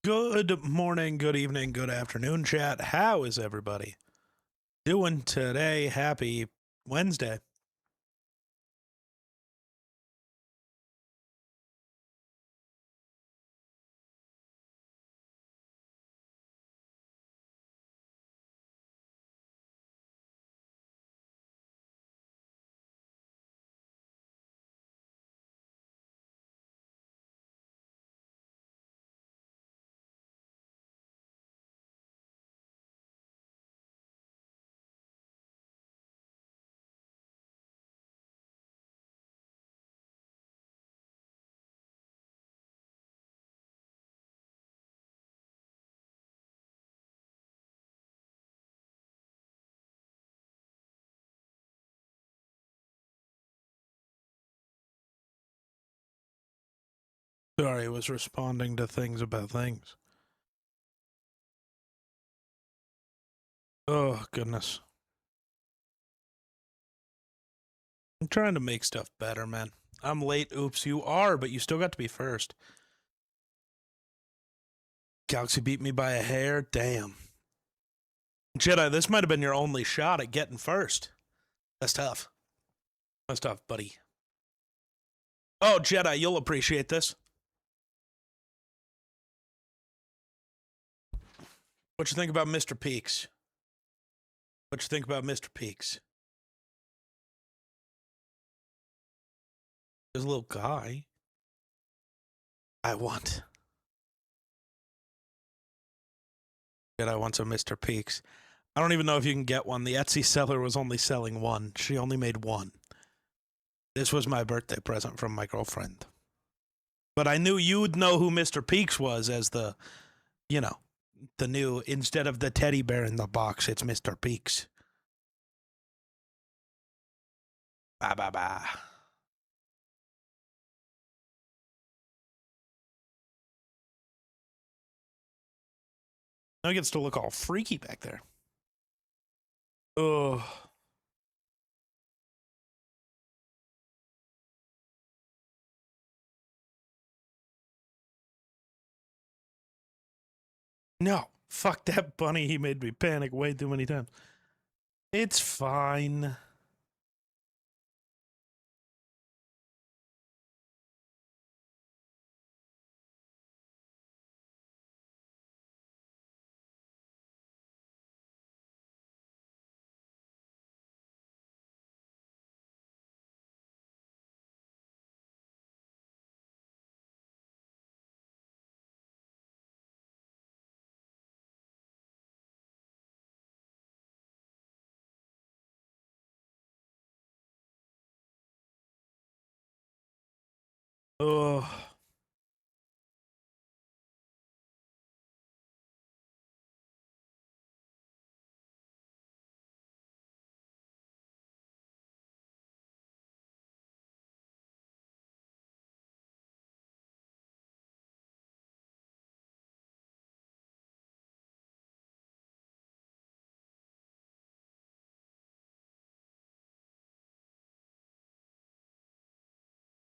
Good morning, good evening, good afternoon, chat. How is everybody doing today? Happy Wednesday. Sorry, I was responding to things about things. Oh, goodness. I'm trying to make stuff better, man. I'm late. Oops, you are, but you still got to be first. Galaxy beat me by a hair. Damn. Jedi, this might have been your only shot at getting first. That's tough. That's tough, buddy. Oh, Jedi, you'll appreciate this. What you think about Mr. Peaks? What you think about Mr. Peaks? There's a little guy. I want. I want some Mr. Peaks. I don't even know if you can get one. The Etsy seller was only selling one. She only made one. This was my birthday present from my girlfriend. But I knew you'd know who Mr. Peaks was as the, the new, instead of the teddy bear in the box, it's Mr. Peaks. Ba ba ba. Now he gets to look all freaky back there. Ugh. No. Fuck that bunny. He made me panic way too many times. It's fine. Ugh.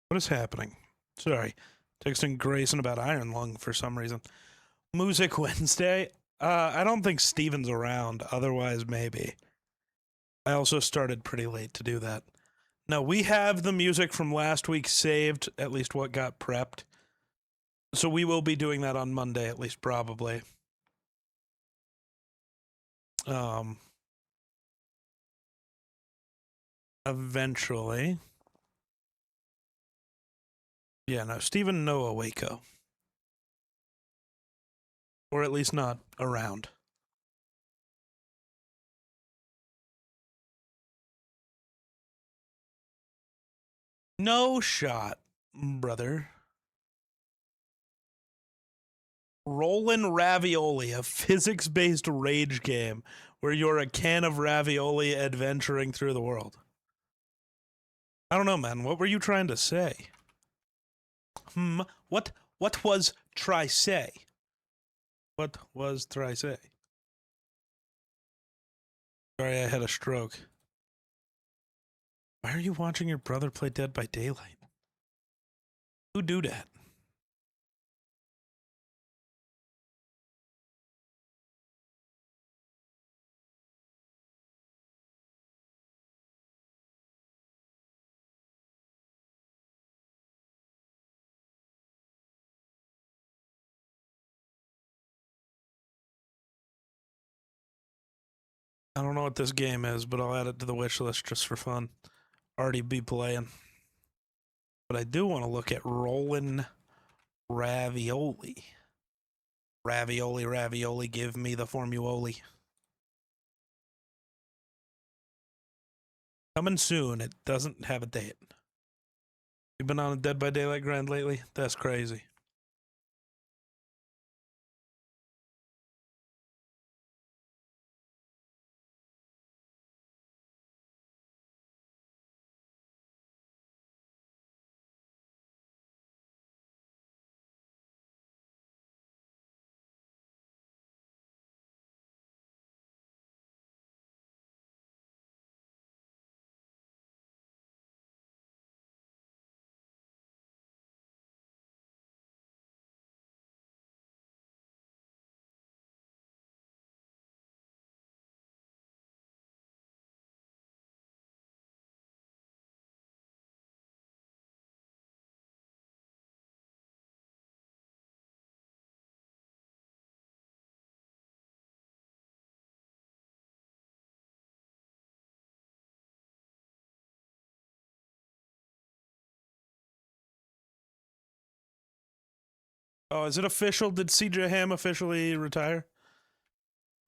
What is happening? Sorry. Texting Grayson about Iron Lung for some reason. Music Wednesday? I don't think Steven's around. Otherwise, maybe. I also started pretty late to do that. No, we have the music from last week saved, at least what got prepped. So we will be doing that on Monday, at least probably. Eventually. Yeah, no, Steven Noah Waco. Or at least not around. No shot, brother. Rollin' Ravioli, a physics based rage game where you're a can of ravioli adventuring through the world. I don't know, man. What were you trying to say? What was try say? What was try say? Sorry, I had a stroke. Why are you watching your brother play Dead by Daylight? Who do that? I don't know what this game is, but I'll add it to the wish list just for fun. Already be playing. But I do want to look at rolling ravioli. Ravioli, ravioli, give me the formuoli. Coming soon. It doesn't have a date. You've been on a Dead by Daylight grind lately? That's crazy. Oh, is it official? Did CJ Ham officially retire?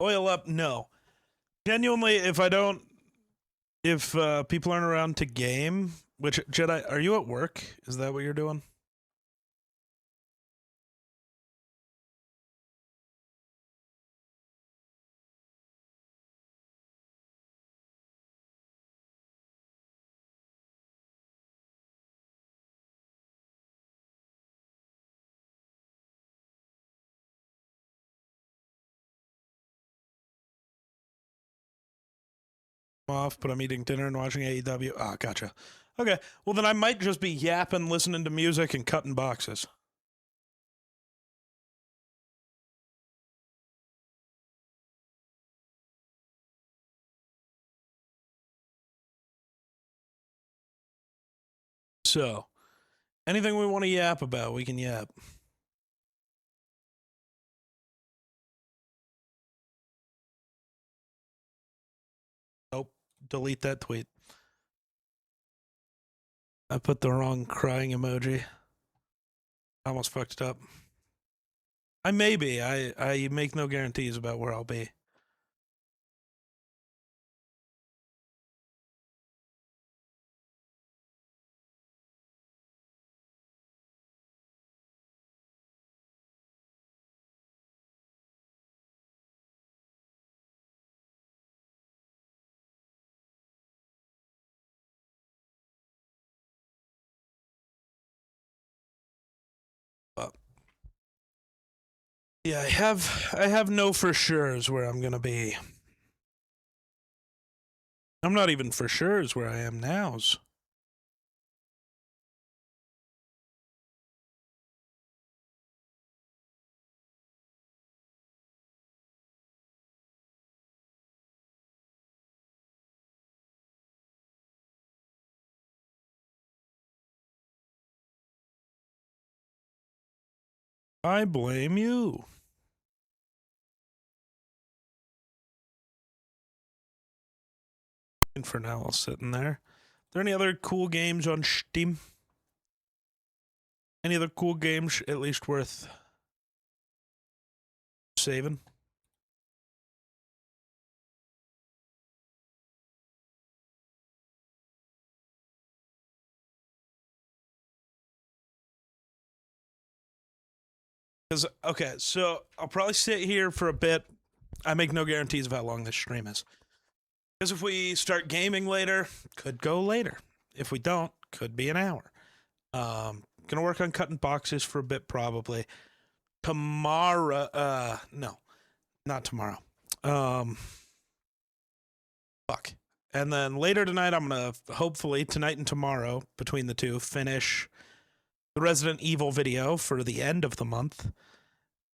Oil up? No. Genuinely, if people aren't around to game, which Jedi, are you at work? Is that what you're doing? I'm off, but I'm eating dinner and watching AEW. Ah, gotcha. Okay, well then I might just be yapping, listening to music, and cutting boxes. So, anything we want to yap about, we can yap. Nope, delete that tweet. I put the wrong crying emoji. I almost fucked it up. I may be. I make no guarantees about where I'll be. But yeah, I have no for sure's where I'm gonna be. I'm not even for sure's where I am now's. I blame you. Infernal sitting there. Are there any other cool games on Steam? Any other cool games at least worth saving? Because okay, so I'll probably sit here for a bit. I make no guarantees of how long this stream is. Because if we start gaming later, could go later. If we don't, could be an hour. Gonna work on cutting boxes for a bit probably. Tomorrow, no, not tomorrow. Fuck. And then later tonight, I'm gonna hopefully tonight and tomorrow between the two finish the Resident Evil video for the end of the month,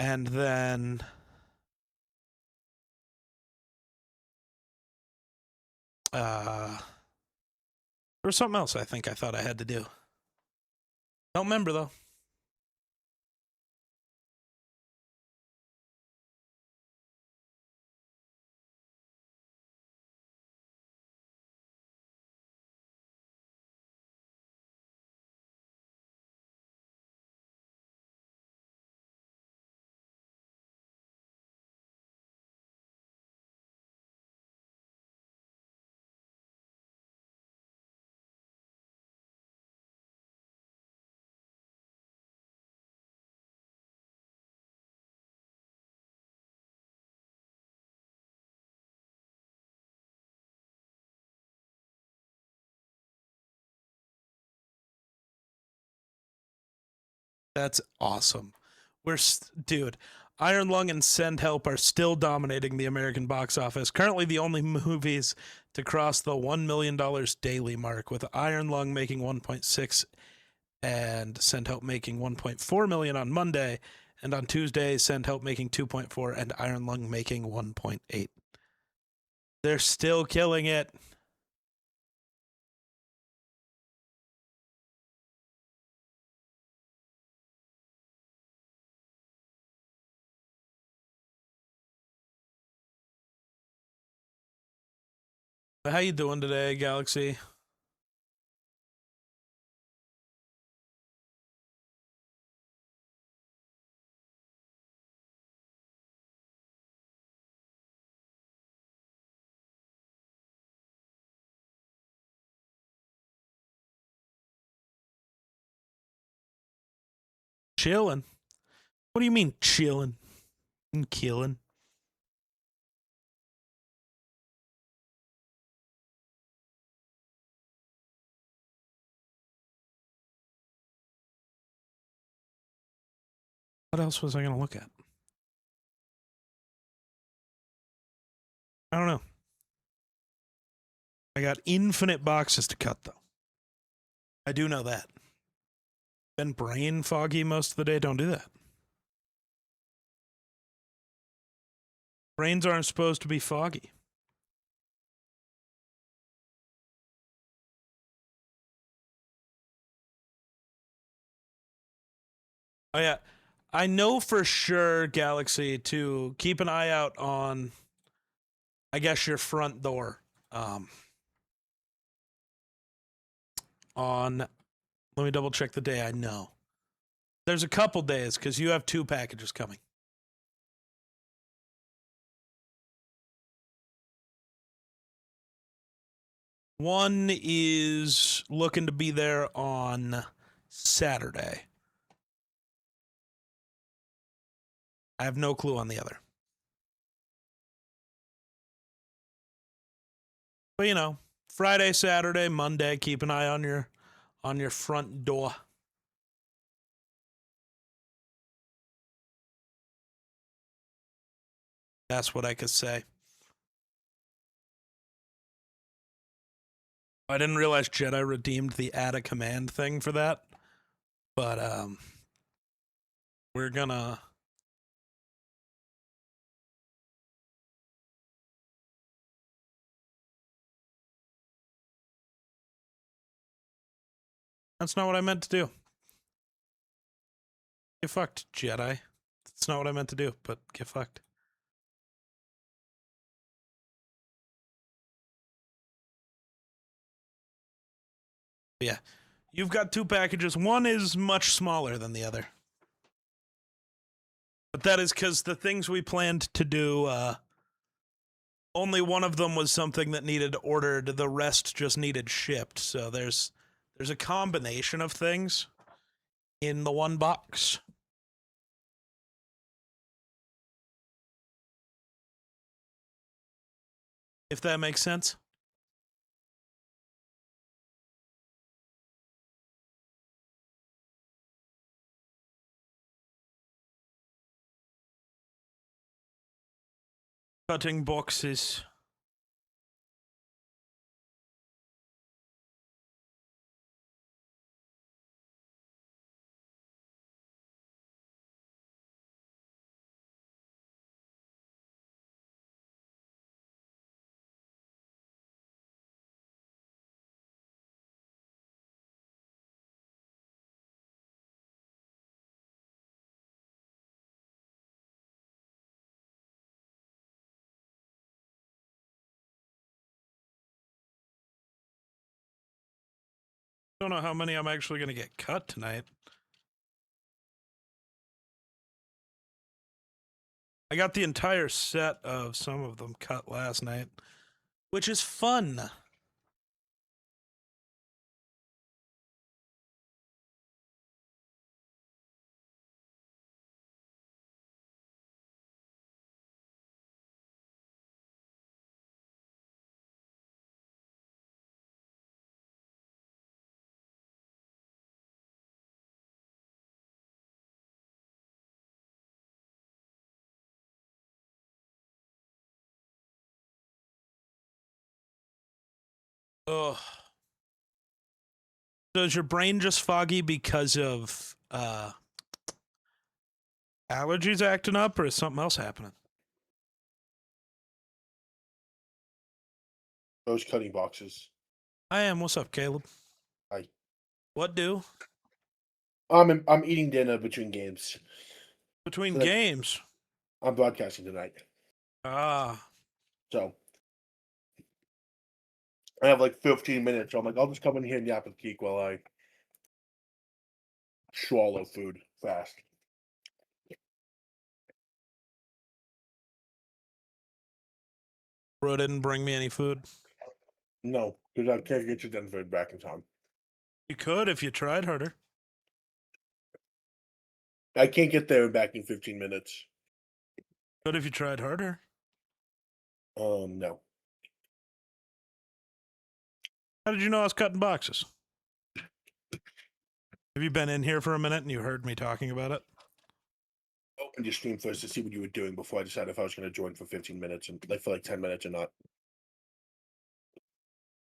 and then there was something else I think I thought I had to do. Don't remember though. That's awesome. Dude, Iron Lung and Send Help are still dominating the American box office. Currently, the only movies to cross the $1 million daily mark, with Iron Lung making 1.6 and Send Help making 1.4 million on Monday, and on Tuesday, Send Help making 2.4 and Iron Lung making 1.8. They're still killing it. How you doing today, Galaxy? Chilling. What do you mean chilling and killing? What else was I gonna look at? I don't know. I got infinite boxes to cut though. I do know that. Been brain foggy most of the day. Don't do that. Brains aren't supposed to be foggy. Oh yeah, I know for sure, Galaxy, to keep an eye out on, I guess, your front door. Um, on, let me double check the day. I know there's a couple days because you have two packages coming. One is looking to be there on Saturday. I have no clue on the other. But you know, Friday, Saturday, Monday, keep an eye on your front door. That's what I could say. I didn't realize Jedi redeemed the add a command thing for that, but we're gonna. That's not what I meant to do. Get fucked, Jedi. That's not what I meant to do, but get fucked. Yeah. You've got two packages. One is much smaller than the other. But that is because the things we planned to do, only one of them was something that needed ordered. The rest just needed shipped. So there's a combination of things in the one box. If that makes sense. Cutting boxes. Don't know how many I'm actually going to get cut tonight. I got the entire set of some of them cut last night, which is fun. Ugh. So is your brain just foggy because of allergies acting up, or is something else happening? Those cutting boxes. I am. What's up, Caleb? Hi. What do? I'm eating dinner between games. Between So games. I'm broadcasting tonight. Ah. So I have like 15 minutes. So I'm like, I'll just come in here and yap with Geek while I swallow food fast. Bro didn't bring me any food. No, because I can't get you Denver back in time. You could if you tried harder. I can't get there and back in 15 minutes. Could if you tried harder. No. How did you know I was cutting boxes? Have you been in here for a minute and you heard me talking about it? I opened your stream first to see what you were doing before I decided if I was going to join for 15 minutes and like for like 10 minutes or not.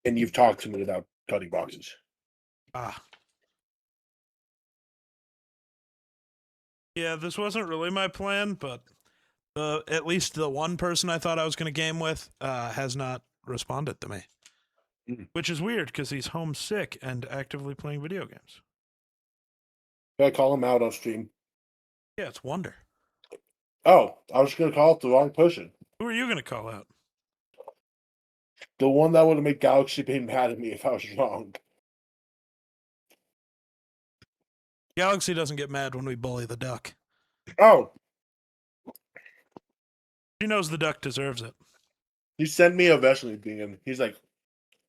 And you've talked to me about cutting boxes. Ah. Yeah, this wasn't really my plan, but at least the one person I thought I was going to game with has not responded to me. Mm. Which is weird because he's homesick and actively playing video games. Can I call him out on stream? Yeah, it's Wonder. Oh, I was going to call it the wrong person. Who are you going to call out? The one that would have made Galaxy be mad at me if I was wrong. Galaxy doesn't get mad when we bully the duck. Oh, She knows the duck deserves it. he sent me a wrestling thing, and he's like,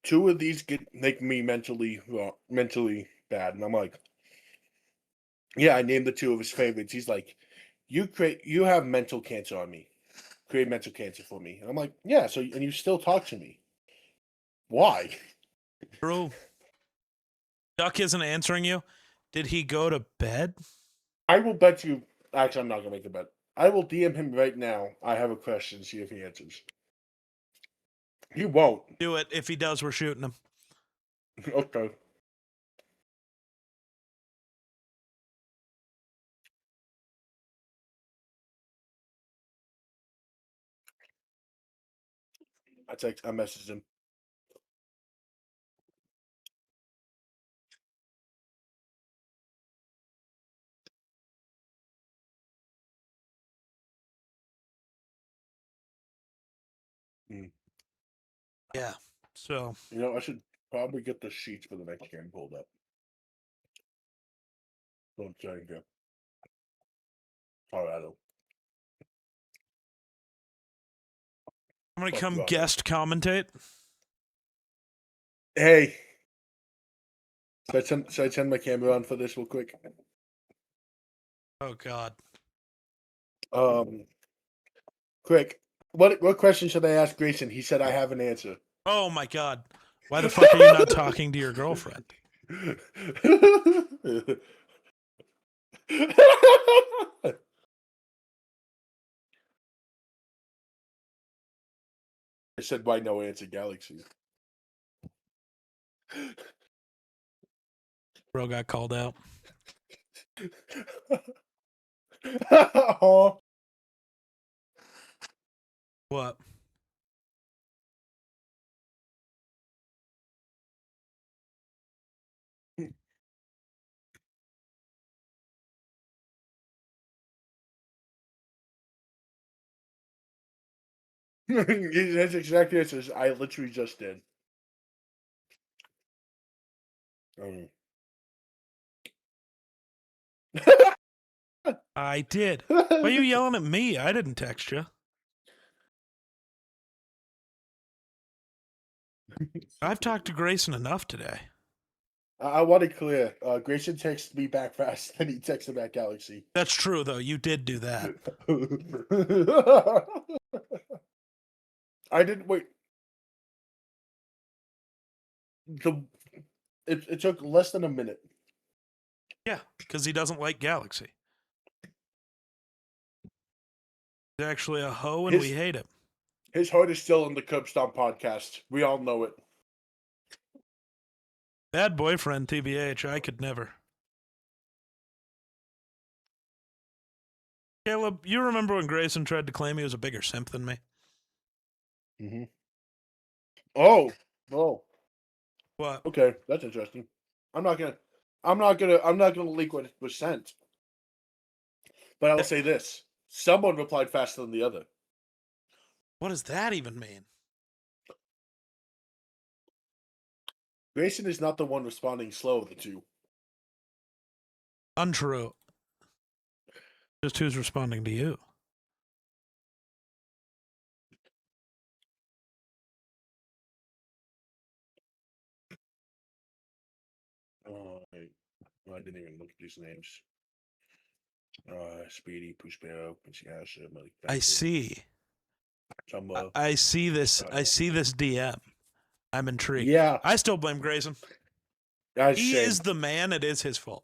two of these make me mentally bad, and I'm like, yeah, I named the two of his favorites. He's like, you have mental cancer on me, create mental cancer for me, and I'm like, yeah. So and you still talk to me, why? Bro, duck isn't answering you. Did he go to bed? I will bet you. Actually, I'm not gonna make a bet. I will DM him right now. I have a question. See if he answers. He won't. Do it. If he does, we're shooting him. Okay. I messaged him. Mm. Yeah. So, You know, I should probably get the sheets for the next game pulled up. Don't say anything. Colorado. I'm going to Fuck come Rondo. guest commentate. Hey, should I turn my camera on for this real quick? Oh, God. Um, quick. What question should I ask Grayson? He said I have an answer. Oh, my God. Why the fuck are you not talking to your girlfriend? I said, why no answer, Galaxy? Bro got called out. Oh. What? That's exactly what it says. I literally just did. I did. Why are you yelling at me? I didn't text you. I've talked to Grayson enough today. I want it clear. Grayson texted me back fast, and he texted back Galaxy. That's true, though. You did do that. I didn't wait. It took less than a minute. Yeah, because he doesn't like Galaxy. He's actually a hoe, and we hate him. His heart is still in the Curb Stomp podcast. We all know it. Bad boyfriend, TBH. I could never. Caleb, you remember when Grayson tried to claim he was a bigger simp than me? Mm-hmm. Oh, oh, What? okay, that's interesting. I'm not gonna, I'm not gonna leak what was sent. But I'll say this: someone replied faster than the other. What does that even mean? Grayson is not the one responding slow of the two. Untrue. Just who's responding to you? I didn't even look at these names. Speedy, Pushbero, Pinciasha, Malik I Benson, see. Chumba. I see this. I see this DM. I'm intrigued. Yeah, I still blame Grayson. I He same. is the man. It is his fault.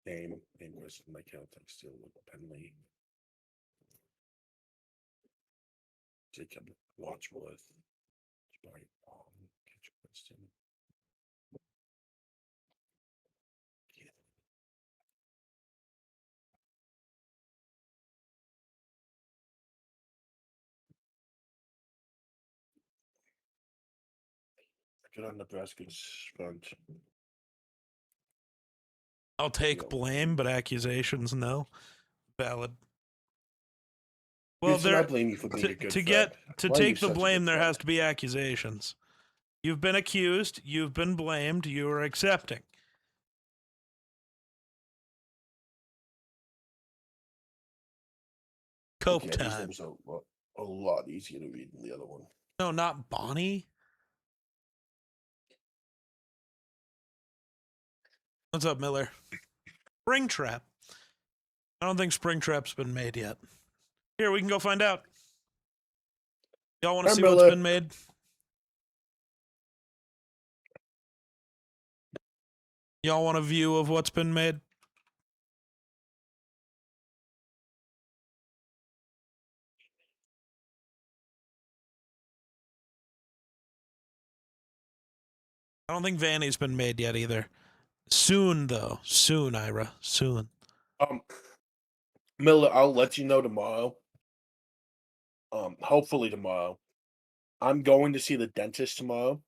Name question. My count text still with Penley. Jacob Watchworth. Barry Palm. Catch question. Good on Nebraska's front. I'll take blame, but accusations, no. Valid. Well, Houston, I there blame you for being a good friend. to Why are you take the such a blame, good there friend? has to be accusations. You've been accused. You've been blamed. You are accepting. Cope Okay, these time. names are a lot easier to read than the other one. No, not Bonnie. What's up, Miller? Springtrap. I don't think Springtrap's been made yet. Here, we can go find out. Y'all want to Hi, see what's Miller. been made? Y'all want a view of what's been made? I don't think Vanny's been made yet either. Soon, though. Soon, Ira. Soon. Miller, I'll let you know tomorrow. Hopefully tomorrow. I'm going to see the dentist tomorrow.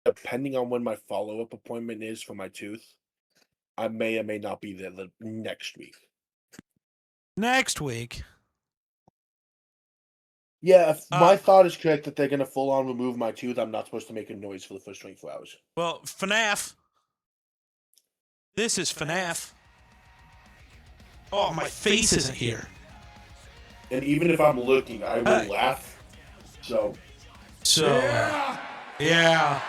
Depending on when my follow-up appointment is for my tooth, I may or may not be there the next week. Next week. Yeah, if my thought is correct that they're gonna full on remove my tooth, I'm not supposed to make a noise for the first 24 hours. Well, FNAF. This is FNAF. Oh, my face isn't here. And even if I'm looking, I will Hey. laugh. So yeah.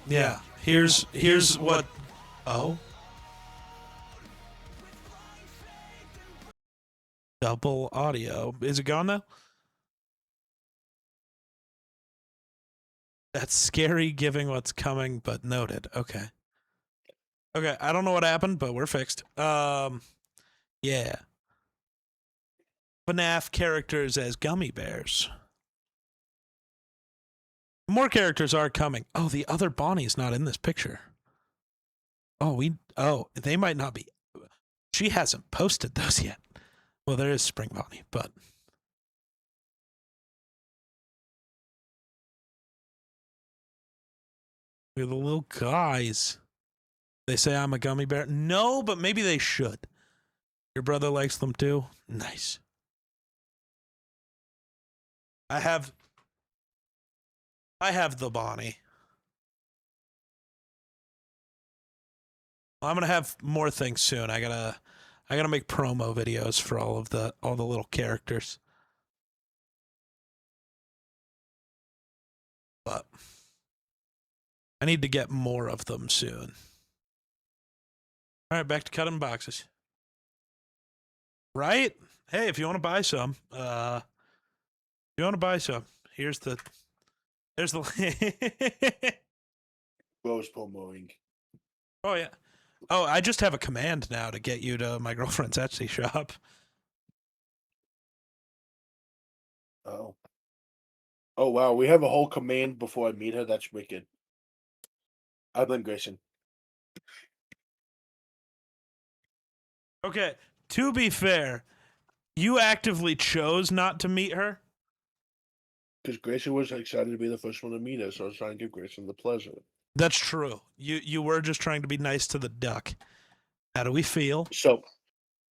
Yeah. Here's what. Oh. Double audio. Is it gone now? That's scary giving what's coming, but noted. Okay. Okay, I don't know what happened, but we're fixed. Yeah. FNAF characters as gummy bears. More characters are coming. Oh, the other Bonnie's not in this picture. Oh, they might not be. She hasn't posted those yet. Well, there is Spring Bonnie, but they're the little guys. They say I'm a gummy bear. No, but maybe they should. Your brother likes them too? Nice. I have the Bonnie. I'm gonna have more things soon. I gotta make promo videos for all the little characters. But I need to get more of them soon. All right, back to cutting boxes. Right? Hey, if you want to buy some, here's the Rose promoting. Oh yeah. Oh, I just have a command now to get you to my girlfriend's Etsy shop. Oh. Oh wow, we have a whole command before I meet her. That's wicked. I blame Grayson Okay, to be fair, you actively chose not to meet her. because Grayson was excited to be the first one to meet her, so I was trying to give Grayson the pleasure. That's true. You were just trying to be nice to the duck. How do we feel?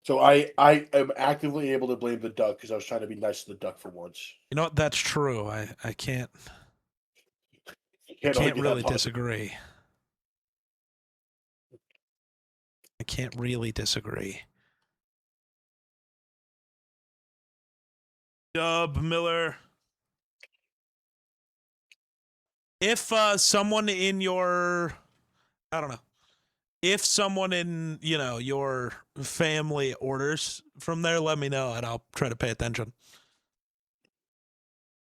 So I am actively able to blame the duck because I was trying to be nice to the duck for once. You know what? That's true. I can't You I can't can't argue that really positive. disagree. I can't really disagree. Dub Miller. If someone in your, I don't know, if someone in your family orders from there, let me know and I'll try to pay attention.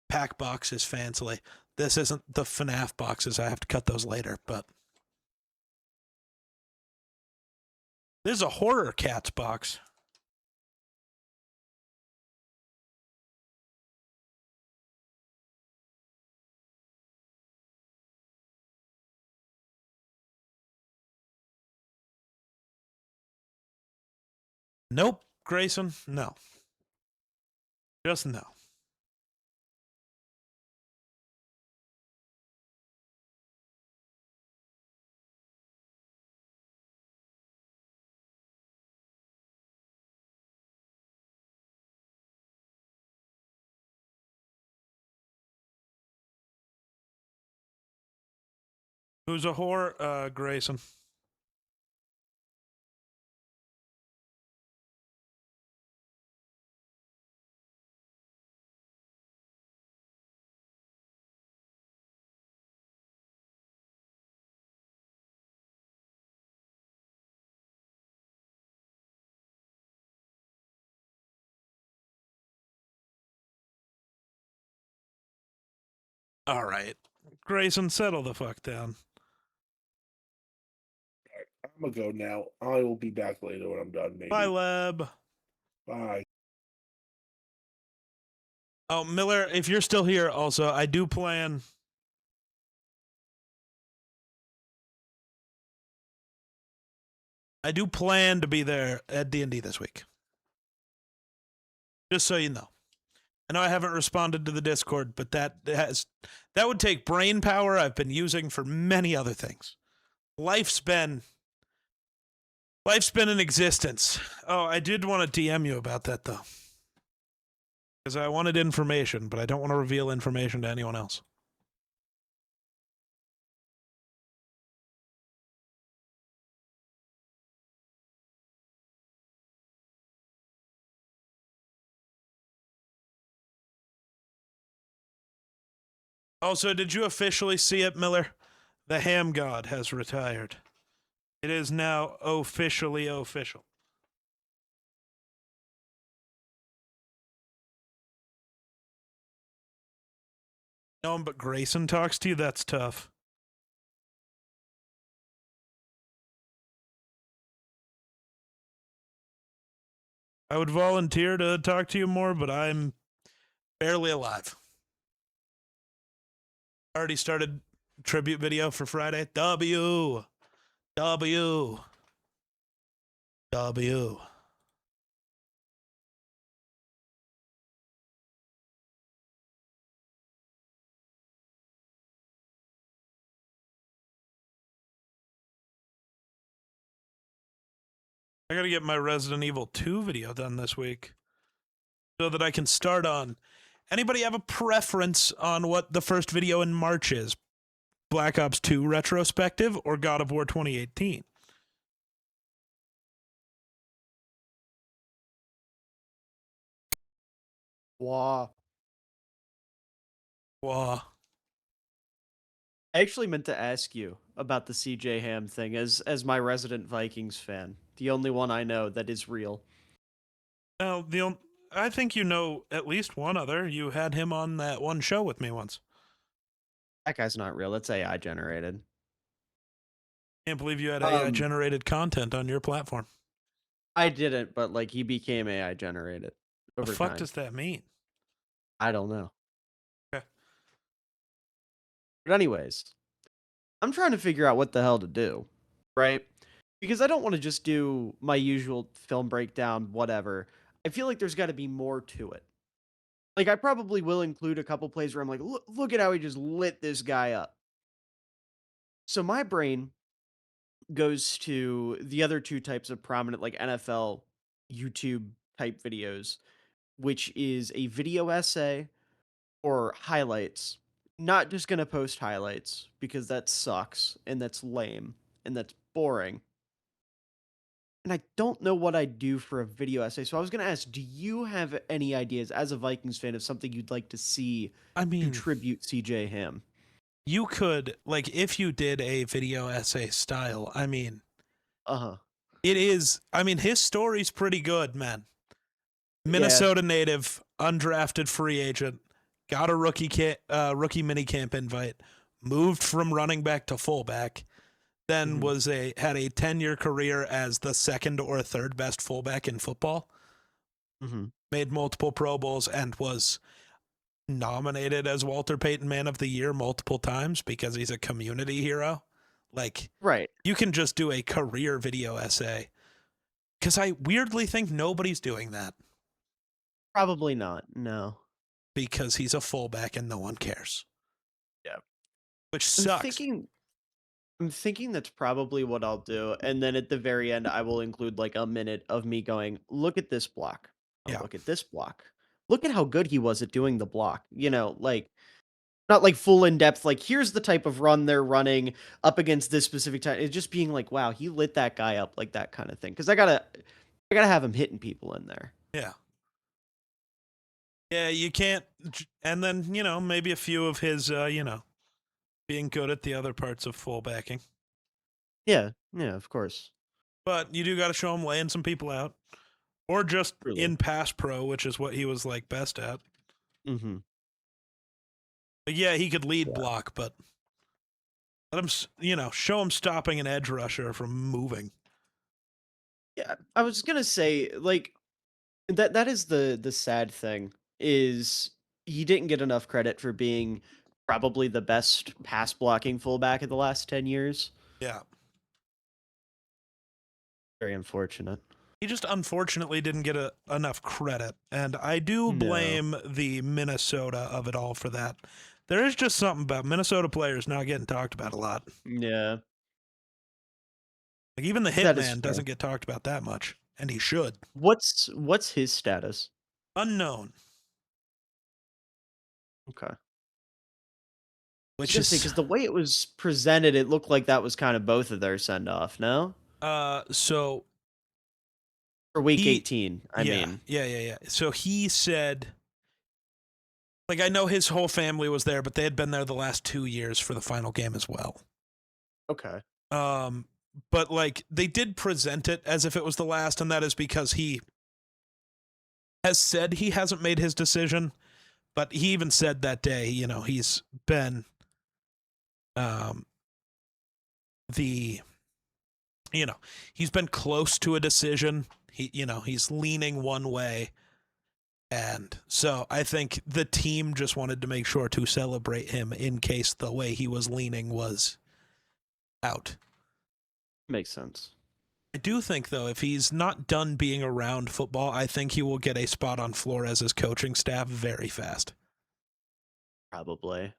Pack boxes fancily. This isn't the FNAF boxes. I have to cut those later, but this is a horror cats box. Nope, Grayson. No. Just no. Who's a whore? Grayson. All right. Grayson, settle the fuck down. I'm gonna go now. I will be back later when I'm done. Bye, Maybe. Leb. Bye. Oh, Miller, if you're still here, also, I do plan. I do plan to be there at D&D this week. Just so you know. I know I haven't responded to the Discord, but that would take brain power I've been using for many other things. Life's been in existence. Oh, I did want to DM you about that though. Because I wanted information, but I don't want to reveal information to anyone else. Also, did you officially see it, Miller? The ham god has retired. It is now officially official. No one but Grayson talks to you? That's tough. I would volunteer to talk to you more, but I'm barely alive. Already started tribute video for Friday. W. W. W. I gotta get my Resident Evil 2 video done this week so that I can start on. Anybody have a preference on what the first video in March is? Black Ops 2 retrospective or God of War 2018? Wow. Wow. I actually meant to ask you about the CJ Ham thing as my resident Vikings fan. The only one I know that is real. Well, I think you know at least one other. You had him on that one show with me once. That guy's not real. That's AI generated. Can't believe you had AI Um, generated content on your platform. I didn't, but like he became AI generated The over fuck time. does that mean? I don't know. Okay. But anyways, I'm trying to figure out what the hell to do, right? Because I don't want to just do my usual film breakdown, whatever. I feel like there's got to be more to it. Like, I probably will include a couple plays where I'm like, look at how he just lit this guy up. So my brain goes to the other two types of prominent, like NFL, YouTube type videos, which is a video essay or highlights. Not just going to post highlights because that sucks and that's lame and that's boring. And I don't know what I'd do for a video essay. So I was going to ask, do you have any ideas as a Vikings fan of something you'd like to see I to mean, tribute CJ Ham? you could, like, if you did a video essay style, I mean, Uh-huh. it is, I mean, his story's pretty good, man. Yeah. Minnesota native, undrafted free agent, got a rookie mini camp invite, moved from running back to fullback, then Mhm. had a 10-year career as the second or third best fullback in football, Mhm. made multiple Pro Bowls, and was nominated as Walter Payton Man of the Year multiple times because he's a community hero. Like, Right. you can just do a career video essay. Because I weirdly think nobody's doing that Probably not. No. because he's a fullback and no one cares, Yeah. which I'm sucks. thinking I'm thinking that's probably what I'll do, and then at the very end, I will include, like, a minute of me going, "Look at this block. Oh, Yeah. look at this block. Look at how good he was at doing the block." Like, not, like, full in depth, like, "Here's the type of run they're running up against this specific time." It's just being like, "Wow, he lit that guy up," like, that kinda thing. Because I gotta have him hitting people in there. Yeah. Yeah, you can't. And then, maybe a few of his, being good at the other parts of fullbacking. Yeah. Yeah, of course. But you do got to show him laying some people out. Or just Truly. in pass pro, which is what he was like best at. Mhm. Like, yeah, he could lead Yeah. block, but let him, show him stopping an edge rusher from moving. Yeah, I was gonna say, like, that is the sad thing, is he didn't get enough credit for being probably the best pass blocking fullback in the last 10 years. Yeah. Very unfortunate. He just unfortunately didn't get enough credit. And I do No. blame the Minnesota of it all for that. There is just something about Minnesota players not getting talked about a lot. Yeah, Like, even the that is Hitman fair. doesn't get talked about that much, and he should. What's his status? Unknown, Okay. I was which gonna say, is because the way it was presented, it looked like that was kind of both of their send off, no? so For week he 18, I yeah, mean. yeah, yeah, yeah. So he said, like, I know his whole family was there, but they had been there the last 2 years for the final game as well. Okay. Um, but like they did present it as if it was the last, and that is because he has said he hasn't made his decision, but he even said that day, he's been um the he's been close to a decision. He's leaning one way. And so I think the team just wanted to make sure to celebrate him in case the way he was leaning was out. Makes sense. I do think, though, if he's not done being around football, I think he will get a spot on Flores' coaching staff very fast. Probably.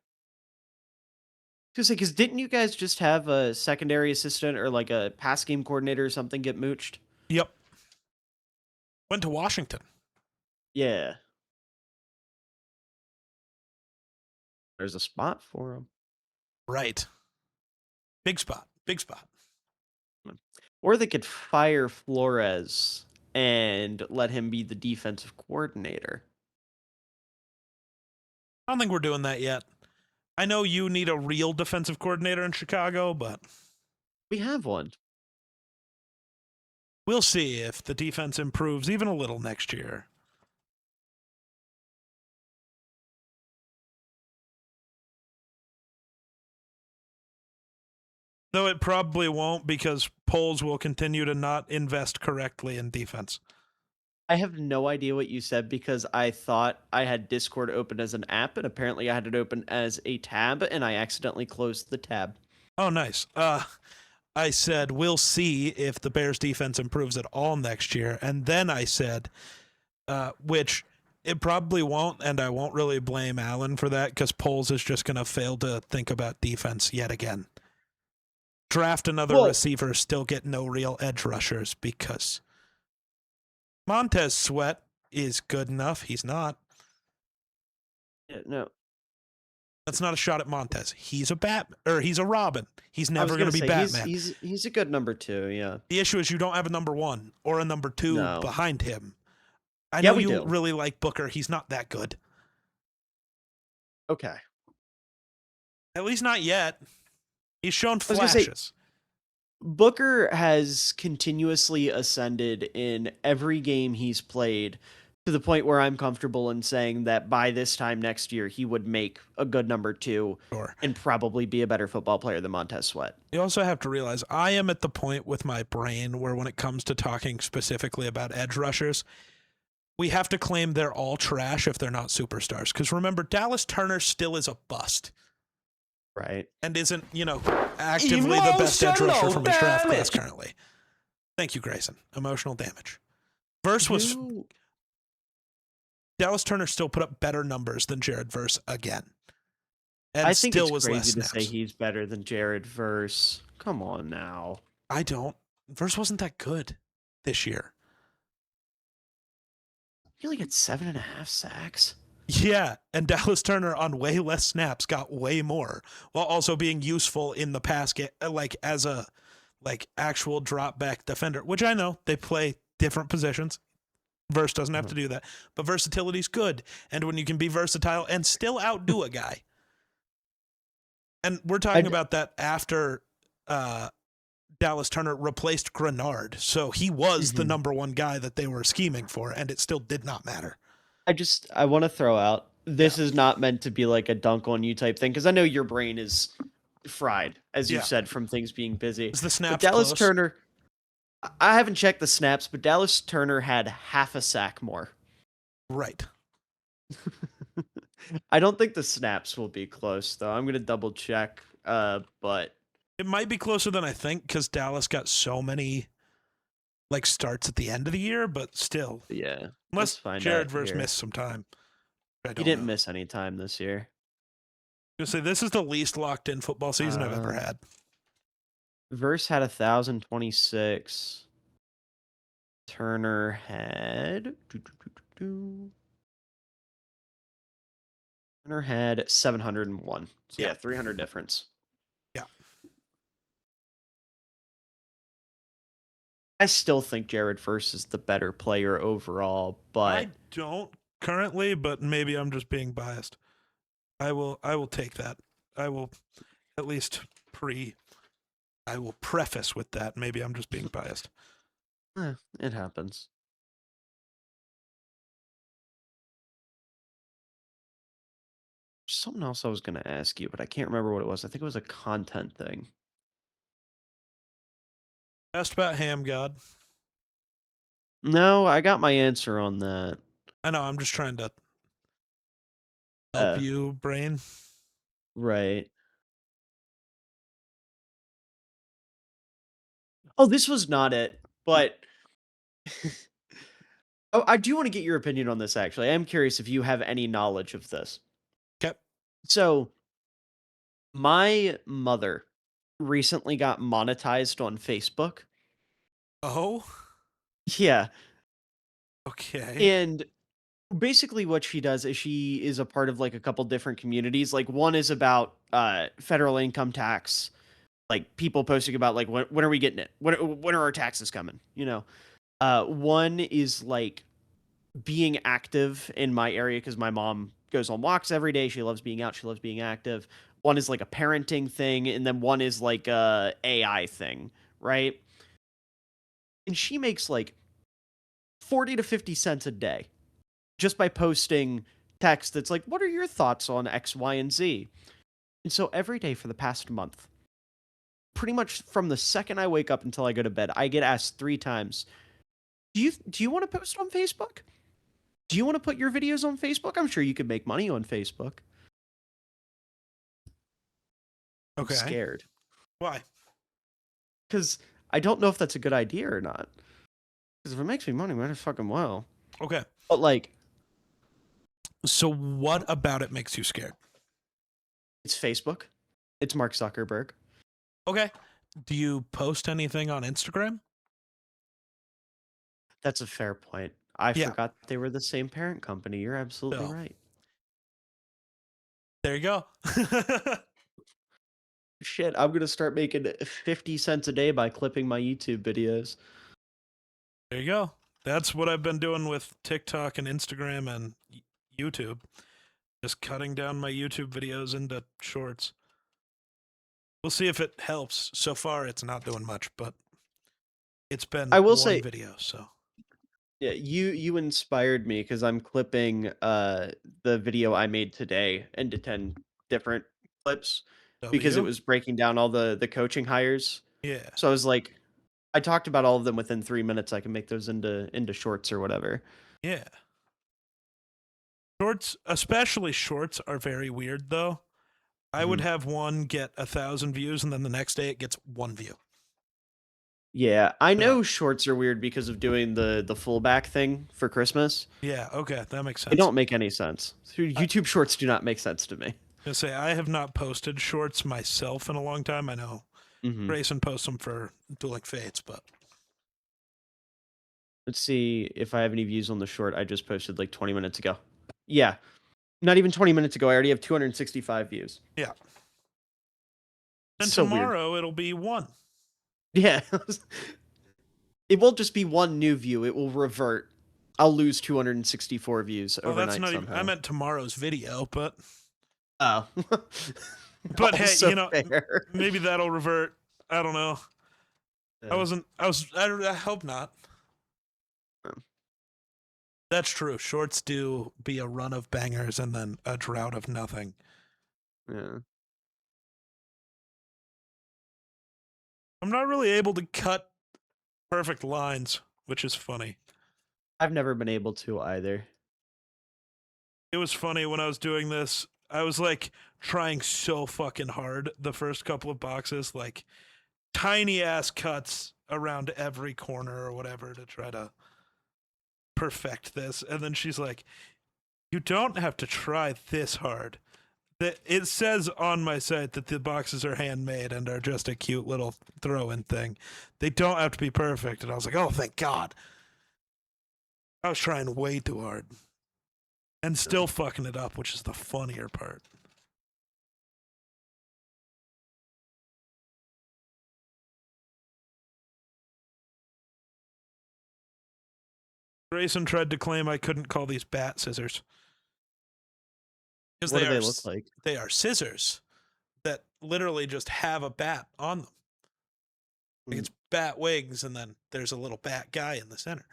Because didn't you guys just have a secondary assistant or like a pass game coordinator or something get mooched? Yep. Went to Washington. Yeah. There's a spot for him. Right. Big spot. Big spot. Or they could fire Flores and let him be the defensive coordinator. I don't think we're doing that yet. I know you need a real defensive coordinator in Chicago, but We have one. we'll see if the defense improves even a little next year. Though it probably won't because polls will continue to not invest correctly in defense. I have no idea what you said because I thought I had Discord open as an app, and apparently I had it open as a tab, and I accidentally closed the tab. Oh, nice. I said we'll see if the Bears defense improves at all next year, and then I said, which it probably won't, and I won't really blame Allen for that because Poles is just going to fail to think about defense yet again. Draft another Well, receiver, still get no real edge rushers because Montez Sweat is good enough. He's not. no, That's not a shot at Montez. He's a he's a Robin. He's I was never going to gonna be say Batman. he's a good number 2. Yeah. The issue is you don't have a number 1 or a number 2 No. behind him. I Yeah, know we you do. really like Booker. He's not that good. Okay. At least not yet. He's shown was gonna say- flashes. Booker has continuously ascended in every game he's played to the point where I'm comfortable in saying that by this time next year he would make a good number 2 Sure. and probably be a better football player than Montez Sweat. You also have to realize I am at the point with my brain where when it comes to talking specifically about edge rushers, we have to claim they're all trash if they're not superstars. Because remember, Dallas Turner still is a bust. Right. And isn't, actively the best edge rusher from his draft class currently. Thank you, Grayson. Emotional damage. Verse was... Dallas Turner still put up better numbers than Jared Verse again. And I think still it's was less crazy to snaps. say he's better than Jared Verse. Come on now. I don't. Verse wasn't that good this year. He only got 7.5 sacks. Yeah, and Dallas Turner on way less snaps got way more, while also being useful in the pass game, as a actual drop back defender. Which I know they play different positions. Verse doesn't have to do that, but versatility's good, and when you can be versatile and still outdo a guy, and we're talking about that after Dallas Turner replaced Grenard, so he was the number 1 guy that they were scheming for, and it still did not matter. I want to throw out, this is not meant to be like a dunk on you type thing, because I know your brain is fried, as you said, from things being busy. Is the snaps but Dallas close? Turner, I haven't checked the snaps, but Dallas Turner had half a sack more. Right. I don't think the snaps will be close, though. I'm going to double check, but... It might be closer than I think, because Dallas got so many starts at the end of the year, but still. Yeah. Unless Jared Verse missed some time. He didn't miss any time this year. I was gonna say, this is the least locked in football season I've ever had. Verse had 1,026. Turner had... Turner had 701. So yeah, 300 difference. Yeah. I still think Jared Verse is the better player overall, but I don't currently, but maybe I'm just being biased. I will take that. I will at least I will preface with that. Maybe I'm just being biased. It happens. Something else I was going to ask you, but I can't remember what it was. I think it was a content thing. Asked about Ham God. No, I got my answer on that. I know, I'm just trying to help you, brain. Right. Oh, this was not it, but oh, I do want to get your opinion on this, actually. I am curious if you have any knowledge of this. Okay. So, my mother recently got monetized on Facebook. Oh? Yeah. Okay. And basically what she does is she is a part of a couple different communities. One is about federal income tax, people posting about when are we getting it? When are our taxes coming? One is being active in my area because my mom goes on walks every day. She loves being out. She loves being active. One is a parenting thing, and then one is a AI thing, right? And she makes 40 to 50 cents a day just by posting text that's what are your thoughts on X, Y, and Z? And so every day for the past month, pretty much from the second I wake up until I go to bed, I get asked 3 times, Do you want to post on Facebook? Do you want to put your videos on Facebook? I'm sure you could make money on Facebook. I'm Okay. scared Why? because I don't know if that's a good idea or not. Because if it makes me money, might as fucking well. Okay. But like, So what about it makes you scared? it's Facebook. It's Mark Zuckerberg. Okay. Do you post anything on Instagram? That's a fair point. I Yeah. forgot they were the same parent company. You're absolutely So right. there you go. Shit, I'm gonna start making 50 cents a day by clipping my YouTube videos. There you go. That's what I've been doing with TikTok and Instagram and YouTube. Just cutting down my YouTube videos into shorts. We'll see if it helps. So far, it's not doing much, but it's been I will one say, video. So yeah, you inspired me because I'm clipping the video I made today into 10 different clips because it W. was breaking down all the coaching hires. Yeah. So I was like, I talked about all of them within 3 minutes. I can make those into shorts or whatever. Yeah. Shorts, especially shorts, are very weird though. I would Mhm. have one get 1,000 views, and then the next day it gets 1 view. Yeah, I So know shorts are weird because of doing the fullback thing for Christmas. yeah, okay, that makes They sense. don't make any sense. I YouTube shorts do not make sense to me. gonna say I have not posted shorts myself in a long time. I know Hmm. Grayson posts them for Dueling Fates, but Let's see if I have any views on the short I just posted like 20 minutes ago. Yeah, not even 20 minutes ago. I already have 265 views. yeah. It's And so weird. tomorrow it'll be 1. Yeah. It won't just be one new view. It will revert. I'll lose 264 views Oh, that's overnight not even. I somehow. meant tomorrow's video, but Oh. hey, Also fair. maybe that'll revert. I don't know. I Yeah. wasn't. I was. I hope not. Um, That's true. Shorts do be a run of bangers and then a drought of nothing. yeah. I'm not really able to cut perfect lines, which is funny. I've never been able to either. It was funny when I was doing this. I was like trying so fucking hard the first couple of boxes, like tiny ass cuts around every corner or whatever to try to perfect this. And then she's like, "You don't have to try this hard." It says on my site that the boxes are handmade and are just a cute little throw-in thing. They don't have to be perfect. And I was like, "Oh, thank God." I was trying way too hard and still fucking it up, which is the funnier part. Grayson tried to claim I couldn't call these bat scissors because What do they look like? they are scissors that literally just have a bat on them. Like Mm. it's bat wings, and then there's a little bat guy in the center.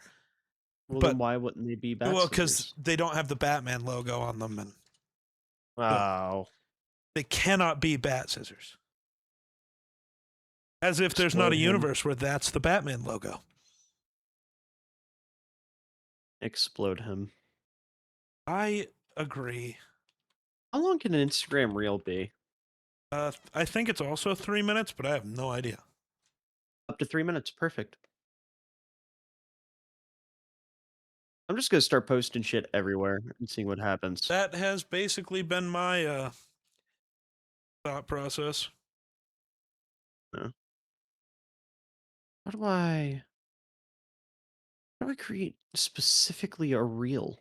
Well, then But why wouldn't they be bat well, because scissors? they don't have the Batman logo on them, and so Oh, they cannot be bat scissors. As if there's not explode a him. universe where that's the Batman logo. Explode him. I agree. How long can an Instagram reel be? I think it's also 3 minutes, but I have no idea. Up to 3 minutes. Perfect. I'm just gonna start posting shit everywhere and seeing what happens. That has basically been my thought process. Yeah. How do I create specifically a reel?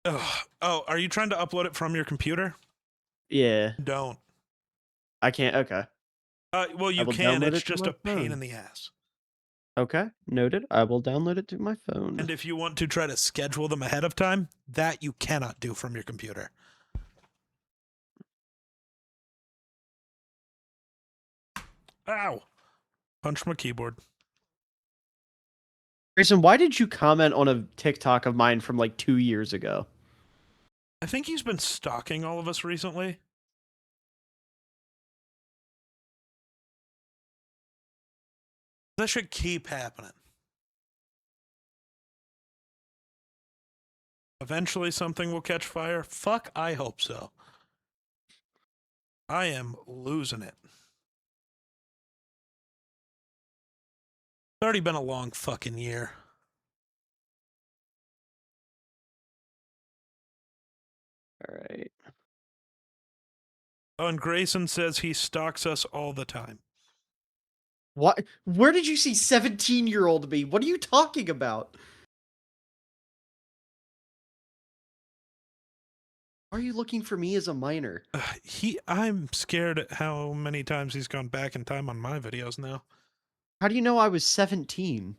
Ugh. Oh, are you trying to upload it from your computer? Yeah, Don't. I can't. Okay. Well, I you will can. download It's it to just my a pain in phone. the ass. Okay, noted. I will download it to my phone. And if you want to try to schedule them ahead of time, that you cannot do from your computer. Ow. Punch my keyboard. Grayson, why did you comment on a TikTok of mine from like 2 years ago? I think he's been stalking all of us recently. That should keep happening. Eventually something will catch fire. Fuck, I hope so. I am losing it. It's already been a long fucking year. All right. Oh, and Grayson says he stalks us all the time. What? Where did you see 17-year-old me? What are you talking about? Why are you looking for me as a minor? I'm scared at how many times he's gone back in time on my videos now. How do you know I was 17?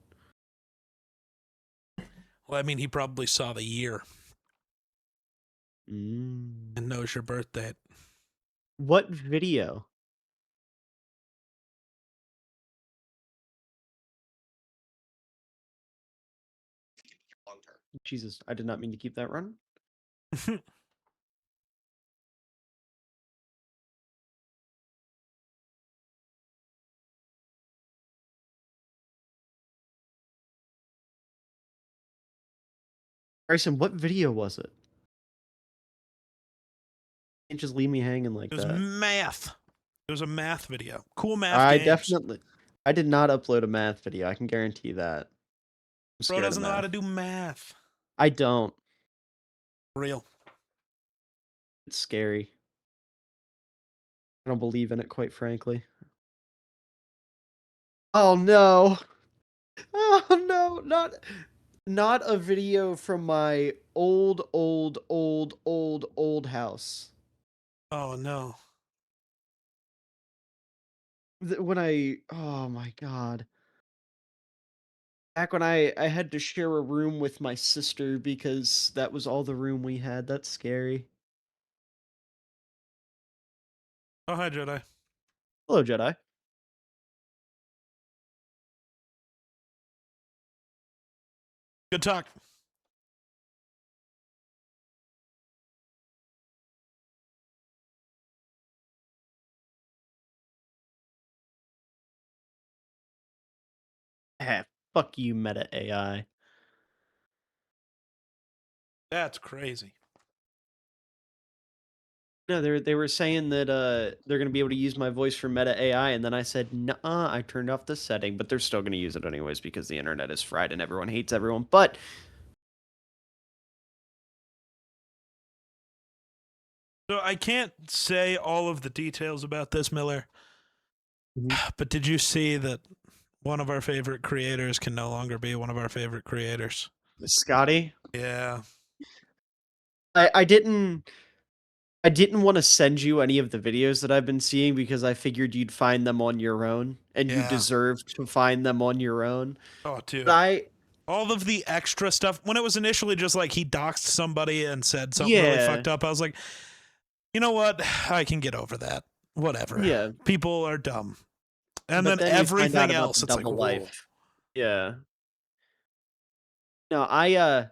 Well, I mean, he probably saw the year Mm. and knows your birth date. What video? Jesus, I did not mean to keep that running. Bryson, what video was it? You can't just leave me hanging like It was that. math. It was a math video. Cool math I games. I did not upload a math video. I can guarantee that. I'm Bro scared doesn't of know how math. to do math. I don't. Real. It's scary. I don't believe in it, quite frankly. Oh no! Oh no! Not a video from my old house. Oh no. Oh my god. Back when I had to share a room with my sister because that was all the room we had. That's scary. Oh, hi, Jedi. Hello, Jedi. Good talk. Eh, fuck you, Meta AI. That's crazy. No, they were saying that they're gonna be able to use my voice for Meta AI, and then I said, "Nuh-uh, I turned off the setting," but they're still gonna use it anyways because the internet is fried and everyone hates everyone. But So I can't say all of the details about this, Miller. But did you see that one of our favorite creators can no longer be one of our favorite creators? Scotty, Yeah. I didn't want to send you any of the videos that I've been seeing because I figured you'd find them on your own, and you Yeah. deserve to find them on your own. Oh, dude. But all of the extra stuff, when it was initially just like he doxed somebody and said something really Yeah. fucked up, I was like, you know what? I can get over that. Whatever. Yeah. People are dumb. And But then then you find out everything about else, the it's like, double whoa. life. Yeah. No, I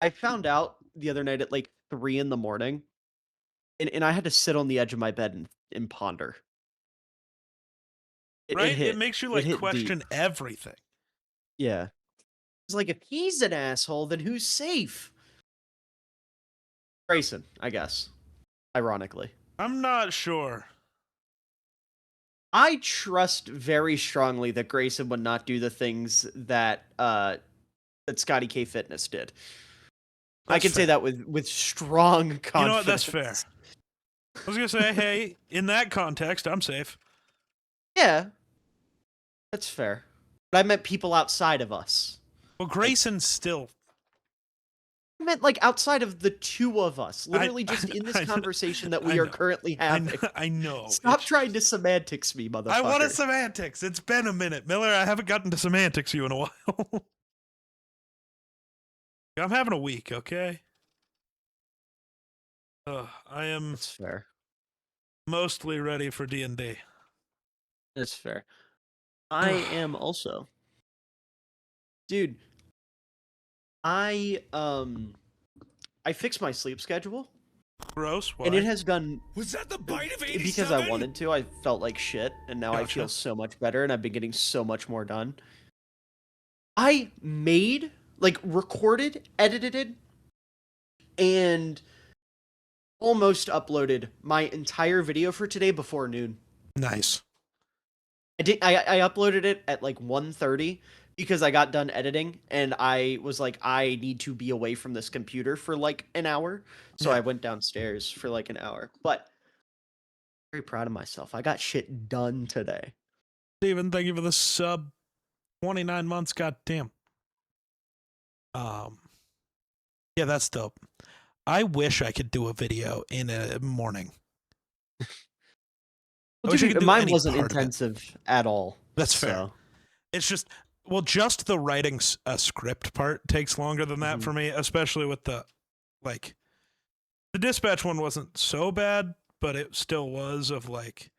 I found out the other night at like 3 in the morning, and I had to sit on the edge of my bed and ponder. Right? It hit. makes you It like hit question deep. everything. Yeah. It's like, if he's an asshole, then who's safe? Grayson, I guess. Ironically. I'm not sure. I trust very strongly that Grayson would not do the things that Scotty K Fitness did. I That's can say fair. that with strong confidence. You know what? That's fair. I was going to say, hey, in that context, I'm safe. Yeah. That's fair. But I meant people outside of us. Well, Grayson's still. I meant like outside of the two of us. Literally just in this conversation that we are currently having. I know. Stop trying to semantics me, motherfucker. I want a semantics. It's been a minute. Miller, I haven't gotten to semantics you in a while. I'm having a week, okay? I am That's fair. mostly ready for D&D. That's fair. I am also. Dude, I fixed my sleep schedule. Gross. Why? And it has gone. Was that the bite of 87? Because I wanted to. I felt like shit, and now I feel Gotcha. so much better, and I've been getting so much more done. I made like recorded, edited, and almost uploaded my entire video for today before noon. Nice. I uploaded it at like 1:30 because I got done editing and I was like, I need to be away from this computer for like an hour. So Yeah. I went downstairs for like an hour. But very proud of myself. I got shit done today. Steven, thank you for the sub. 29 months, goddamn. Yeah, that's dope. I wish I could do a video in a morning. Well, wish I could do mine any wasn't part of it. intensive at all. That's fair. So. It's just, well, just the writing a script part takes longer than that for me, especially with the, like, the dispatch one wasn't so bad, but it still was of, like,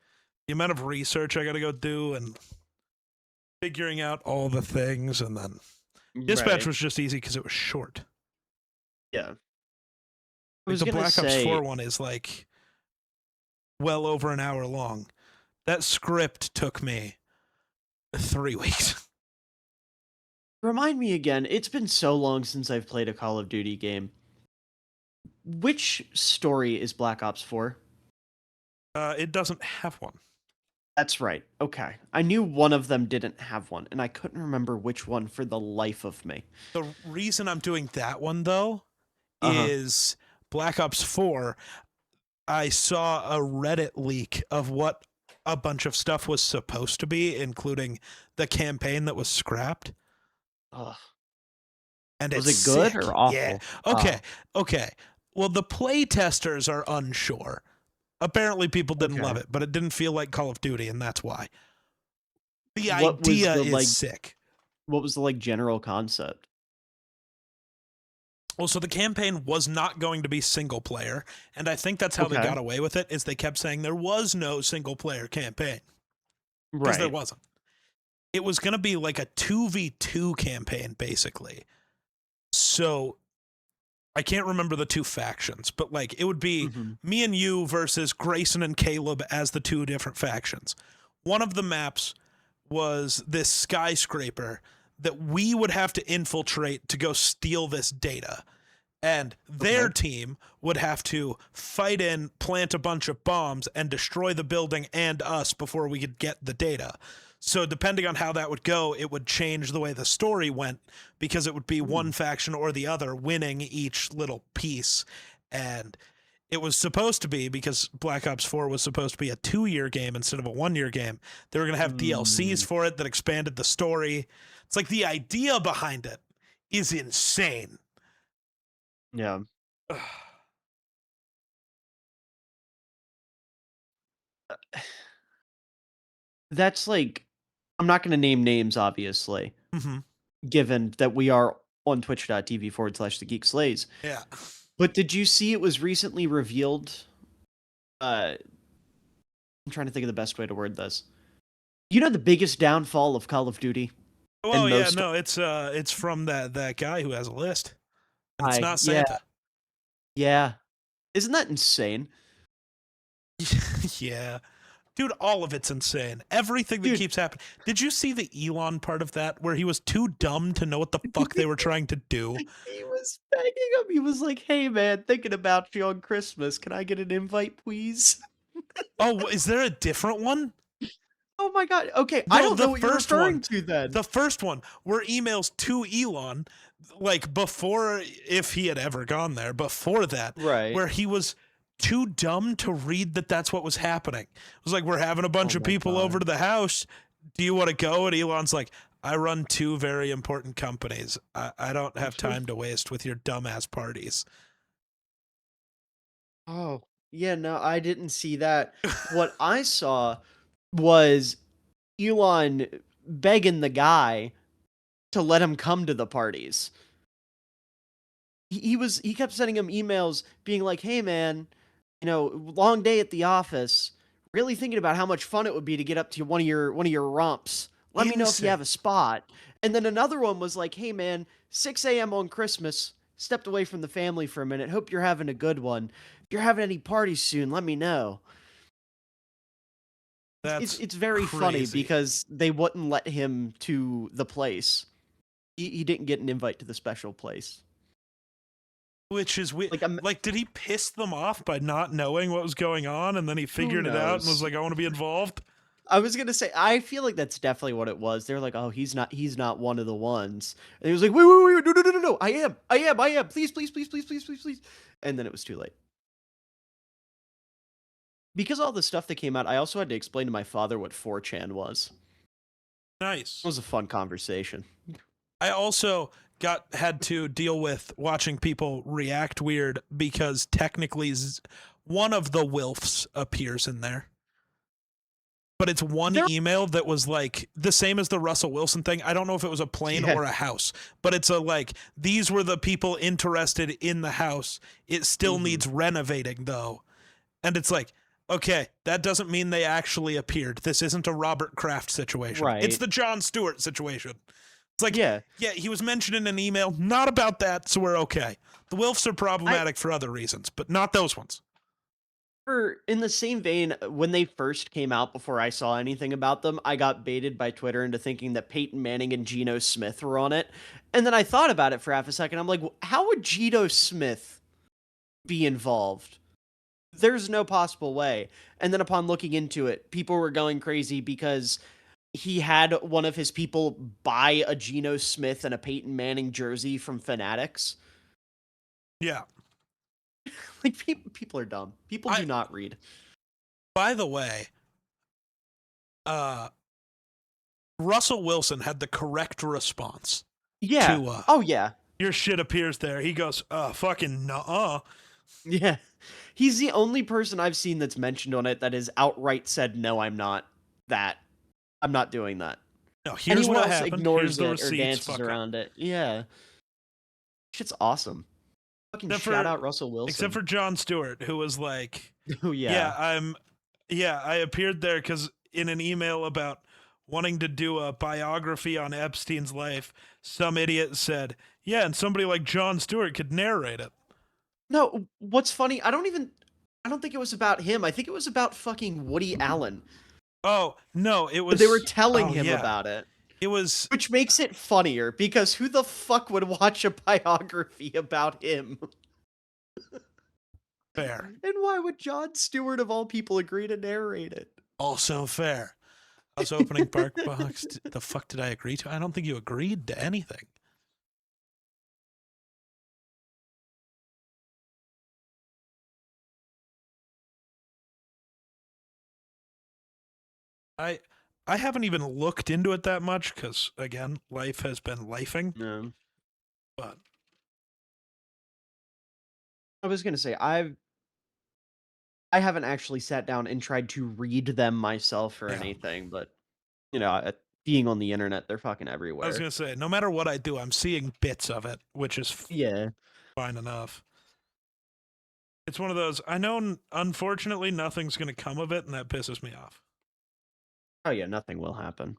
the amount of research I got to go do and figuring out all the things. And then dispatch was just easy because it was short. Yeah. Like the Black Ops 4 one is, like, well over an hour long. That script took me 3 weeks. Remind me again, it's been so long since I've played a Call of Duty game. Which story is Black Ops 4? It doesn't have one. That's right. Okay. I knew one of them didn't have one, and I couldn't remember which one for the life of me. The reason I'm doing that one, though, is Black Ops 4. I saw a Reddit leak of what a bunch of stuff was supposed to be, including the campaign that was scrapped. Ugh. And Was it's it good sick. or awful? Yeah. Okay. Well, the play testers are unsure. Apparently, people didn't love it, but it didn't feel like Call of Duty, and that's why. The idea is sick. What was the like general concept? Well, so the campaign was not going to be single player, and I think that's how they got away with it, is they kept saying there was no single player campaign. Because there wasn't. It was going to be like a 2v2 campaign, basically. So I can't remember the two factions, but like it would be me and you versus Grayson and Caleb as the two different factions. One of the maps was this skyscraper that we would have to infiltrate to go steal this data. And their team would have to fight in, plant a bunch of bombs, and destroy the building and us before we could get the data. So depending on how that would go, it would change the way the story went, because it would be one faction or the other winning each little piece. And it was supposed to be, because Black Ops 4 was supposed to be a 2-year game instead of a 1-year game, they were going to have DLCs for it that expanded the story. It's like the idea behind it is insane. Yeah. That's like, I'm not going to name names, obviously, given that we are on twitch.tv/the Geek Slays. Yeah. But did you see it was recently revealed? I'm trying to think of the best way to word this. You know the biggest downfall of Call of Duty? Oh yeah, no, it's from that guy who has a list. And it's not Santa. Yeah. Isn't that insane? Yeah. Dude, all of it's insane. Everything that keeps happening. Did you see the Elon part of that where he was too dumb to know what the fuck they were trying to do? He was begging him. He was like, "Hey man, thinking about you on Christmas. Can I get an invite, please?" Oh, is there a different one? Oh my god. Okay, I don't know what you're referring to then. The first one were emails to Elon, like before, if he had ever gone there, before that, where he was too dumb to read that that's what was happening. It was like, we're having a bunch of people over to the house. Do you want to go? And Elon's like, I run 2 very important companies. I don't have time to waste with your dumbass parties. Oh, yeah, no, I didn't see that. What I saw was Elon begging the guy to let him come to the parties. He kept sending him emails being like, "Hey man, long day at the office. Really thinking about how much fun it would be to get up to one of your romps. Let me know if you have a spot." And then another one was like, "Hey man, 6 a.m. on Christmas. Stepped away from the family for a minute. Hope you're having a good one. If you're having any parties soon, let me know." It's very funny because they wouldn't let him to the place. He didn't get an invite to the special place. Which is weird. Like, Like, did he piss them off by not knowing what was going on, and then he figured it out and was knows? like, "I want to be involved"? I was gonna say, I feel like that's definitely what it was. They're like, "Oh, he's not one of the ones." And he was like, "Wait, no, I am. Please, please, please, please, please, please, please." And then it was too late. Because all the stuff that came out, I also had to explain to my father what 4chan was. Nice. It was a fun conversation. I also had to deal with watching people react weird because technically one of the Wilfs appears in there. But it's one email that was like the same as the Russell Wilson thing. I don't know if it was a plane or a house, but it's a like, these were the people interested in the house. It still needs renovating though. And it's like, okay, that doesn't mean they actually appeared. This isn't a Robert Kraft situation. Right. It's the Jon Stewart situation. It's like, Yeah, he was mentioned in an email, not about that, so we're okay. The Wilfs are problematic for other reasons, but not those ones. in the same vein, when they first came out, before I saw anything about them, I got baited by Twitter into thinking that Peyton Manning and Geno Smith were on it. And then I thought about it for half a second. I'm like, how would Geno Smith be involved? There's no possible way. And then upon looking into it, people were going crazy because he had one of his people buy a Geno Smith and a Peyton Manning jersey from Fanatics. Yeah. Like, people are dumb. People do not read. By the way, Russell Wilson had the correct response. Yeah. To, oh, yeah. Your shit appears there. He goes, fucking nuh-uh. Yeah. He's the only person I've seen that's mentioned on it that has outright said, no, I'm not that. I'm not doing that. No, here's Anyone what else happened. ignores Here's the it receipts. or dances around it. Yeah. Shit's awesome. Fucking shout out Russell Wilson. Except for Jon Stewart, who was like, oh, yeah. I appeared there because in an email about wanting to do a biography on Epstein's life, some idiot said, yeah, and somebody like Jon Stewart could narrate it. No, what's funny, I don't think it was about him. I think it was about fucking Woody Allen. Oh, no, it was... They were telling him about it. It was... Which makes it funnier, because who the fuck would watch a biography about him? Fair. And why would Jon Stewart, of all people, agree to narrate it? Also fair. I was opening BarkBox. The fuck did I agree to? I don't think you agreed to anything. I haven't even looked into it that much because, again, life has been lifing. No. But I was gonna say, I haven't actually sat down and tried to read them myself or anything, but, you know, being on the internet, they're fucking everywhere. I was gonna say, no matter what I do, I'm seeing bits of it, which is fine enough. It's one of those, I know, unfortunately, nothing's gonna come of it, and that pisses me off. Oh yeah, nothing will happen.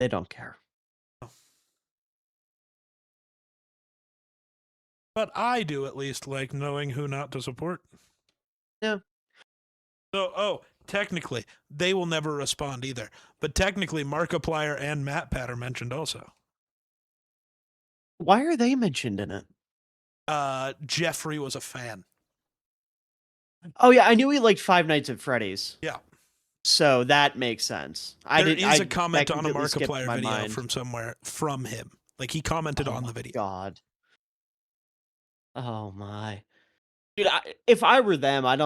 They don't care. But I do at least like knowing who not to support. Yeah. So, technically, they will never respond either. But technically, Markiplier and MatPat are mentioned also. Why are they mentioned in it? Jeffrey was a fan. Oh yeah, I knew he liked Five Nights at Freddy's. Yeah. So that makes sense. There is a comment on a Markiplier video mind. from somewhere from him. Like, he commented on the video. God. Oh my. Dude, if I were them, I'd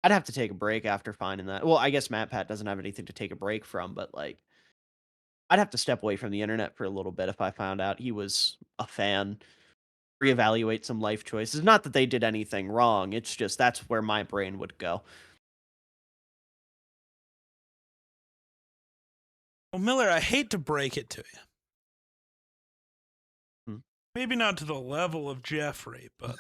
have to take a break after finding that. Well, I guess MatPat doesn't have anything to take a break from, but like, I'd have to step away from the internet for a little bit if I found out he was a fan. Reevaluate some life choices. Not that they did anything wrong. It's just that's where my brain would go. Well, Miller, I hate to break it to you. Maybe not to the level of Jeffrey, but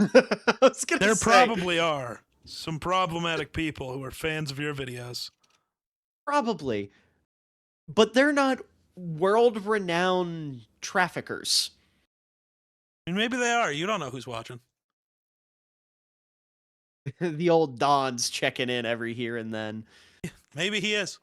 there probably are some problematic people who are fans of your videos. Probably. But they're not world-renowned traffickers. I mean, maybe they are. You don't know who's watching. The old Don's checking in every here and then. Maybe he is.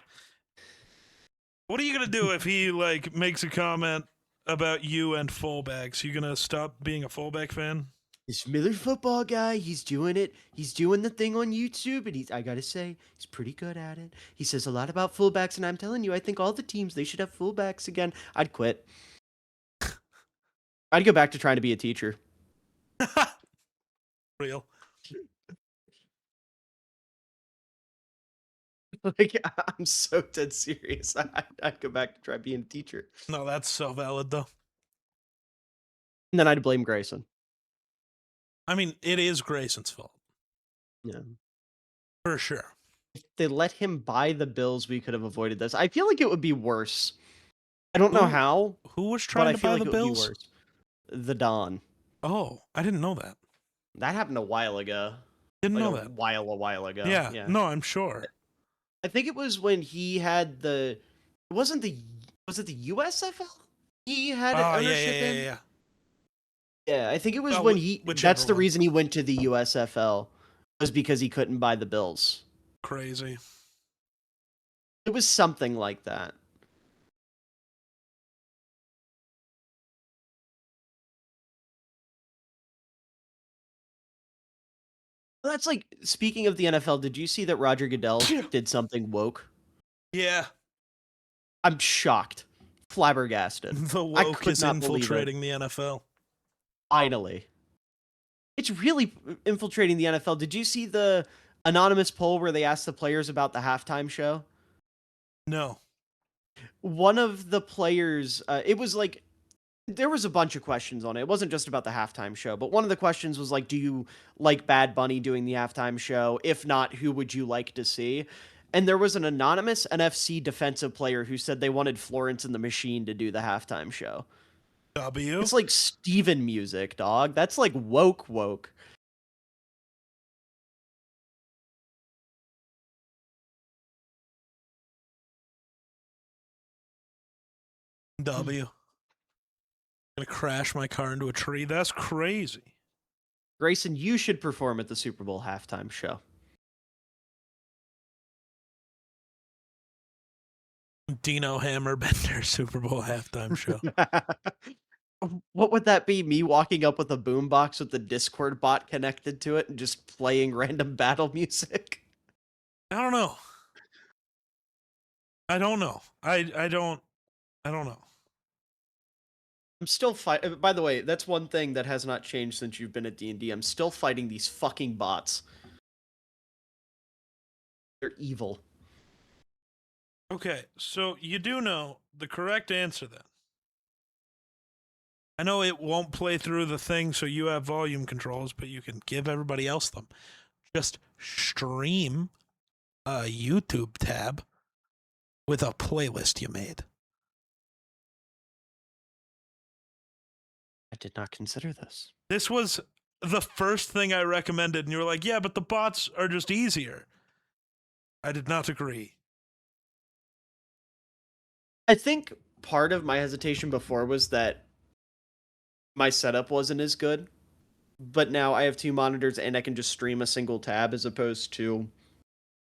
What are you going to do if he, like, makes a comment about you and fullbacks. You gonna stop being a fullback fan? This Miller football guy, he's doing it. He's doing the thing on YouTube, and I gotta say, he's pretty good at it. He says a lot about fullbacks, and I'm telling you, I think all the teams, they should have fullbacks again. I'd quit. I'd go back to trying to be a teacher. Real. Like, I'm so dead serious. I'd go back to try being a teacher. No, that's so valid though. And then I'd blame Grayson. I mean, it is Grayson's fault Yeah. for sure. If they let him buy the Bills, we could have avoided this. I feel like it would be worse. I don't know how, Who was but trying I to feel buy like the it would be Bills? worse. The Don. Oh, I didn't know that. That happened a while ago. Didn't Like know a that. while ago. Yeah. No, I'm sure. I think it was when he had the. It wasn't the. Was it the USFL? He had Oh, ownership in. yeah. Yeah, I think it was Oh, when he. whichever That's the one. reason he went to the USFL, was because he couldn't buy the Bills. Crazy. It was something like that. Well, that's like, speaking of the NFL, did you see that Roger Goodell did something woke? Yeah. I'm shocked. Flabbergasted. The I woke could is not believe it. infiltrating the NFL. Finally. It's really infiltrating the NFL. Did you see the anonymous poll where they asked the players about the halftime show? No. One of the players, it was like, there was a bunch of questions on it. It wasn't just about the halftime show, but one of the questions was like, do you like Bad Bunny doing the halftime show? If not, who would you like to see? And there was an anonymous NFC defensive player who said they wanted Florence and the Machine to do the halftime show. W. It's like Steven music, dog. That's like woke. W. Gonna crash my car into a tree. That's crazy. Grayson, you should perform at the Super Bowl halftime show. Dino Hammerbender Super Bowl halftime show. What would that be? Me walking up with a boombox with the Discord bot connected to it and just playing random battle music? I don't know. I don't know. I don't know. I'm still fight. By the way, that's one thing that has not changed since you've been at D&D. I'm still fighting these fucking bots. They're evil. Okay, so you do know the correct answer then. I know it won't play through the thing, so you have volume controls, but you can give everybody else them. Just stream a YouTube tab with a playlist you made. I did not consider this. This was the first thing I recommended, and you were like, yeah, but the bots are just easier. I did not agree. I think part of my hesitation before was that my setup wasn't as good, but now I have two monitors and I can just stream a single tab as opposed to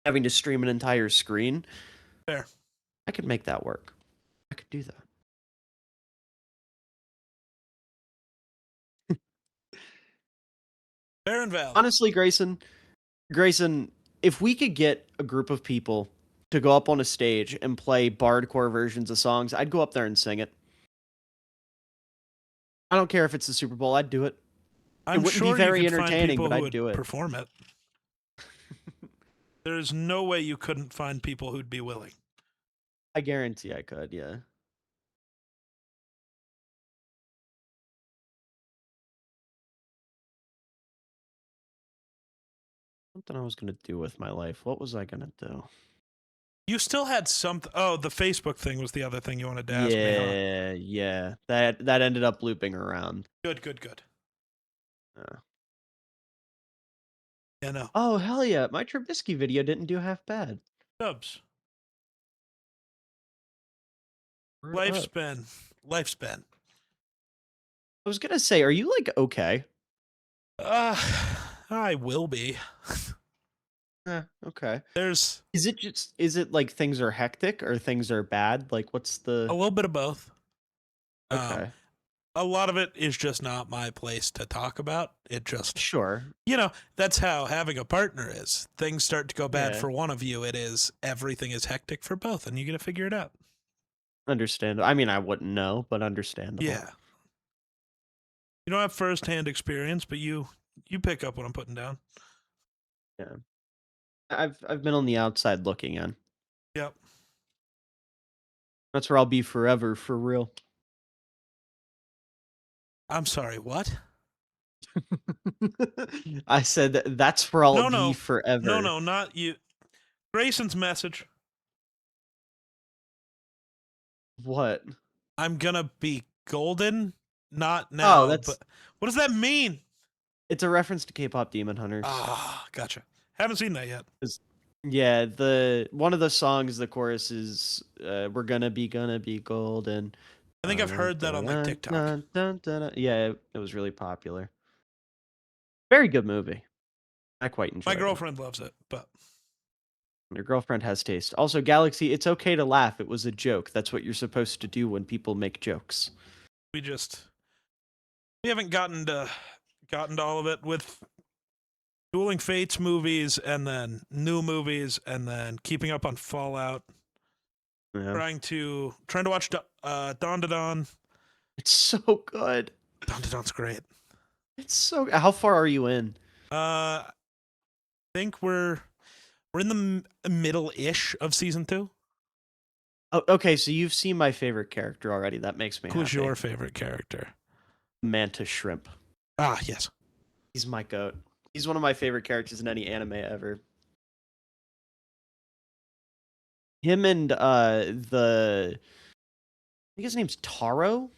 having to stream an entire screen. Fair. I could make that work. I could do that. Fair and valid. Honestly, Grayson, if we could get a group of people to go up on a stage and play bardcore versions of songs, I'd go up there and sing it. I don't care if it's the Super Bowl, I'd do it. I'm wouldn't be sure very you could find entertaining, people but who I'd would do it. perform it. There's no way you couldn't find people who'd be willing. I guarantee I could, yeah. Something I was gonna do with my life. What was I gonna do? You still had something. Oh, the Facebook thing was the other thing you wanted to ask me, huh? Yeah. That ended up looping around. Good. Yeah, no. Oh hell yeah! My Trubisky video didn't do half bad. Dubs. Word up. Lifespan. I was gonna say, are you like okay? I will be. Okay. There's Is it like things are hectic or things are bad? Like what's a the little bit of both. Um, Okay. a lot of it is just not my place to talk about. It just, Sure. that's how having a partner is. Things start to go bad Yeah. for one of you. Everything is hectic for both, and you got to figure it out. Understandable. I mean, I wouldn't know, but understandable. Yeah. You don't have firsthand experience, but you pick up what I'm putting down. Yeah. I've been on the outside looking in. Yep. That's where I'll be forever, for real. I'm sorry, what? I said that's where I'll No, be no. No, forever. no, not you. Grayson's message. What? I'm gonna be golden, not Oh, now, but what does that mean? it's a reference to K-pop Demon Hunters. Ah, gotcha. Haven't seen that yet. Yeah, the one of the songs, the chorus is "We're gonna be golden." I think I've heard that on like TikTok. Yeah, it was really popular. Very good movie. I quite My enjoyed it. girlfriend loves it, but Your girlfriend has taste. Also, Galaxy, it's okay to laugh. It was a joke. That's what you're supposed to do when people make jokes. we haven't gotten to all of it with Dueling Fates movies and then new movies and then keeping up on Fallout. Yeah. Trying to watch Dawn to Dawn. It's so good. Dawn to Dawn's great. It's so. How far are you in? I think we're in the middle-ish of season 2. Oh, okay, so you've seen my favorite character already. That makes me Who's happy. your favorite character? Mantis Shrimp. Ah, yes. He's my goat. He's one of my favorite characters in any anime ever. Him and I think his name's Taru,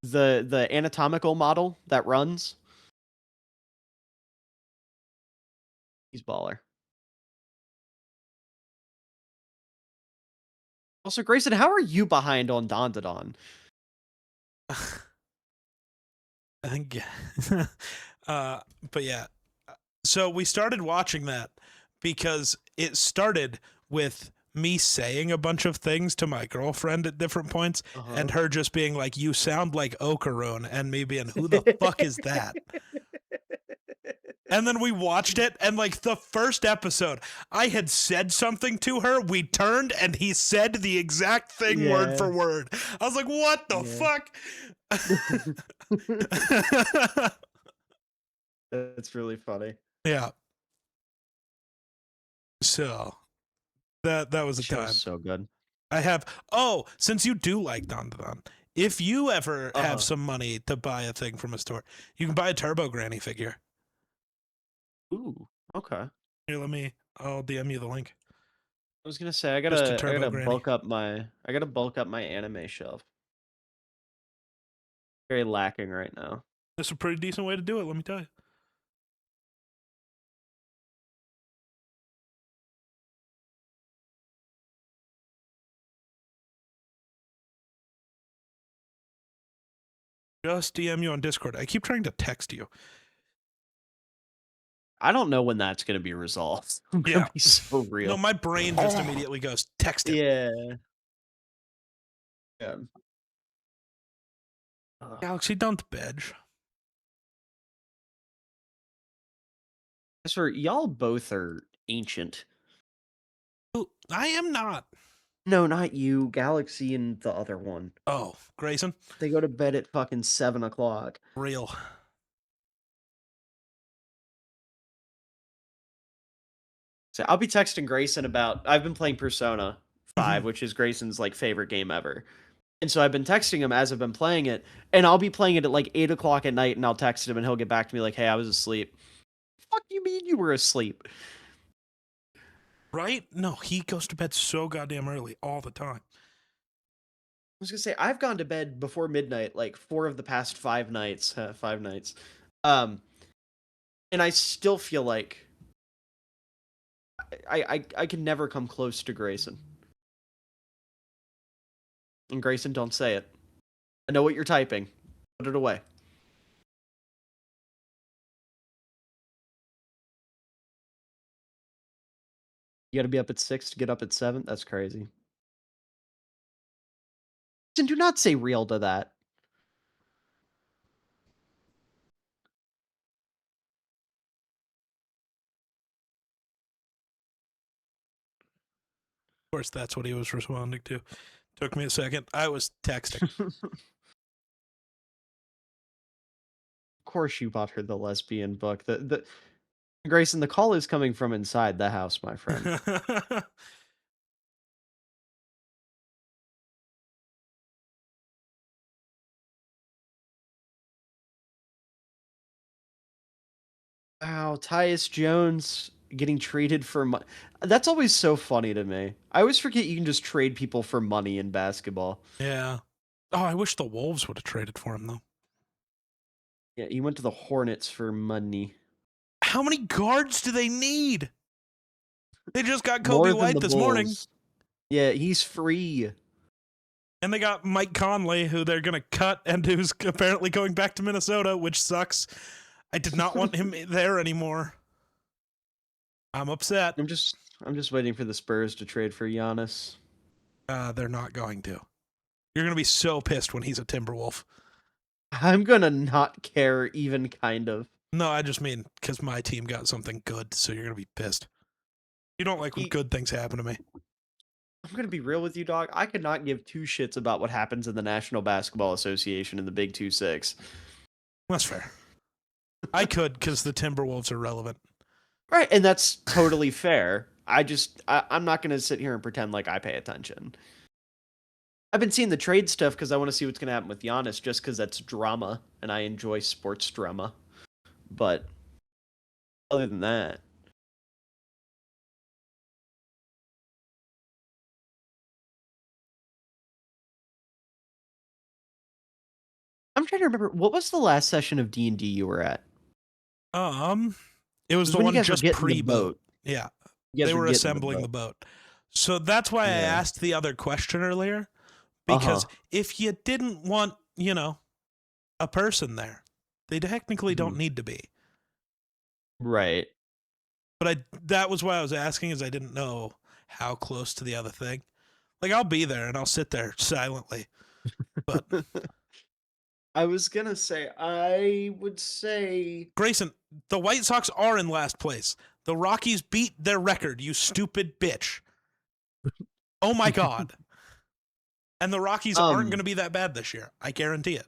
the anatomical model that runs. He's baller. Also, Grayson, how are you behind on Don? I think, but yeah. So we started watching that because it started with me saying a bunch of things to my girlfriend at different points and her just being like, "You sound like Okarun," and me being, "Who the fuck is that?" And then we watched it, and like the first episode, I had said something to her. We turned, and he said the exact thing word for word. I was like, "What the fuck?" That's really funny. Yeah. So that was a Show's time. so good. I have. Oh, since you do like Don, if you ever have some money to buy a thing from a store, you can buy a Turbo Granny figure. Ooh, okay. Here, I'll DM you the link. I was gonna say I Just a gotta Turbo Granny. bulk up my anime shelf. Very lacking right now. That's a pretty decent way to do it, let me tell you. Just DM you on Discord. I keep trying to text you. I don't know when that's gonna be resolved. I'm gonna be so real. No, my brain just immediately goes, text him. Yeah. Yeah. Galaxy, don't bedge. Sir, y'all both are ancient. Ooh, I am not. No, not you. Galaxy and the other one. Oh, Grayson? They go to bed at fucking 7 o'clock. Real. So I'll be texting Grayson about. I've been playing Persona 5, which is Grayson's like favorite game ever. And so I've been texting him as I've been playing it, and I'll be playing it at like 8 o'clock at night, and I'll text him, and he'll get back to me like, "Hey, I was asleep." Fuck you mean you were asleep? Right? No, he goes to bed so goddamn early all the time. I was gonna say I've gone to bed before midnight, like 4 of the past 5 nights. 5 nights. Um, and I still feel like I can never come close to Grayson. And Grayson, don't say it. I know what you're typing. Put it away. You got to be up at 6 to get up at 7. That's crazy. And do not say real to that. Of course, that's what he was responding to. Took me a second. I was texting. Of course you bought her the lesbian book. The Grayson, the call is coming from inside the house, my friend. Wow, Tyus Jones getting traded for money. That's always so funny to me. I always forget you can just trade people for money in basketball. Yeah. Oh, I wish the Wolves would have traded for him, though. Yeah, he went to the Hornets for money. How many guards do they need? They just got Kobe More than White the this morning. Bulls. Yeah, he's free. And they got Mike Conley, who they're going to cut and who's apparently going back to Minnesota, which sucks. I did not want him there anymore. I'm upset. I'm just waiting for the Spurs to trade for Giannis. They're not going to. You're going to be so pissed when he's a Timberwolf. I'm gonna not care even kind of. No, I just mean because my team got something good, so you're going to be pissed. You don't like when good things happen to me. I'm gonna be real with you, dog. I could not give two shits about what happens in the National Basketball Association in the Big 2-6. That's fair. I could because the Timberwolves are relevant. Right, and that's totally fair. I'm not gonna sit here and pretend like I pay attention. I've been seeing the trade stuff because I want to see what's gonna happen with Giannis, just because that's drama, and I enjoy sports drama. But other than that, I'm trying to remember what was the last session of D&D you were at. It was the when you one guys were just getting the pre-boat. boat. Yeah, You guys they were getting assembling the boat. So that's why I Yeah. asked the other question earlier, because Uh-huh. if you didn't want, a person there, they technically don't Mhm. need to be. Right. But that was why I was asking, is I didn't know how close to the other thing. Like, I'll be there and I'll sit there silently. But I was gonna say, I would say Grayson, the White Sox are in last place. The Rockies beat their record, you stupid bitch. Oh my God. And the Rockies aren't going to be that bad this year. I guarantee it.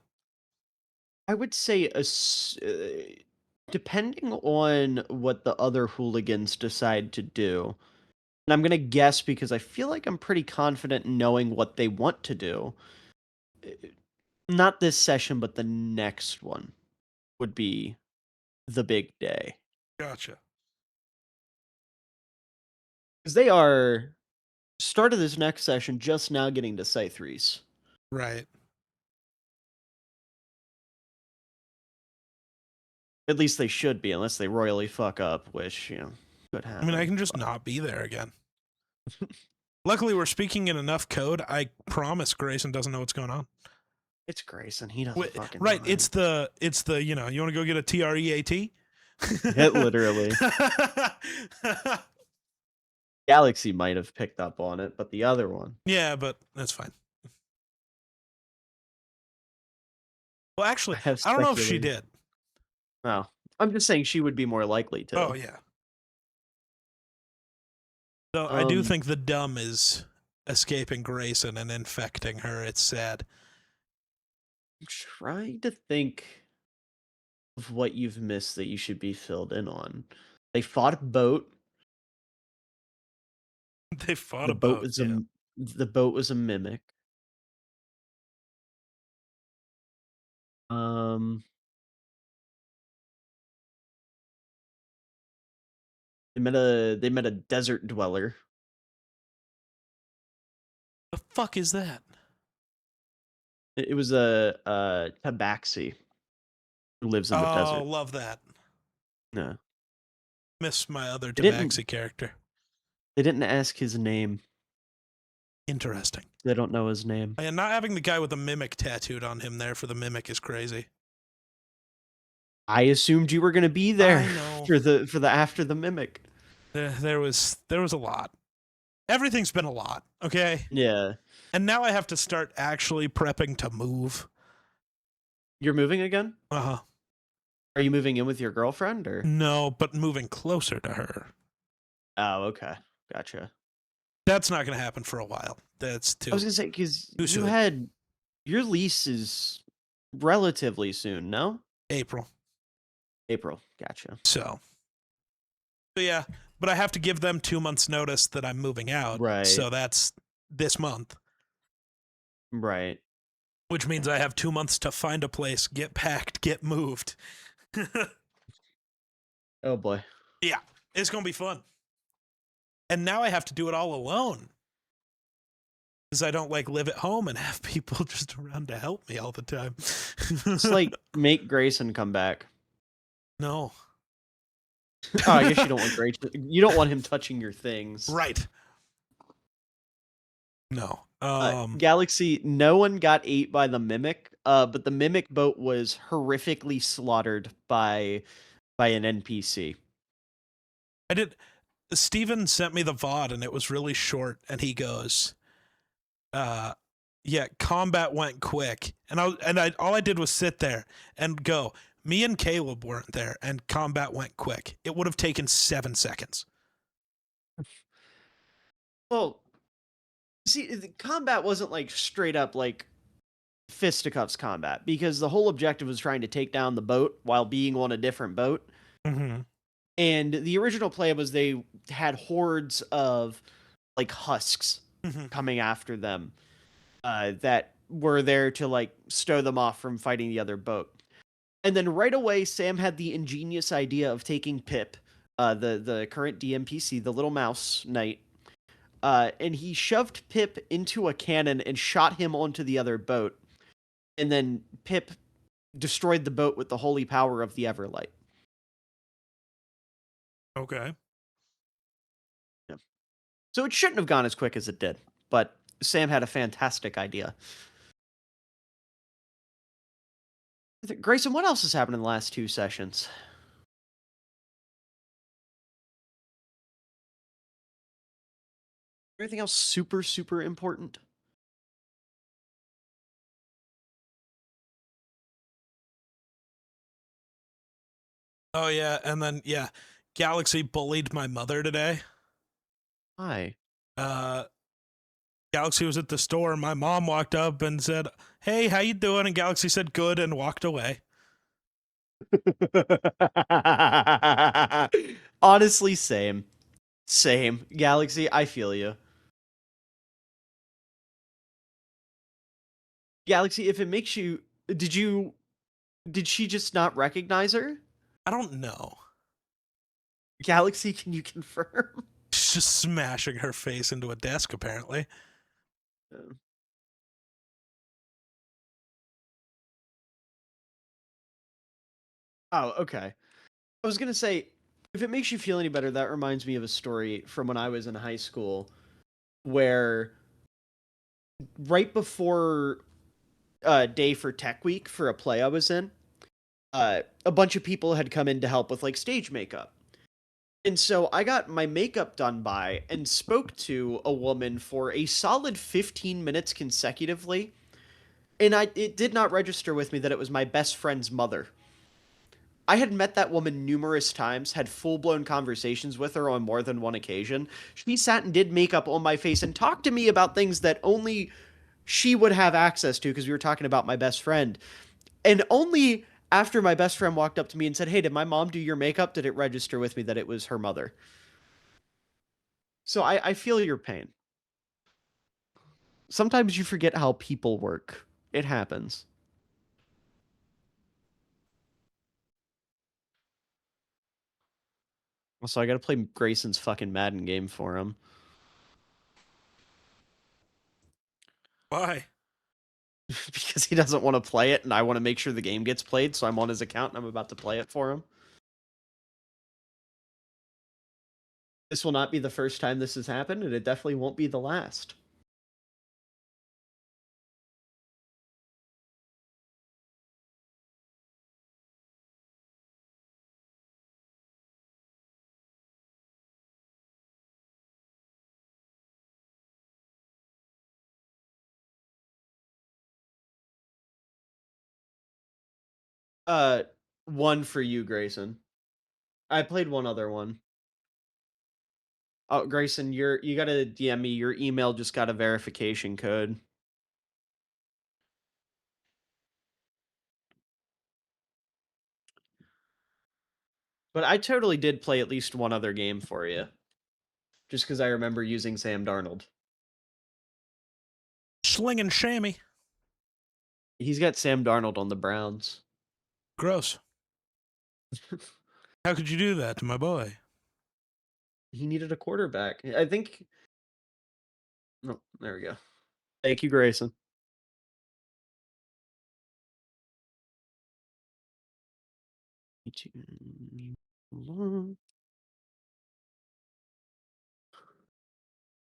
I would say depending on what the other hooligans decide to do, and I'm gonna guess because I feel like I'm pretty confident in knowing what they want to do. Not this session, but the next one would be the big day. Gotcha. Because they are start of this next session just now getting to Site 3s. Right. At least they should be, unless they royally fuck up, which, could I happen. mean, I can just not be there again. Luckily, we're speaking in enough code. I promise Grayson doesn't know what's going on. It's Grayson. He doesn't fucking right. know. It's the, you want to go get a TREAT? Hit literally. Galaxy might have picked up on it, but the other one. Yeah, but that's fine. Well, actually, I don't know if she did. No. I'm just saying she would be more likely to. Oh, yeah. So I do think the dumb is escaping Grayson and infecting her. It's sad. I'm trying to think of what you've missed that you should be filled in on. They fought a boat. They fought The a boat boat. was Yeah. the boat was a mimic. They met a desert dweller. The fuck is that? It was a tabaxi who lives in the desert. Oh, love that. Yeah. Miss my other They didn't- Tabaxi character. They didn't ask his name. Interesting. They don't know his name. And not having the guy with the mimic tattooed on him there for the mimic is crazy. I assumed you were going to be there I know. for the after the mimic. There was a lot. Everything's been a lot, okay? Yeah. And now I have to start actually prepping to move. You're moving again? Uh-huh. Are you moving in with your girlfriend or? No, but moving closer to her. Oh, okay. Gotcha. That's not going to happen for a while. That's I was too gonna say, because too you soon. had your lease is relatively soon, no? April. April. Gotcha. So yeah, but I have to give them 2 months notice that I'm moving out. Right. So that's this month, Right. which means I have 2 months to find a place, get packed, get moved. Oh boy. Yeah, it's going to be fun. And now I have to do it all alone. Because I don't like live at home and have people just around to help me all the time. It's like make Grayson come back. No. Oh, I guess you don't want Grayson. You don't want him touching your things. Right. No. Galaxy, no one got ate by the mimic, but the mimic boat was horrifically slaughtered by an NPC. I did. Steven sent me the VOD and it was really short. And he goes, yeah, combat went quick. And all I did was sit there and go, me and Caleb weren't there and combat went quick. It would have taken 7 seconds. Well, see, the combat wasn't like straight up like fisticuffs combat because the whole objective was trying to take down the boat while being on a different boat. Mm-hmm. And the original play was they had hordes of like husks coming after them that were there to like stow them off from fighting the other boat. And then right away, Sam had the ingenious idea of taking Pip, the current DMPC, the little mouse knight, and he shoved Pip into a cannon and shot him onto the other boat. And then Pip destroyed the boat with the holy power of the Everlight. Okay. Yeah. So it shouldn't have gone as quick as it did, but Sam had a fantastic idea. Grayson, what else has happened in the last 2 sessions? Anything else super, super important? Oh, yeah. And then, yeah, Galaxy bullied my mother today. Hi. Galaxy was at the store. My mom walked up and said, "Hey, how you doing?" And Galaxy said, "Good," and walked away. Honestly, same. Same. Galaxy, I feel you. Galaxy, if it makes you... Did she just not recognize her? I don't know. Galaxy, can you confirm? She's just smashing her face into a desk, apparently. Oh, okay. I was gonna say, if it makes you feel any better, that reminds me of a story from when I was in high school, where right before day for Tech Week for a play I was in, a bunch of people had come in to help with like stage makeup. And so I got my makeup done by and spoke to a woman for a solid 15 minutes consecutively. And it did not register with me that it was my best friend's mother. I had met that woman numerous times, had full-blown conversations with her on more than one occasion. She sat and did makeup on my face and talked to me about things that only she would have access to because we were talking about my best friend. And only after my best friend walked up to me and said, "Hey, did my mom do your makeup?" did it register with me that it was her mother. So I feel your pain. Sometimes you forget how people work. It happens. Also, I gotta play Grayson's fucking Madden game for him. Why? Because he doesn't want to play it, and I want to make sure the game gets played, so I'm on his account and I'm about to play it for him. This will not be the first time this has happened, and it definitely won't be the last. Uh, one for you, Grayson. I played one other one. Oh, Grayson, you gotta DM me. Your email just got a verification code. But I totally did play at least one other game for you, just because I remember using Sam Darnold. Slinging shammy. He's got Sam Darnold on the Browns. Gross. How could you do that to my boy? He needed a quarterback. I think. Oh, there we go. Thank you, Grayson.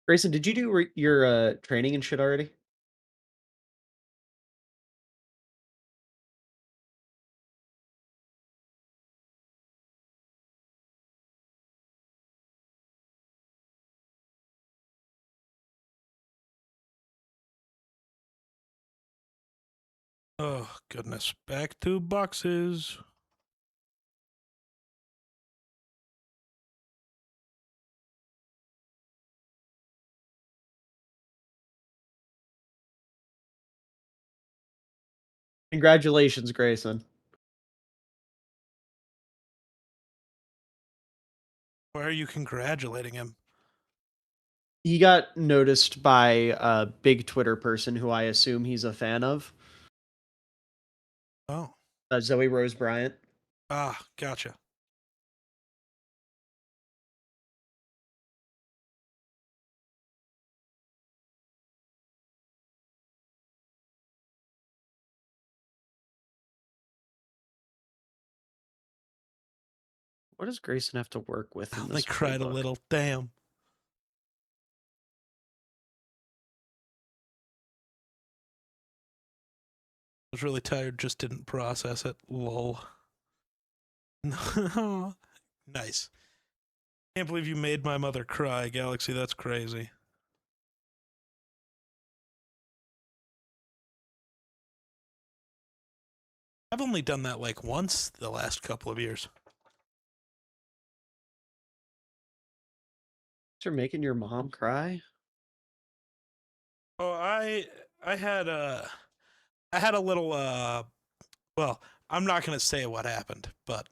Grayson, did you do your training and shit already? Oh, goodness. Back to boxes. Congratulations, Grayson. Why are you congratulating him? He got noticed by a big Twitter person who I assume he's a fan of, Oh. Zoe Rose Bryant. Ah, gotcha. What does Grayson have to work with in Oh, they this cried a playbook? little. Damn. I was really tired, just didn't process it. Lol. Nice. Can't believe you made my mother cry, Galaxy. That's crazy. I've only done that like once the last couple of years. You're making your mom cry? Oh, I had a little well, I'm not gonna say what happened, but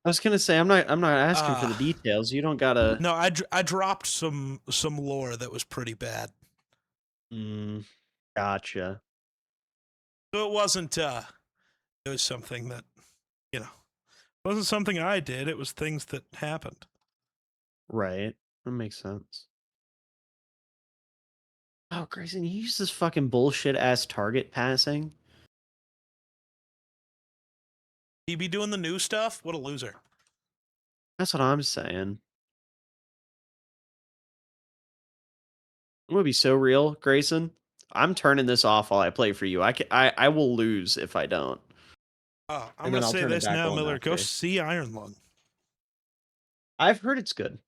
I was gonna say I'm not asking for uh the details. You don't gotta. no, I dropped some lore that was pretty bad. Gotcha. So it wasn't it was something that, you know, wasn't something I did, it was things that happened. Right. That makes sense. Oh, Grayson, you use this fucking bullshit ass target passing. He be doing the new stuff? What a loser. That's what I'm saying. I'm gonna be so real, Grayson. I'm turning this off while I play for you. I will lose if I don't. Oh, I'm And gonna then I'll say turn it this back now, on Miller. Go after. see Iron Lung. I've heard it's good.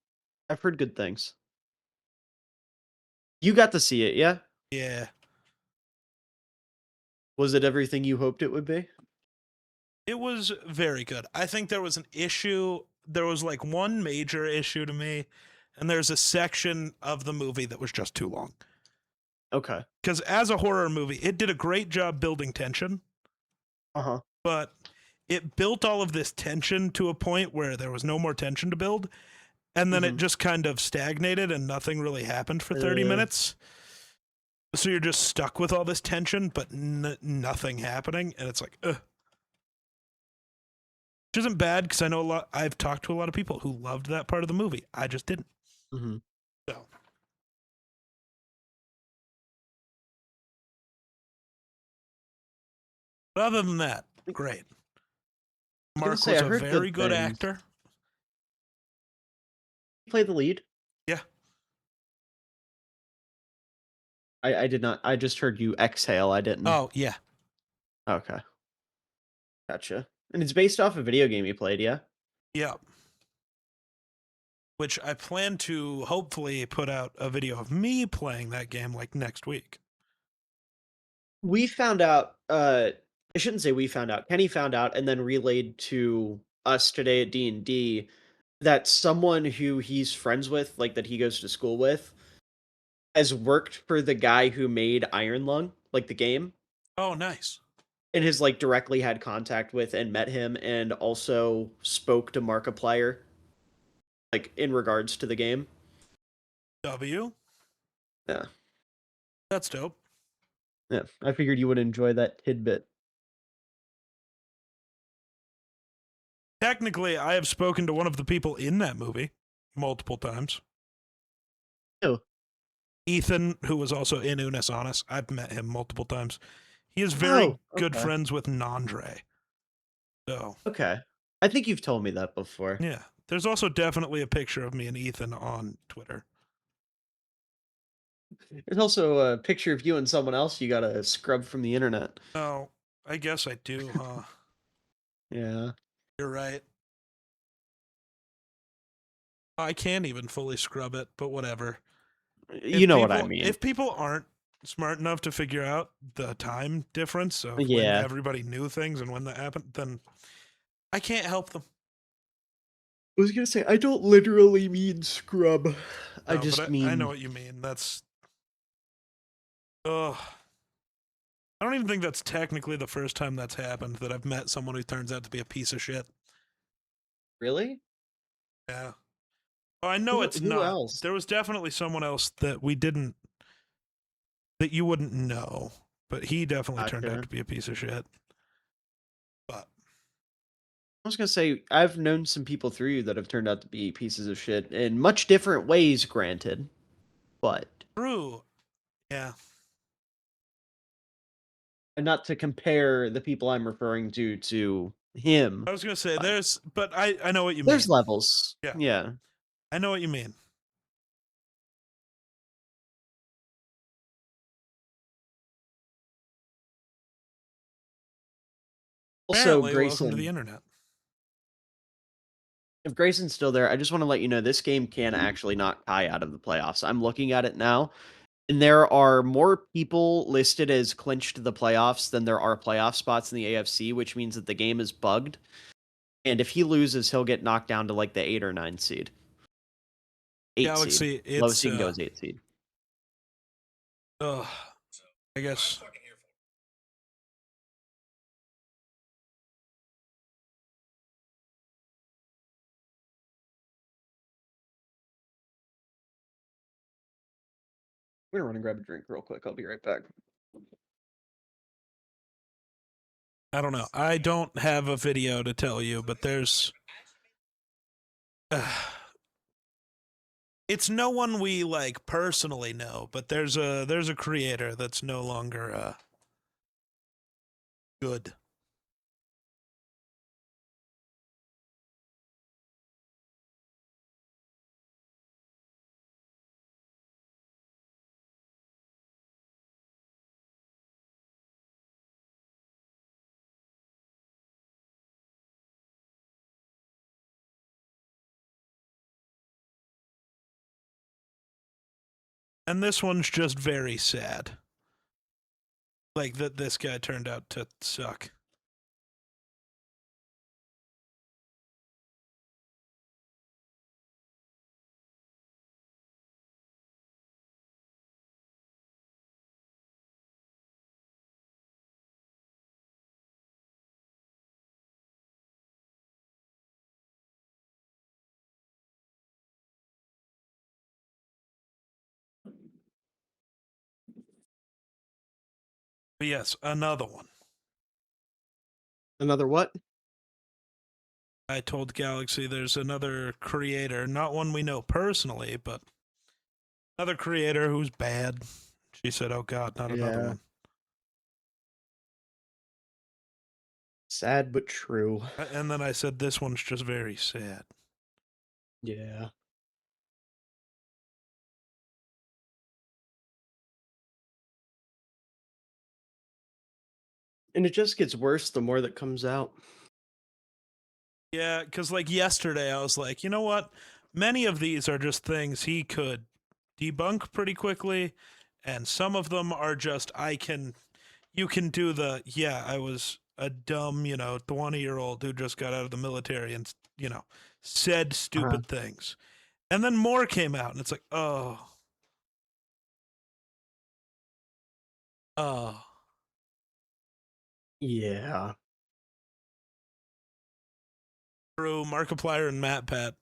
I've heard good things. You got to see it, yeah? Yeah. Was it everything you hoped it would be? It was very good. I think there was an issue. There was like one major issue to me, and there's a section of the movie that was just too long. Okay. Because as a horror movie, it did a great job building tension, Uh-huh. but it built all of this tension to a point where there was no more tension to build, and then it Mhm. just kind of stagnated and nothing really happened for 30 minutes. So you're just stuck with all this tension, but nothing happening, and it's like, ugh. Which isn't bad because I know a lot. I've talked to a lot of people who loved that part of the movie. I just didn't. Mhm. So, but other than that, great. I was gonna Mark say was I a heard very good good things. actor. You play the lead? Yeah. I did not. I just heard you exhale. I didn't. Oh yeah, Okay. Gotcha. And it's based off a video game you played, yeah? yeah. Which I plan to hopefully put out a video of me playing that game like next week. We found out I shouldn't say we found out. Kenny found out and then relayed to us today at D&D that someone who he's friends with, like that he goes to school with, has worked for the guy who made Iron Lung, like the game, Oh, nice. and has like directly had contact with and met him, and also spoke to Markiplier, like in regards to the game. W. Yeah, That's dope. yeah. I figured you would enjoy that tidbit. Technically, I have spoken to one of the people in that movie multiple times. Oh, Ethan, who was also in Unis Honest, I've met him multiple times. He is very good okay. friends with Nandre. So, Okay. I think you've told me that before. yeah. There's also definitely a picture of me and Ethan on Twitter. There's also a picture of you and someone else you gotta scrub from the internet. Oh, I guess I do, huh? Yeah. You're right. I can't even fully scrub it, but whatever. You know what I mean. If people aren't smart enough to figure out the time difference of when Yeah. everybody knew things and when that happened, then I can't help them. I was gonna say, I don't literally mean scrub. I No, just but mean. I know what you mean. That's. Ugh. I don't even think that's technically the first time that's happened that I've met someone who turns out to be a piece of shit. Really? Yeah. Oh, I know it's Who not. else? There was definitely someone else that we didn't. That you wouldn't know. But he definitely turned out Gotcha. to be a piece of shit. But. I was gonna say, I've known some people through you that have turned out to be pieces of shit in much different ways, granted. But. True. Yeah. And not to compare the people I'm referring to him. I was gonna say But but I know what you there's mean. levels. Yeah. Yeah. I know what you mean. Also, Apparently, welcome to the Grayson. internet. If Grayson's still there, I just want to let you know this game can actually knock Kai out of the playoffs. I'm looking at it now, and there are more people listed as clinched to the playoffs than there are playoff spots in the AFC, which means that the game is bugged. And if he loses, he'll get knocked down to like the 8 or 9 seed. 8 Galaxy, seed. it's Lowest he can go is 8 seed. I guess I'm gonna run and grab a drink real quick. I'll be right back. I don't know. I don't have a video to tell you, but there's it's no one we like personally know, but there's a creator that's no longer good. And this one's just very sad. Like that this guy turned out to suck. But yes, another one. Another what? I told Galaxy there's another creator, not one we know personally, but another creator who's bad. She said, "Oh God, not another Yeah. one." Sad but true. And then I said, "This one's just very sad." Yeah. And it just gets worse the more that comes out. Yeah, because like yesterday, I was like, you know what? Many of these are just things he could debunk pretty quickly, and some of them are just you can do the, yeah, I was a dumb, 20-year-old who just got out of the military and, said stupid things. And then more came out, and it's like, oh. Yeah. True, Markiplier and MatPat.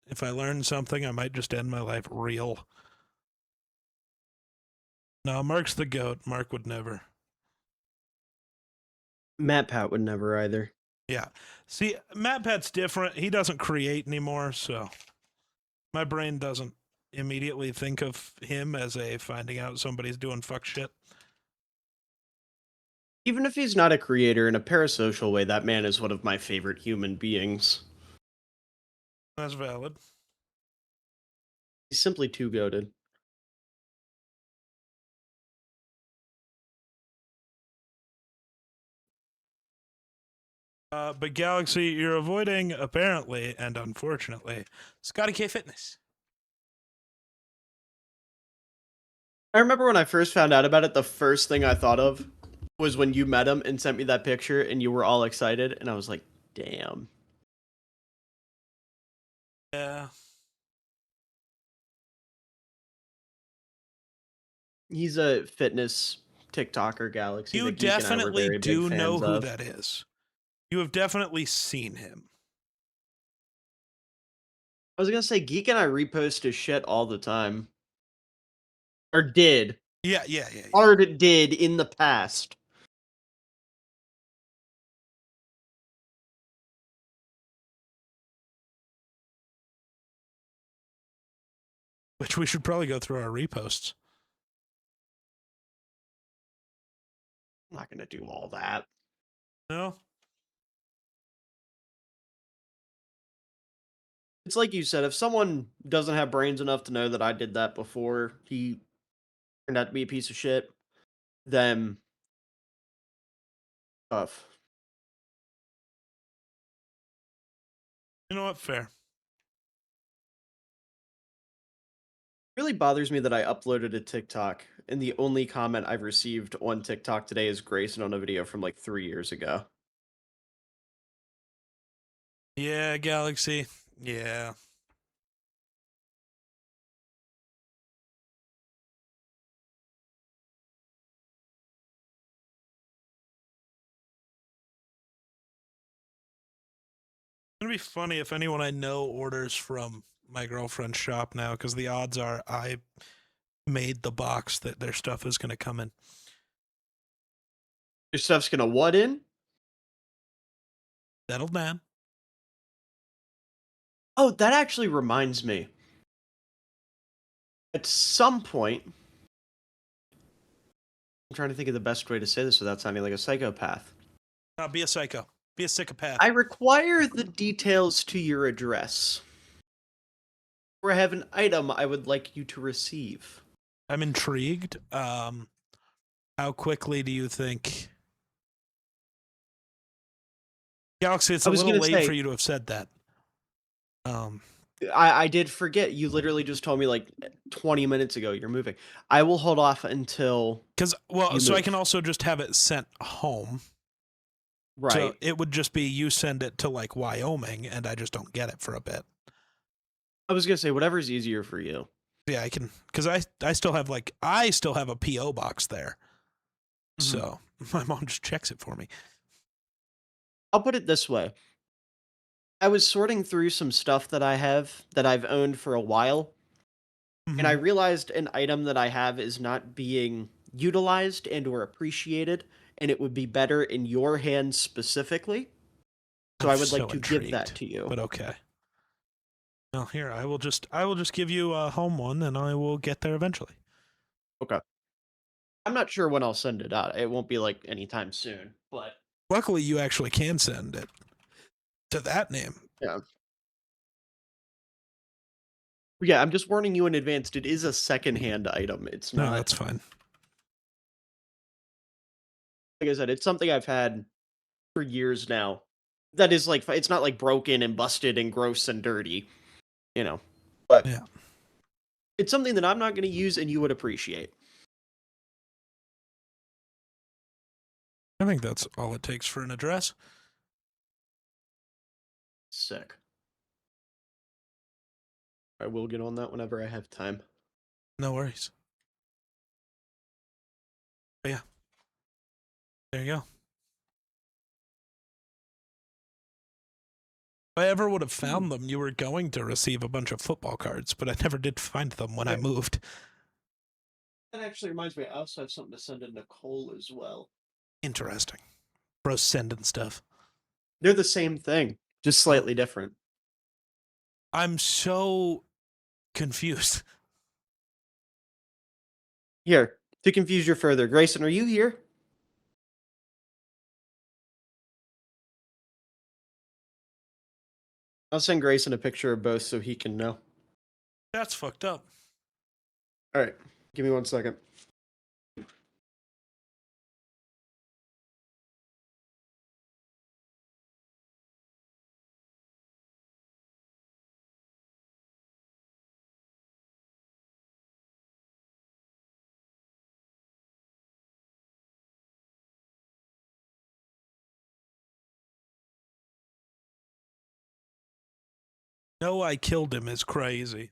If I learn something, I might just end my life real. No, Mark's the GOAT. Mark would never. MatPat would never either. Yeah. See, MatPat's different. He doesn't create anymore, so my brain doesn't immediately think of him as a finding out somebody's doing fuck shit. Even if he's not a creator in a parasocial way, that man is one of my favorite human beings. That's valid. He's simply too goated. But Galaxy, you're avoiding, apparently, and unfortunately, Scotty K Fitness. I remember when I first found out about it, the first thing I thought of was when you met him and sent me that picture and you were all excited, and I was like, damn. Yeah. He's a fitness TikToker, Galaxy. You that Geekin and I were definitely very do big know fans who of. that is. You have definitely seen him. I was gonna say, Geek and I repost his shit all the time. Or did. Yeah. Or did in the past. Which we should probably go through our reposts. I'm not gonna do all that. No? It's like you said, if someone doesn't have brains enough to know that I did that before he turned out to be a piece of shit, then tough. You know what? Fair. It really bothers me that I uploaded a TikTok, and the only comment I've received on TikTok today is Grayson on a video from like 3 years ago. Yeah, Galaxy. Yeah. It'd be funny if anyone I know orders from my girlfriend's shop now, because the odds are I made the box that their stuff is going to come in. Your stuff's gonna what in? Settle down. Oh, that actually reminds me. At some point, I'm trying to think of the best way to say this without sounding like a psychopath. Be a psycho. Be a psychopath. I require the details to your address. Or I have an item I would like you to receive. I'm intrigued. How quickly do you think? Galaxy, it's a little late for you to have said that. I did forget. You literally just told me like 20 minutes ago you're moving. I will hold off until I can also just have it sent home. Right. So it would just be you send it to like Wyoming and I just don't get it for a bit. I was gonna say whatever's easier for you. Yeah, I can, because I still have a PO box there. Mm-hmm. So my mom just checks it for me. I'll put it this way. I was sorting through some stuff that I've owned for a while, and I realized an item that I have is not being utilized and or appreciated, and it would be better in your hands specifically. So I would like to give that to you. But okay. Well, here I will just give you a home one, and I will get there eventually. Okay. I'm not sure when I'll send it out. It won't be like anytime soon, but luckily you actually can send it to that name. Yeah. Yeah, I'm just warning you in advance. It is a secondhand item. It's not. No, that's fine. Like I said, it's something I've had for years now. That is like, it's not like broken and busted and gross and dirty, But yeah, it's something that I'm not going to use and you would appreciate. I think that's all it takes for an address. Sick. I will get on that whenever I have time. No worries. But yeah. There you go. If I ever would have found them, you were going to receive a bunch of football cards, but I never did find them when I moved. That actually reminds me, I also have something to send to Nicole as well. Interesting. Bro sending stuff. They're the same thing, just slightly different. I'm so confused. Here, to confuse you further, Grayson, are you here? I'll send Grayson a picture of both so he can know. That's fucked up. All right, give me 1 second. No, I killed him is crazy.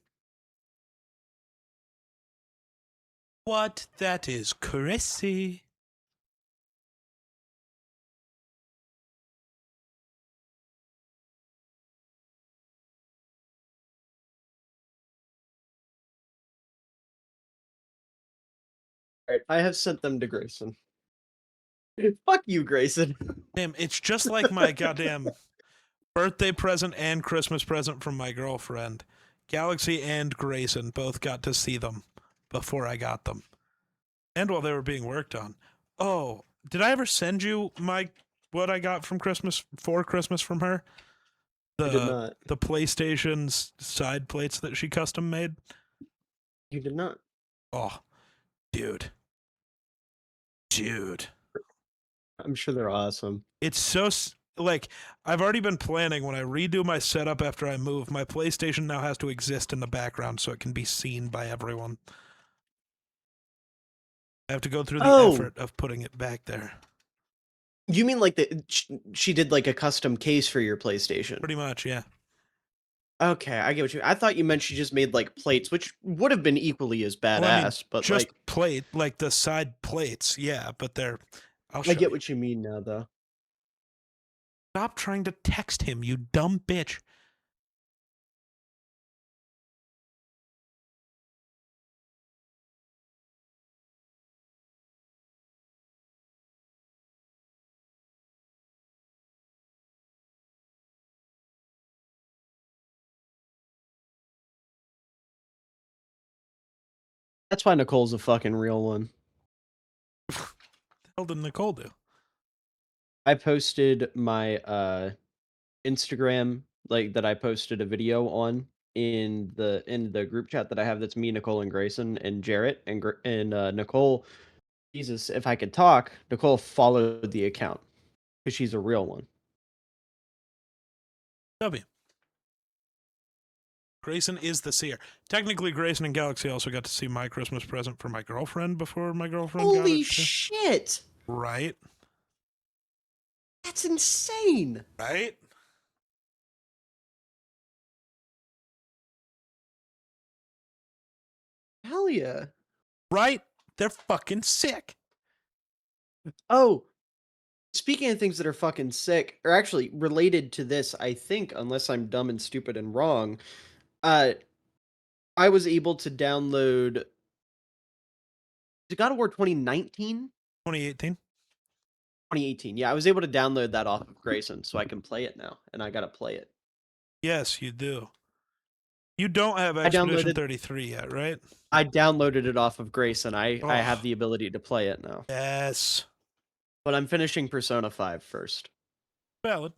What? That is crazy. All right, I have sent them to Grayson. Fuck you, Grayson. Damn, it's just like my goddamn birthday present and Christmas present from my girlfriend. Galaxy and Grayson both got to see them before I got them. And while they were being worked on. Oh, did I ever send you what I got from Christmas for Christmas from her? You did not. The PlayStation's side plates that she custom made. You did not. Oh, dude. I'm sure they're awesome. It's so like I've already been planning when I redo my setup after I move. My PlayStation now has to exist in the background so it can be seen by everyone. I have to go through the effort of putting it back there. You mean like she did like a custom case for your PlayStation? Pretty much, yeah. Okay, I get what you. I thought you meant she just made like plates, which would have been equally as badass. Well, I mean, but just like plate, like the side plates, yeah. But they're. I'll show I get you. what you mean now, though. Stop trying to text him, you dumb bitch. That's why Nicole's a fucking real one. What the hell did Nicole do? I posted my Instagram, like that I posted a video on in the group chat that I have. That's me, Nicole, and Grayson, and Jarrett, and Nicole. Jesus, if I could talk, Nicole followed the account because she's a real one. W. Grayson is the seer. Technically, Grayson and Galaxy also got to see my Christmas present for my girlfriend before my girlfriend got it. Holy shit! Right? That's insane! Right? Hell yeah. Right? They're fucking sick. Oh, speaking of things that are fucking sick, or actually related to this, I think, unless I'm dumb and stupid and wrong, I was able to download God of War 2019? 2018. 2018. Yeah, I was able to download that off of Grayson, so I can play it now, and I gotta play it. Yes, you do. You don't have I Expedition downloaded 33 yet, right? I downloaded it off of Grayson. I Oh. have the ability to play it now. Yes. But I'm finishing Persona 5 first. Valid.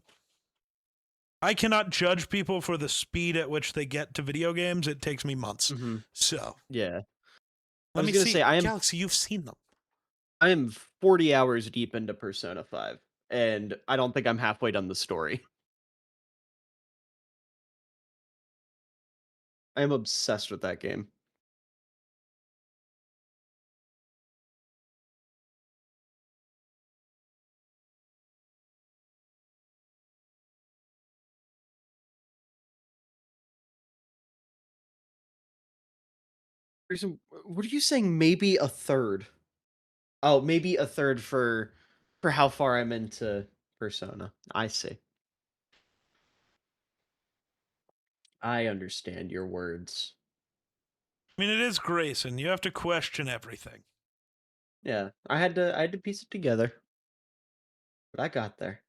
I cannot judge people for the speed at which they get to video games. It takes me months. So Yeah. let me gonna see. say, Galaxy, you've seen them. I am 40 hours deep into Persona 5, and I don't think I'm halfway done the story. I am obsessed with that game. What are you saying? Maybe a third. Oh, maybe a third for how far I'm into Persona. I see. I understand your words. I mean, it is Grayson. You have to question everything. Yeah, I had to piece it together, but I got there.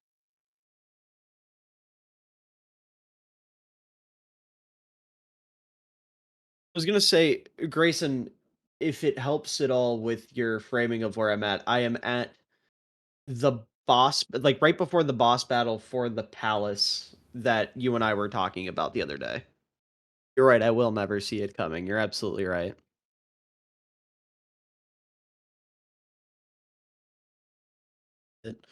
I was gonna say, Grayson, if it helps at all with your framing of where I'm at, I am at the boss, like right before the boss battle for the palace that you and I were talking about the other day. You're right, I will never see it coming. You're absolutely right. It-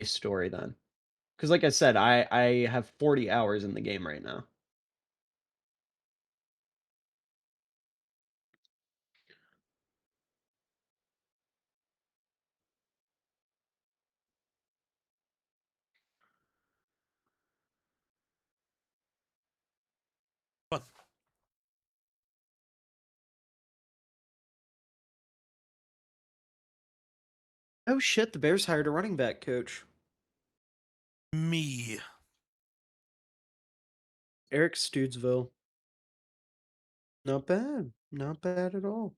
story then. Because like I said, I have 40 hours in the game right now. Fun. Oh shit, the Bears hired a running back coach. Me. Eric Studesville. Not bad. Not bad at all.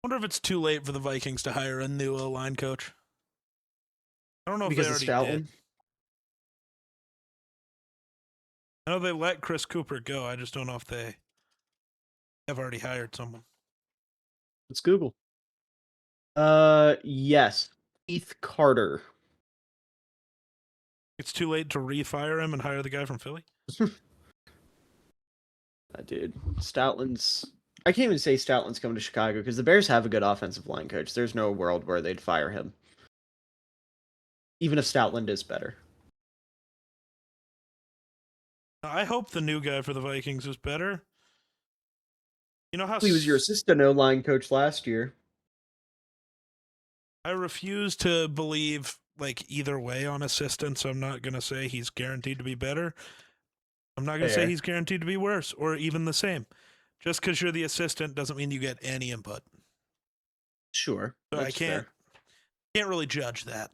Wonder if it's too late for the Vikings to hire a new O-line coach. I don't know if they Because of already did. Stoutland. I know they let Chris Cooper go. I just don't know if they have already hired someone. Let's Google. Yes. Keith Carter. It's too late to refire him and hire the guy from Philly. Dude, Stoutland's. I can't even say Stoutland's coming to Chicago because the Bears have a good offensive line coach. There's no world where they'd fire him, even if Stoutland is better. I hope the new guy for the Vikings is better. You know how He was your assistant O line coach last year. I refuse to believe like either way on assistants. I'm not gonna say he's guaranteed to be better. I'm not gonna say Fair. he's guaranteed to be worse or even the same. Just because you're the assistant doesn't mean you get any input. Sure, So I that's fair. can't really judge that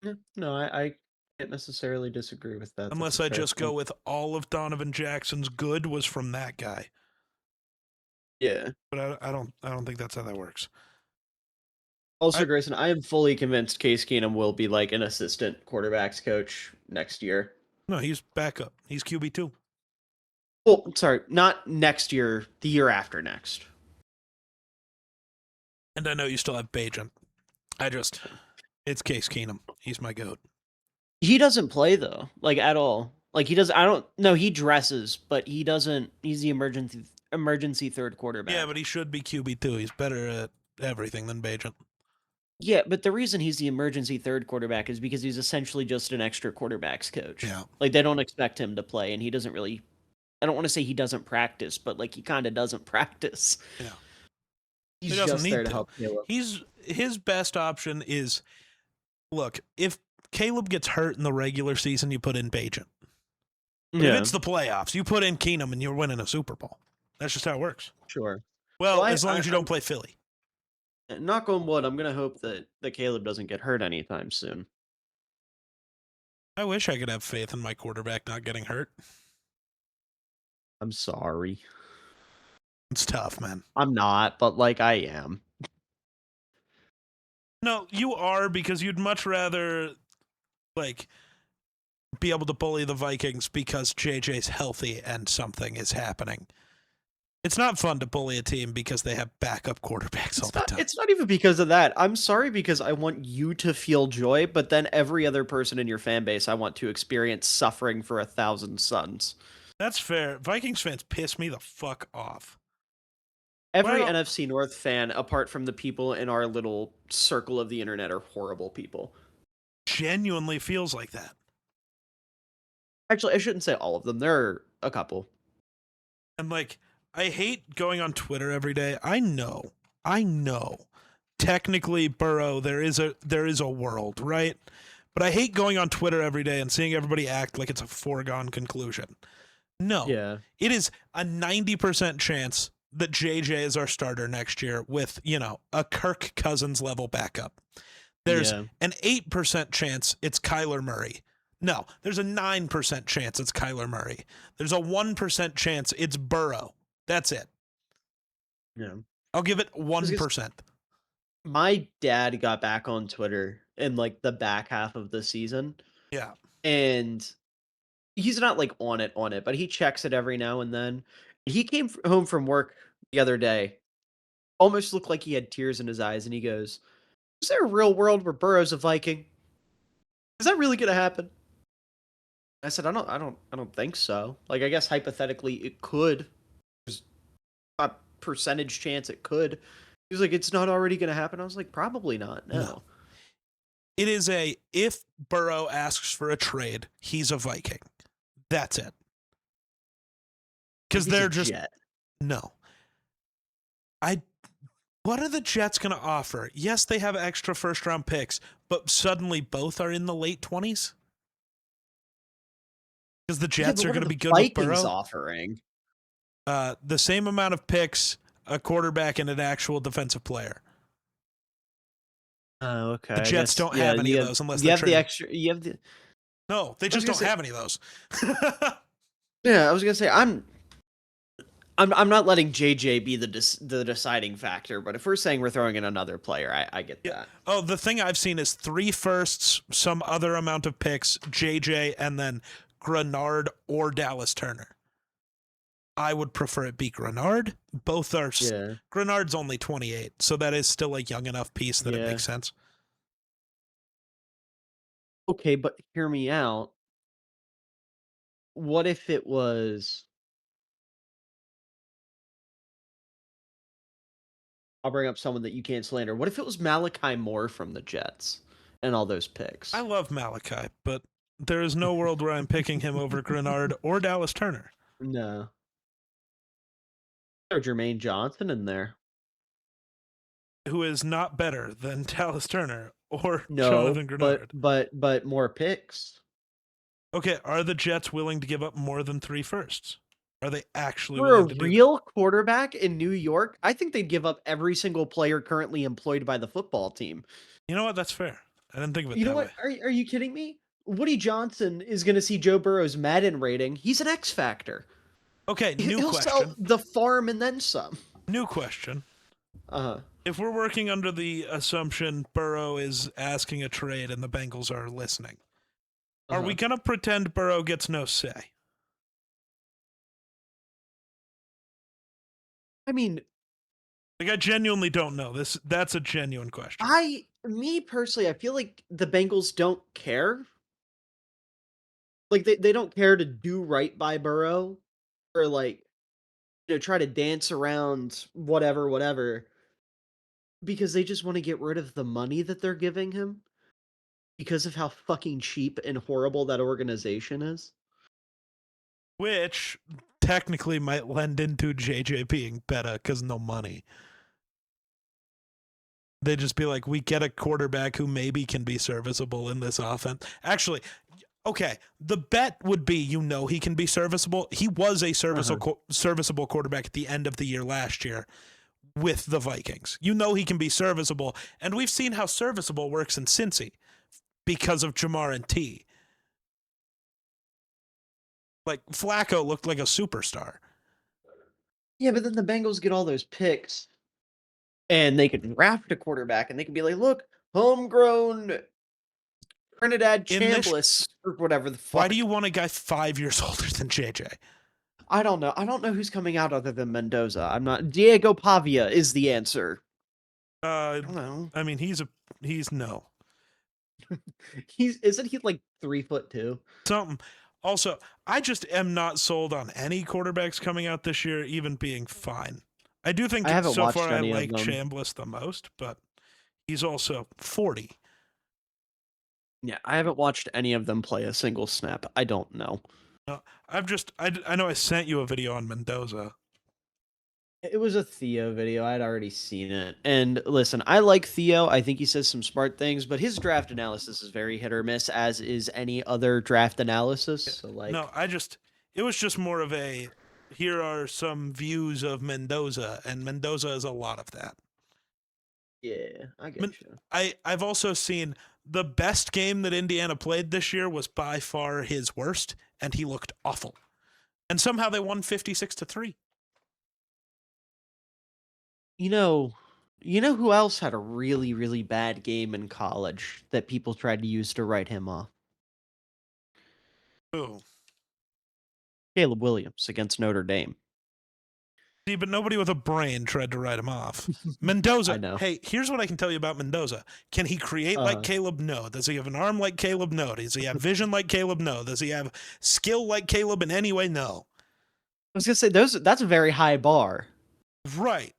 Yeah, no, I can't necessarily disagree with that. That's unless a I fair just go point. with all of Donovan Jackson's good was from that guy. Yeah. But I don't think that's how that works. Also, I Grayson, I am fully convinced Case Keenum will be like an assistant quarterbacks coach next year. No, he's backup. He's QB2. Well, sorry, not next year, the year after next. And I know you still have Bajan. It's Case Keenum. He's my goat. He doesn't play though, like at all. Like he does. I don't know. He dresses, but he doesn't. He's the emergency third Yeah, quarterback. but he should be QB2. He's better at everything than Bajan. Yeah, but the reason he's the emergency third quarterback is because he's essentially just an extra quarterbacks coach. Yeah. Like they don't expect him to play, and he doesn't really. I don't want to say he doesn't practice, but like he kind of doesn't practice. Yeah. He's He doesn't just there need to to. help Caleb. His best option is look, if Caleb gets hurt in the regular season, you put in Bajan. But if Yeah, it's the playoffs, you put in Keenum and you're winning a Super Bowl. That's just how it works. sure. Well, Well, as long as you don't play Philly. knock on wood. I'm gonna hope that Caleb doesn't get hurt anytime soon. I wish I could have faith in my quarterback not getting hurt. I'm sorry. It's tough, man. I'm not, but like I am. No, you are because you'd much rather like be able to bully the Vikings because JJ's healthy and something is happening. It's not fun to bully a team because they have backup quarterbacks all the time. It's not even because of that. I'm sorry because I want you to feel joy, but then every other person in your fan base I want to experience suffering for 1,000 suns. That's fair. Vikings fans piss me the fuck off. Every don't- NFC North fan, apart from the people in our little circle of the internet, are horrible people. genuinely feels like that. Actually, I shouldn't say all of them. There are a couple. And like, I hate going on Twitter every day. I know. Technically, Burrow, there is a world, right? But I hate going on Twitter every day and seeing everybody act like it's a foregone conclusion. No. Yeah. It is a 90% chance that JJ is our starter next year with, a Kirk Cousins level backup. There's Yeah. an 8% chance it's Kyler Murray. No, there's a 9% chance it's Kyler Murray. There's a 1% chance it's Burrow. That's it. Yeah. I'll give it was gonna 1%. My dad got back on Twitter in like the back half of the season, Yeah. and he's not like on it, but he checks it every now and then. He came home from work the other day, almost looked like he had tears in his eyes, and he goes, "Is there a real world where Burrow's a Viking? Is that really gonna happen?" I said, I don't think so. Like, I guess hypothetically it could. There's a percentage chance it could. He's like, it's not already gonna happen. I was like, probably not. No. It is if Burrow asks for a trade, he's a Viking. That's it. Because He's they're a just Jet. no. What are the Jets going to offer? Yes, they have extra first round picks, but suddenly both are in the late 20s? Because the Jets are going to be good with Vikings Burrow. offering. The same amount of picks, a quarterback, and an actual defensive player. Oh, okay. The Jets don't have any of those unless you they have the trade. extra. You have the. No, they just don't have any of those. Yeah, I was gonna say I'm not letting JJ be the deciding factor, but if we're saying we're throwing in another player, I get that. Oh, the thing I've seen is 3 firsts, some other amount of picks, JJ, and then Grenard or Dallas Turner. I would prefer it be Grenard. Both are. Yeah. Grenard's only 28, so that is still a young enough piece that it Yeah. makes sense. Okay, but hear me out. What if it was? I'll bring up someone that you can't slander. What if it was Malachi Moore from the Jets and all those picks? I love Malachi, but there is no world where I'm picking him over Grenard or Dallas Turner. No. There's Jermaine Johnson in there. Who is not better than Dallas Turner or No, Jonathan Grenard. but more picks. Okay, are the Jets willing to give up more than 3 firsts? Are they actually For a willing to do real quarterback in New York, I think they'd give up every single player currently employed by the football team. You know what? That's fair. I didn't think of it You know that what? way. Are you kidding me? Woody Johnson is going to see Joe Burrow's Madden rating. He's an X factor. Okay, new He'll question. sell the farm and then some. New question. Uh-huh. If we're working under the assumption Burrow is asking a trade and the Bengals are listening, are we going to pretend Burrow gets no say? I mean, Like, I genuinely don't know. That's a genuine question. me personally, I feel like the Bengals don't care. Like they don't care to do right by Burrow or like try to dance around whatever because they just want to get rid of the money that they're giving him because of how fucking cheap and horrible that organization is. Which technically might lend into JJ being better because no money. They just be like, we get a quarterback who maybe can be serviceable in this offense. Actually, okay, the bet would be he can be serviceable. He was a serviceable quarterback at the end of the year last year with the Vikings. He can be serviceable, and we've seen how serviceable works in Cincy because of Jamar and T. Like, Flacco looked like a superstar. Yeah, but then the Bengals get all those picks and they could draft a quarterback and they could be like, look, homegrown Trinidad Chambliss or whatever the fuck. Why do you want a guy 5 years older than JJ? I don't know. I don't know who's coming out other than Mendoza. I'm not. Diego Pavia is the answer. I don't know. I mean, he's no. Isn't he like 3'2"? Something. Also, I just am not sold on any quarterbacks coming out this year even being fine. I do think I haven't so watched far I any of like them. Chambliss the most, but he's also 40. Yeah, I haven't watched any of them play a single snap. I don't know. No, I know I sent you a video on Mendoza. It was a Theo video. I'd already seen it. And listen, I like Theo. I think he says some smart things, but his draft analysis is very hit or miss, as is any other draft analysis. So, like, No, it was just more of a, here are some views of Mendoza, and Mendoza is a lot of that. yeah, I Men- get you. I've also seen the best game that Indiana played this year was by far his worst, and he looked awful. And somehow they won 56-3. You know who else had a really, really bad game in college that people tried to use to write him off? Ooh. Caleb Williams against Notre Dame. See, but nobody with a brain tried to write him off. I Mendoza, know. hey, here's what I can tell you about Mendoza. Can he create like Caleb? No. Does he have an arm like Caleb? No. Does he have vision like Caleb? No. Does he have skill like Caleb in any way? No. I was gonna say that's a very high bar. Right.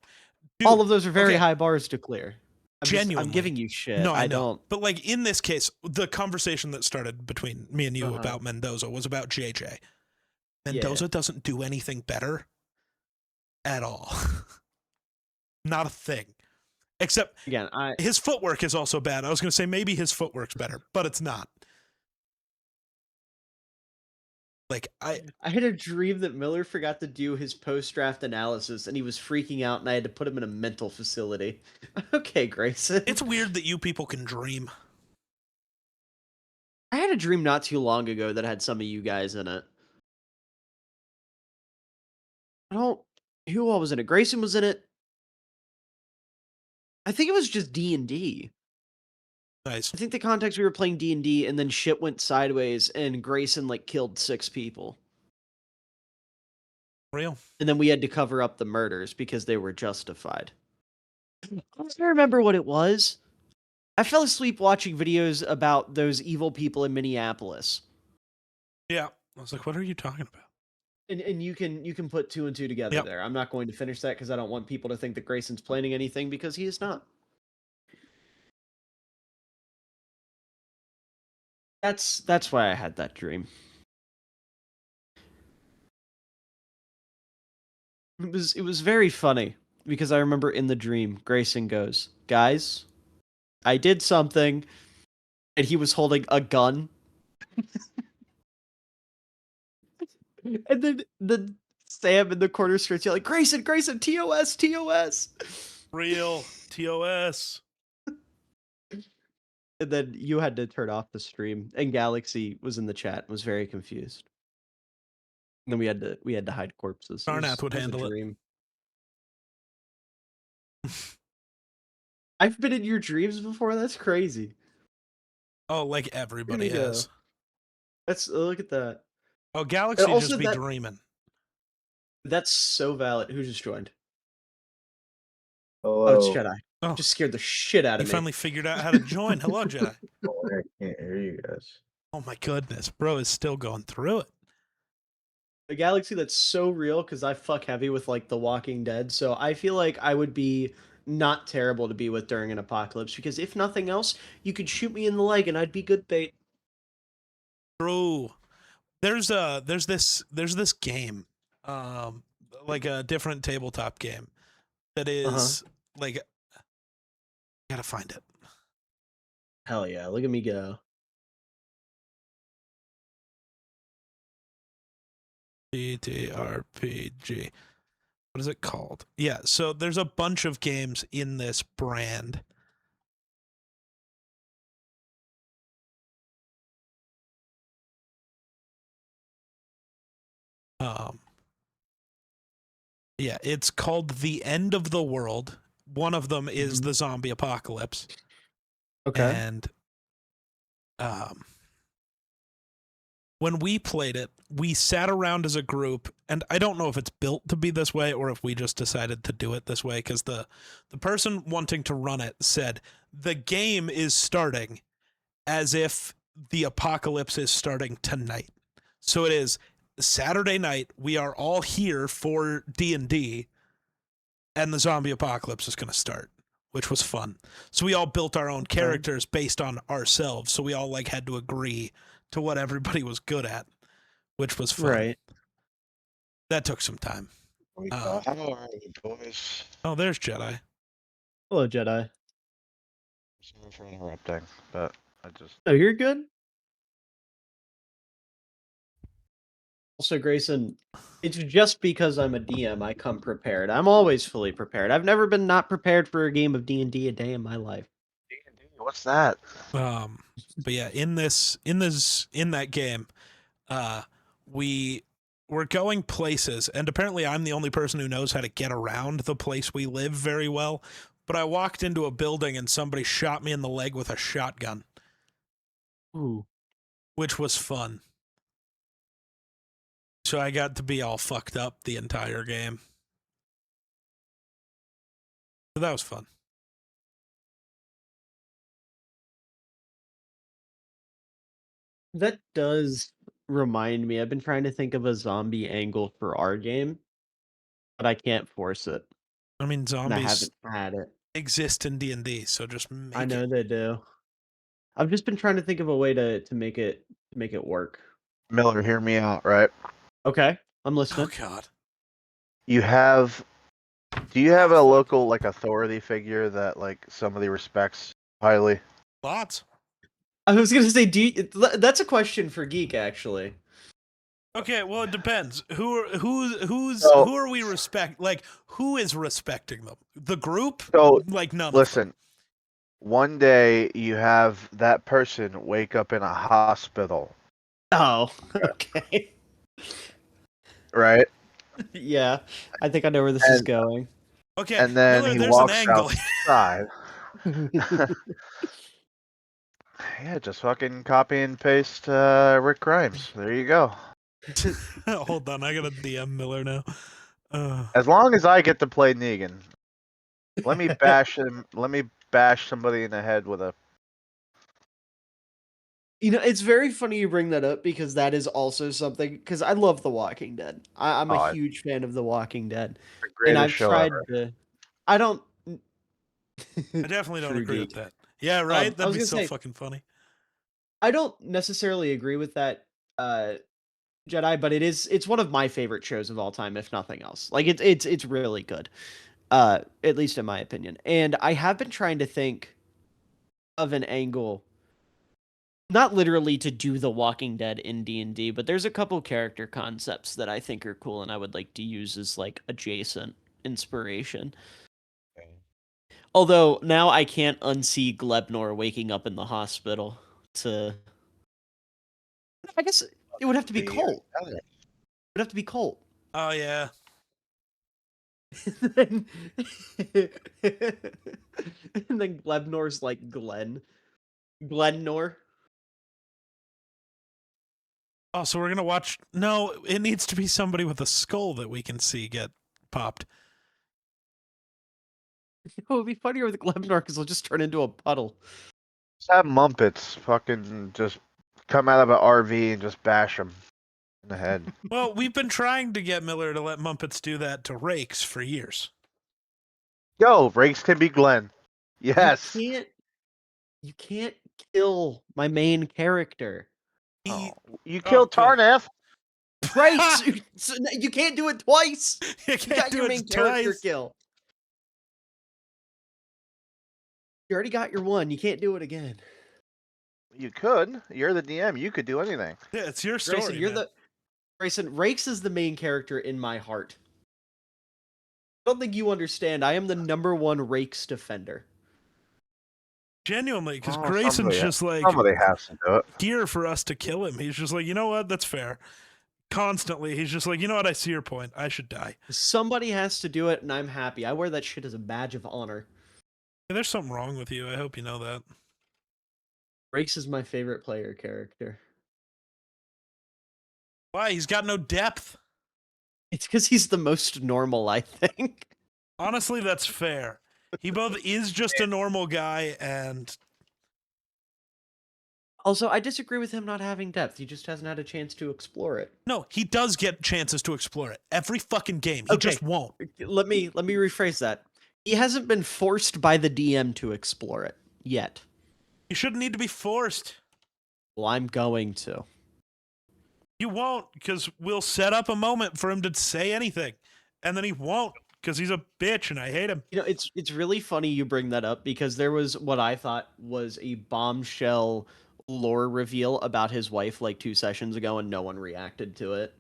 Dude, all of those are very okay, high bars to clear. I'm genuinely. giving you shit. No, I I know. don't. But like in this case, the conversation that started between me and you Uh-huh. about Mendoza was about JJ. Yeah. Mendoza doesn't do anything better at all. Not a thing. Except Again, his footwork is also bad. I was going to say maybe his footwork's better, but it's not. Like I had a dream that Miller forgot to do his post-draft analysis, and he was freaking out, and I had to put him in a mental facility. Okay, Grayson. It's weird that you people can dream. I had a dream not too long ago that had some of you guys in it. I don't. Who all was in it? Grayson was in it. I think it was just D&D. Nice. I think the context we were playing D&D, and then shit went sideways, and Grayson like killed 6 people. Real. And then we had to cover up the murders because they were justified. I don't remember what it was. I fell asleep watching videos about those evil people in Minneapolis. Yeah. I was like, what are you talking about? And you can put 2 and 2 together Yep. there. I'm not going to finish that because I don't want people to think that Grayson's planning anything, because he is not. That's why I had that dream. It was very funny because I remember in the dream Grayson goes, "Guys, I did something," and he was holding a gun. And then Sam in the corner starts yelling, "Grayson, Grayson, TOS, TOS!" Real. TOS. And then you had to turn off the stream, and Galaxy was in the chat and was very confused. And then we had to hide corpses. Sarnath would was a handle it. dream. I've been in your dreams before. That's crazy. Oh, like everybody Here we go. has. Let's look at that. Oh, Galaxy also just be that- dreaming. That's so valid. Who just joined? Hello. Oh, it's Jedi. Oh, Just scared the shit out he of me. finally figured out how to join. Hello, Jedi. Oh, I can't hear you guys. Oh my goodness, bro is still going through it. A galaxy that's so real because I fuck heavy with like The Walking Dead, so I feel like I would be not terrible to be with during an apocalypse, because if nothing else, you could shoot me in the leg and I'd be good bait. True. There's this game, like a different tabletop game that is like, I gotta find it. Hell yeah, look at me go. TTRPG. What is it called? Yeah, so there's a bunch of games in this brand. Yeah, it's called The End of the World. One of them is the zombie apocalypse. Okay. And when we played it, we sat around as a group, and I don't know if it's built to be this way or if we just decided to do it this way, because the person wanting to run it said the game is starting as if the apocalypse is starting tonight. So it is Saturday night. We are all here for D&D, and the zombie apocalypse is going to start, which was fun. So we all built our own characters based on ourselves. So we all like had to agree to what everybody was good at, which was fun. Right. That took some time. Hello, boys. Oh, there's Jedi. Hello, Jedi. Sorry for interrupting, but I just. Oh, you're good. Also, Grayson, it's just because I'm a DM I come prepared. I'm always fully prepared. I've never been not prepared for a game of D&D a day in my life. D&D, what's that? But yeah, in that game, we were going places, and apparently I'm the only person who knows how to get around the place we live very well. But I walked into a building and somebody shot me in the leg with a shotgun. Ooh. Which was fun. So I got to be all fucked up the entire game. So that was fun. That does remind me. I've been trying to think of a zombie angle for our game, but I can't force it. I mean, And I zombies haven't had it. exist in D&D, so just make I know it. they do. I've just been trying to think of a way to make it work. Miller, hear me out, right? Okay, I'm Oh listening. god. Do you have a local like authority figure that like somebody respects highly? Lots. I was gonna say, that's a question for Geek actually. Okay, well it depends. Who So- are we like who is respecting them? The group? So Like none of listen, one day you have that person wake up in a hospital, Oh, okay. right? Yeah, I think I know where this is And- going. them. Okay, And then Miller, he there's an walks angle. outside. Yeah, just fucking copy and paste Rick Grimes. There you go. Hold on, I gotta DM Miller now. As long as I get to play Negan, let me bash him. Let me bash somebody in the head with a. You know, it's very funny you bring that up because that is also something. Because I love The Walking Dead. I'm a Oh, huge fan of The Walking Dead, the and greatest I've show tried ever. to. I don't. I definitely don't True agree Geek. with that. Yeah, right? I That'd was be gonna so say- fucking funny. I don't necessarily agree with that, Jedi, but it's one of my favorite shows of all time, if nothing else. Like it's really good, at least in my opinion. And I have been trying to think of an angle, not literally to do The Walking Dead in D&D, but there's a couple character concepts that I think are cool, and I would like to use as like adjacent inspiration. Although now I can't unsee Glebnor waking up in the hospital to. I guess it would have to be Colt. It would have to be Colt. Oh yeah. and then Glebnor's like Glennor. Oh, so we're gonna watch. No, it needs to be somebody with a skull that we can see get popped. It would be funnier with Glebnor because he'll just turn into a puddle. Just have Mumpets fucking just come out of an RV and just bash them in the head. Well, we've been trying to get Miller to let Mumpets do that to Rakes for years. Yo, Rakes can be Glenn. Yes. You can't kill my main character. Oh, you killed good. Tarnef. Right? So you can't do it twice. You You can't got do your it main character twice. kill. You already got your one. You can't do it again. You could. You're the DM. You could do anything. Yeah, it's your story. Grayson, you're man. Grayson, Rakes is the main character in my heart. I don't think you understand. I am the #1 Rakes defender. Genuinely, because Oh, Grayson's somebody- just like Somebody has to do it. here for us to kill him. He's just like, you know what? That's fair. Constantly, he's just like, you know what? I see your point. I should die. Somebody has to do it, and I'm happy. I wear that shit as a badge of honor. Yeah, there's something wrong with you. I hope you know that. Rakes is my favorite player character. Why? He's got no depth. It's because he's the most normal, I think. Honestly, that's fair. He both is just a normal guy and Also, I disagree with him not having depth. He just hasn't had a chance to explore it. No, he does get chances to explore it every fucking game. He just won't. Let me rephrase that. He hasn't been forced by the DM to explore it yet. You shouldn't need to be forced. Well, I'm going to. You won't, because we'll set up a moment for him to say anything, and then he won't, because he's a bitch and I hate him. You know, it's really funny you bring that up because there was what I thought was a bombshell lore reveal about his wife like 2 sessions ago, and no one reacted to it.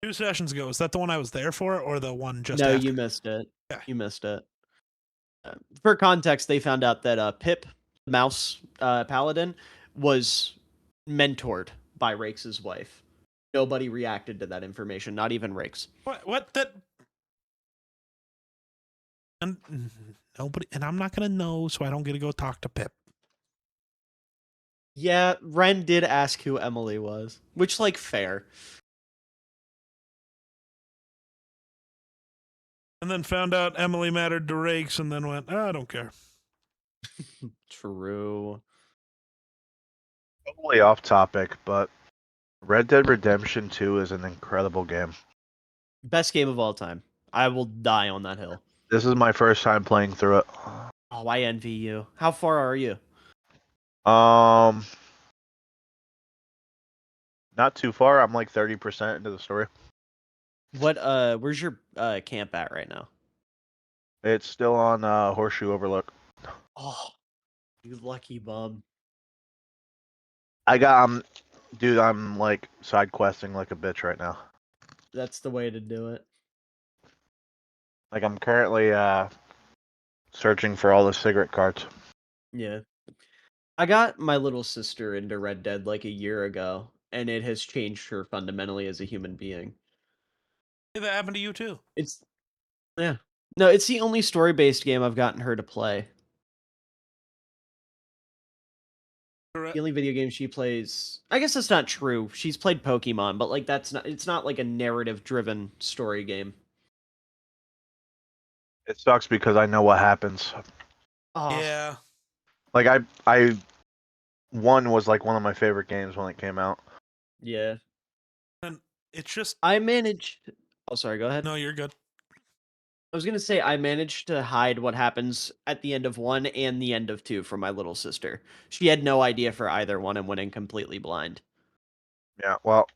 2 sessions ago, is that the one I was there for, or the one just No, after? you missed it. Yeah. You missed it. For context, they found out that Pip, the mouse paladin, was mentored by Rakes' wife. Nobody reacted to that information, not even Rakes. What that? And nobody, and I'm not gonna know, so I don't get to go talk to Pip. Yeah, Ren did ask who Emily was, which, like, fair. And then found out Emily mattered to Rakes, and then went, I don't care. True. Totally off topic, but Red Dead Redemption 2 is an incredible game. Best game of all time. I will die on that hill. This is my first time playing through it. Oh, I envy you. How far are you? Not too far. I'm like 30% into the story. Where's your camp at right now? It's still on Horseshoe Overlook. Oh, you lucky bum. I got dude, I'm like side questing like a bitch right now. That's the way to do it. Like I'm currently searching for all the cigarette cards. Yeah. I got my little sister into Red Dead like a year ago, and it has changed her fundamentally as a human being. Hey, that happened to you too. It's yeah. No, it's the only story-based game I've gotten her to play. Correct. The only video game she plays, I guess that's not true. She's played Pokemon, but like it's not like a narrative-driven story game. It sucks because I know what happens. Oh, Yeah. Like I one was like one of my favorite games when it came out. yeah. And it's just, I managed. Oh, sorry. Go ahead. no, you're good. I was gonna say I managed to hide what happens at the end of 1 and the end of 2 from my little sister. She had no idea for either one and went in completely blind. Yeah, well,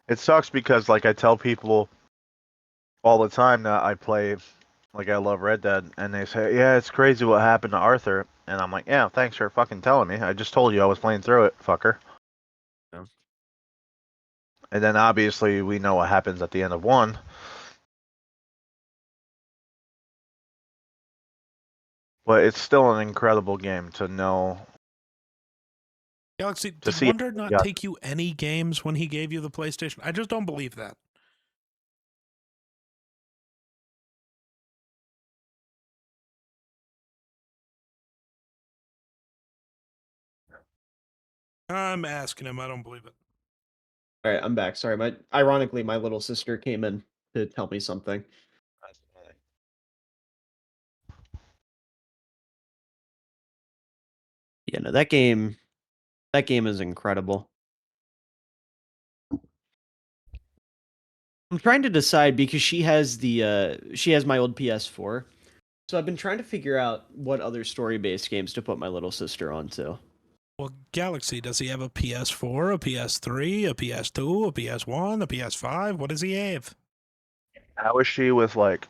it sucks because like I tell people all the time that I play like I love Red Dead and they say, "Yeah, it's crazy what happened to Arthur." And I'm like, "Yeah, thanks for fucking telling me. I just told you I was playing through it, fucker." Yeah. And then obviously we know what happens at the end of 1. But it's still an incredible game to know. Galaxy, To did see Wonder not yeah. take you any games when he gave you the PlayStation? I just don't believe that. I'm asking him. I don't believe it. All right, I'm back. Sorry, ironically my little sister came in to tell me something. Yeah, no, that game is incredible. I'm trying to decide because she has my old PS4. So I've been trying to figure out what other story-based games to put my little sister onto. Well, Galaxy, does he have a PS4, a PS3, a PS2, a PS1, a PS5? What does he have? How is she with like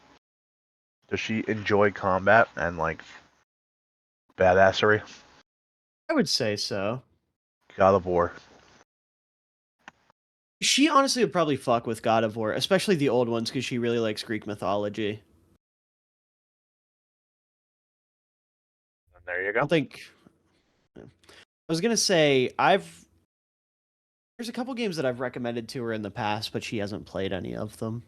does she enjoy combat and like badassery? I would say so. God of War. She honestly would probably fuck with God of War, especially the old ones, because she really likes Greek mythology. There you I go. don't think. I was gonna say there's a couple games that I've recommended to her in the past, but she hasn't played any of them.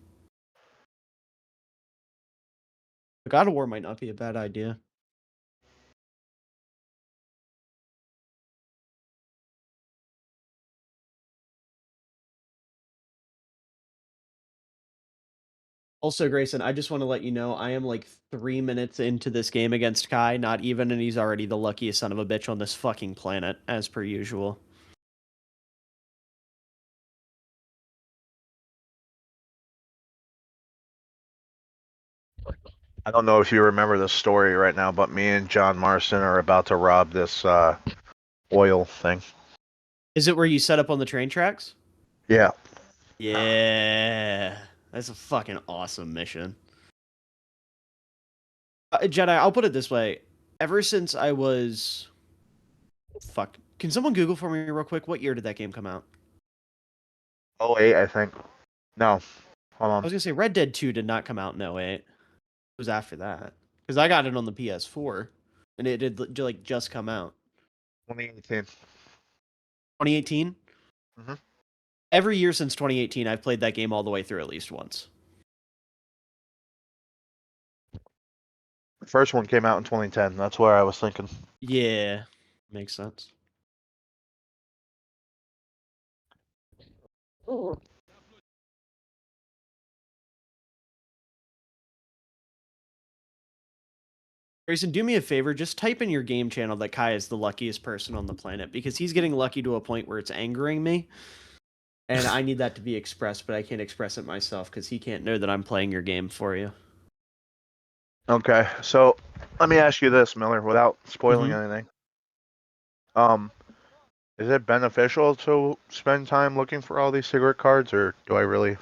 God of War might not be a bad idea. Also, Grayson, I just want to let you know I am like 3 minutes into this game against Kai, not even, and he's already the luckiest son of a bitch on this fucking planet, as per usual. I don't know if you remember the story right now, but me and John Marston are about to rob this oil thing. Is it where you set up on the train tracks? Yeah. Yeah. That's a fucking awesome mission. Jedi, I'll put it this way. Ever since I was... Fuck. Can someone Google for me real quick? What year did that game come out? 08, I think. No. Hold I on. was going to say Red Dead 2 did not come out in 08. It was after that. Because I got it on the PS4. And it did like just come out. 2018. 2018? Mhm. Every year since 2018, I've played that game all the way through at least once. The first one came out in 2010. That's where I was thinking. Yeah. Makes sense. Grayson, do me a favor. Just type in your game channel that Kai is the luckiest person on the planet because he's getting lucky to a point where it's angering me. And I need that to be expressed, but I can't express it myself because he can't know that I'm playing your game for you. Okay, so let me ask you this, Miller, without spoiling Mhm. anything. Is it beneficial to spend time looking for all these cigarette cards, or do I really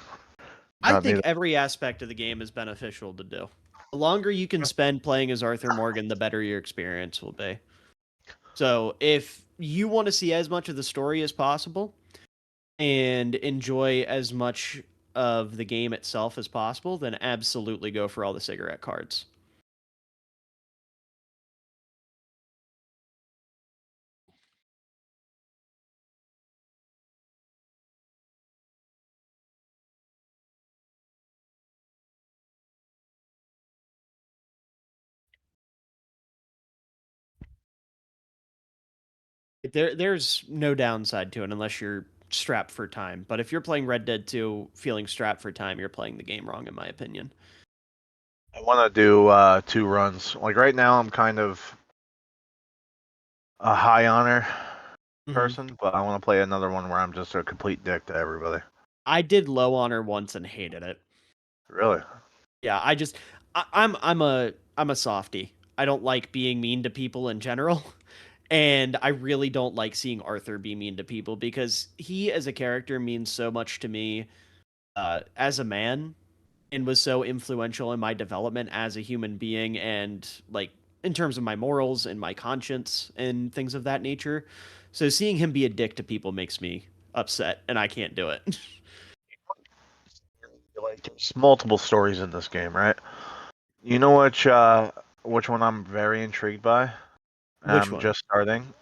I not need think it? every aspect of the game is beneficial to do. The longer you can spend playing as Arthur Morgan, the better your experience will be. So if you want to see as much of the story as possible and enjoy as much of the game itself as possible, then absolutely go for all the cigarette cards. There's no downside to it unless you're strapped for time. But if you're playing Red Dead 2 feeling strapped for time, you're playing the game wrong, in my opinion. I want to do 2 runs. Like right now, I'm kind of a high honor person, but I want to play another one where I'm just a complete dick to everybody. I did low honor once and hated it. Really? Yeah, I'm a softie. I don't like being mean to people in general. And I really don't like seeing Arthur be mean to people because he as a character means so much to me as a man and was so influential in my development as a human being and like in terms of my morals and my conscience and things of that nature. So seeing him be a dick to people makes me upset and I can't do it. Like there's multiple stories in this game, right? You know which one I'm very intrigued by? Which I'm one? just starting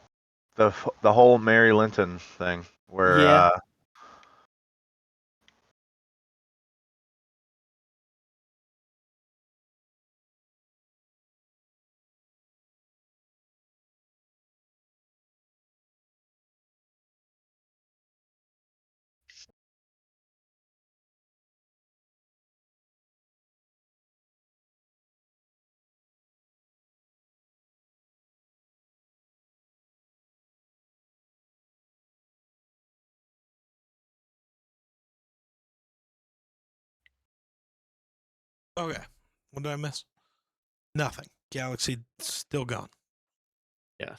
the whole Mary Linton thing, where Yeah. Okay. What did I miss? Nothing. Galaxy still gone. Yeah.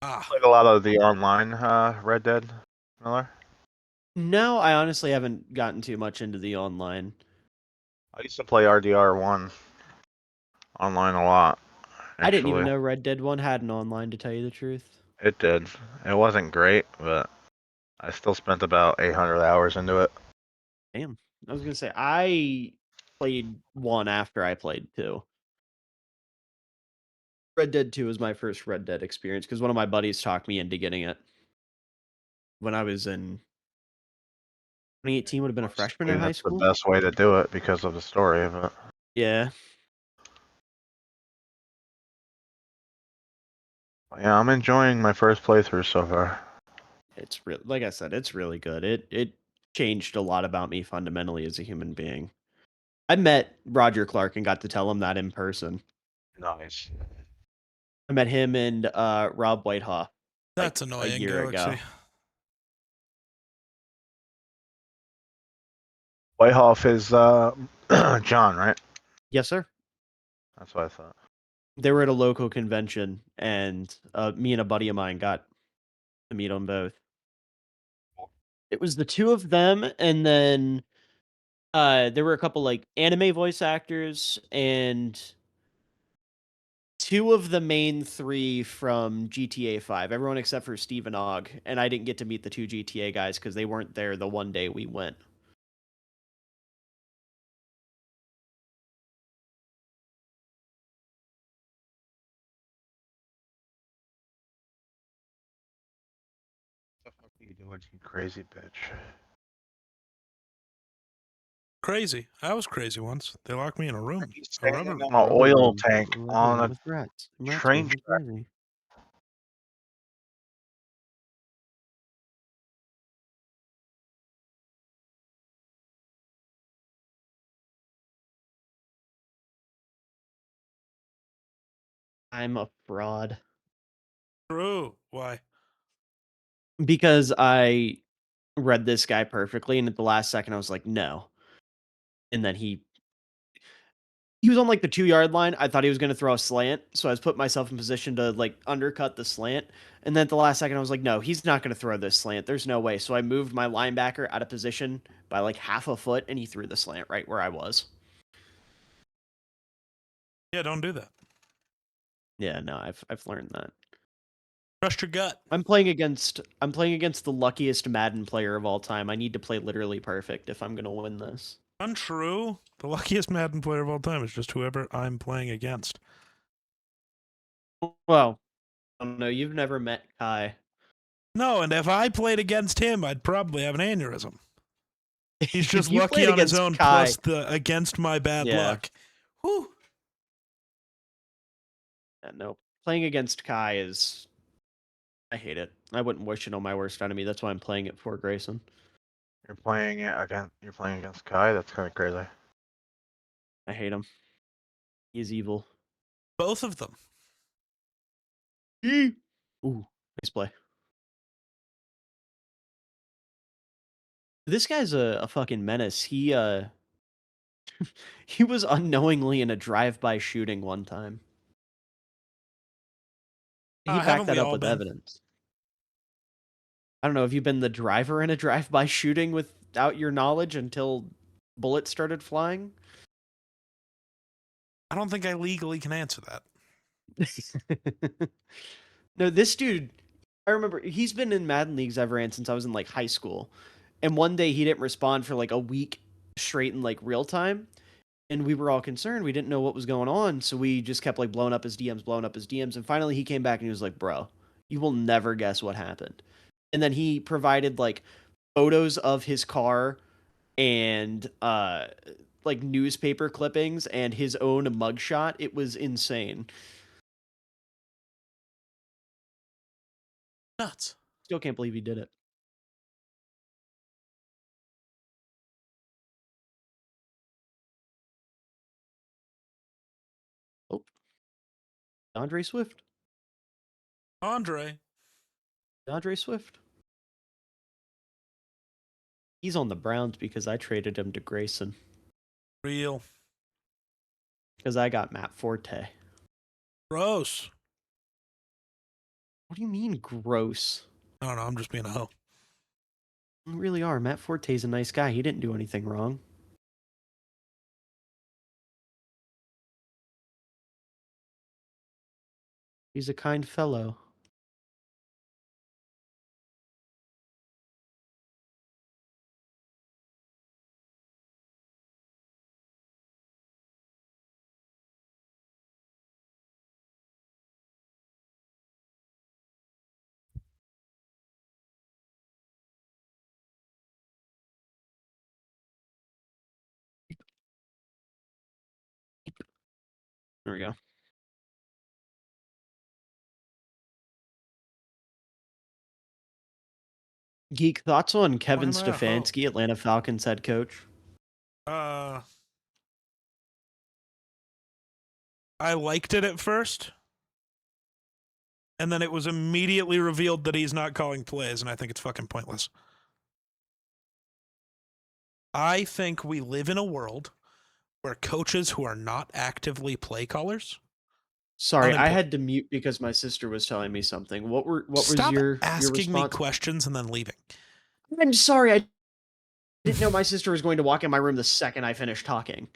Ah. like a lot of the online Red Dead, Miller. No, I honestly haven't gotten too much into the online. I used to play RDR1 online a lot. I didn't even Actually, know Red Dead 1 had an online, to tell you the truth. it did. It wasn't great, but I still spent about 800 hours into it. Damn. I was going to say, I played 1 after I played 2. Red Dead 2 was my first Red Dead experience because one of my buddies talked me into getting it when I was in 2018, would have been a freshman in high That's the school. best way to do it because of the story of it. Yeah. Yeah, I'm enjoying my first playthrough so far. It's real. Like I said, it's really good. It changed a lot about me fundamentally as a human being. I met Roger Clark and got to tell him that in person. Nice. I met him and Rob Whitehaw That's like a annoying, year Galaxy. ago. Whitehoff is John, right? Yes, sir. That's what I thought. They were at a local convention, and me and a buddy of mine got to meet them both. It was the two of them, and then there were a couple like anime voice actors and two of the main three from GTA 5. Everyone except for Stephen Ogg, and I didn't get to meet the two GTA guys because they weren't there the one day we went. What the fuck are you doing, you crazy bitch? Crazy. I was crazy once. They locked me in a room. He's A rubber standing room. on an Rubber oil room, tank rubber on room a with rats. Rats train make me track. crazy. I'm a fraud True. Why? because I read this guy perfectly, and at the last second I was like, no. And then he was on like the 2 yard line. I thought he was going to throw a slant, so I was putting myself in position to like undercut the slant. And then at the last second, I was like, no, he's not going to throw this slant. There's no way. So I moved my linebacker out of position by like half a foot, and he threw the slant right where I was. Yeah, don't do that. Yeah, no, I've learned that. Trust your gut. I'm playing against the luckiest Madden player of all time. I need to play literally perfect if I'm going to win this. Untrue. The luckiest Madden player of all time is just whoever I'm playing against. Well, I don't know. You've never met Kai. No, and if I played against him, I'd probably have an aneurysm. He's just You lucky played on his against own, Kai. plus the against my bad Yeah. luck. Whew. Yeah, no, playing against Kai is. I hate it. I wouldn't wish it on my worst enemy. That's why I'm playing it for Grayson. You're playing against Kai. That's kind of crazy. I hate him. He's evil. Both of them. Ooh, nice play. This guy's a fucking menace. He he was unknowingly in a drive-by shooting one time. He backed Haven't we that up all with been? evidence. I don't know. Have you been the driver in a drive-by shooting without your knowledge until bullets started flying? I don't think I legally can answer that. No, this dude, I remember he's been in Madden leagues I ran since I was in like high school. And one day he didn't respond for like a week straight in like real time. And we were all concerned. We didn't know what was going on. So we just kept like blowing up his DMs. And finally he came back and he was like, bro, you will never guess what happened. And then he provided like photos of his car and like newspaper clippings and his own mugshot. It was insane. Nuts. Still can't believe he did it. Oh, DeAndre Swift. Andre. DeAndre Swift. He's on the Browns because I traded him to Grayson. Real. Because I got Matt Forte. Gross. What do you mean gross? I don't know. I'm just being a hoe. You really are. Matt Forte's a nice guy. He didn't do anything wrong. He's a kind fellow. There we go. Geek, thoughts on Kevin am I a hoe? Stefanski, Atlanta Falcons head coach? I liked it at first, and then it was immediately revealed that he's not calling plays, and I think it's fucking pointless. I think we live in a world where coaches who are not actively play callers. Sorry, I Unimportant. had to mute because my sister was telling me something. What was Stop your asking me response? questions and then leaving. I'm sorry, I didn't know my sister was going to walk in my room the second I finished talking.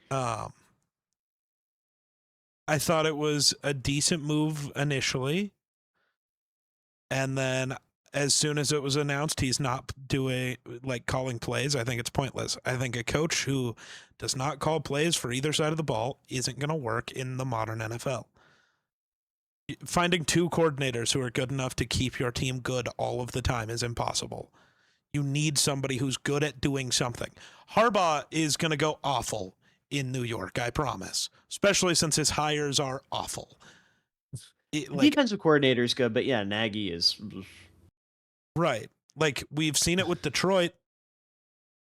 I thought it was a decent move initially, and then as soon as it was announced he's not doing calling plays, I think it's pointless. I think a coach who does not call plays for either side of the ball isn't going to work in the modern NFL. Finding two coordinators who are good enough to keep your team good all of the time is impossible. You need somebody who's good at doing something. Harbaugh is going to go awful in New York, I promise, especially since his hires are awful. Defensive coordinator is good, but yeah, Nagy is right. Like we've seen it with Detroit.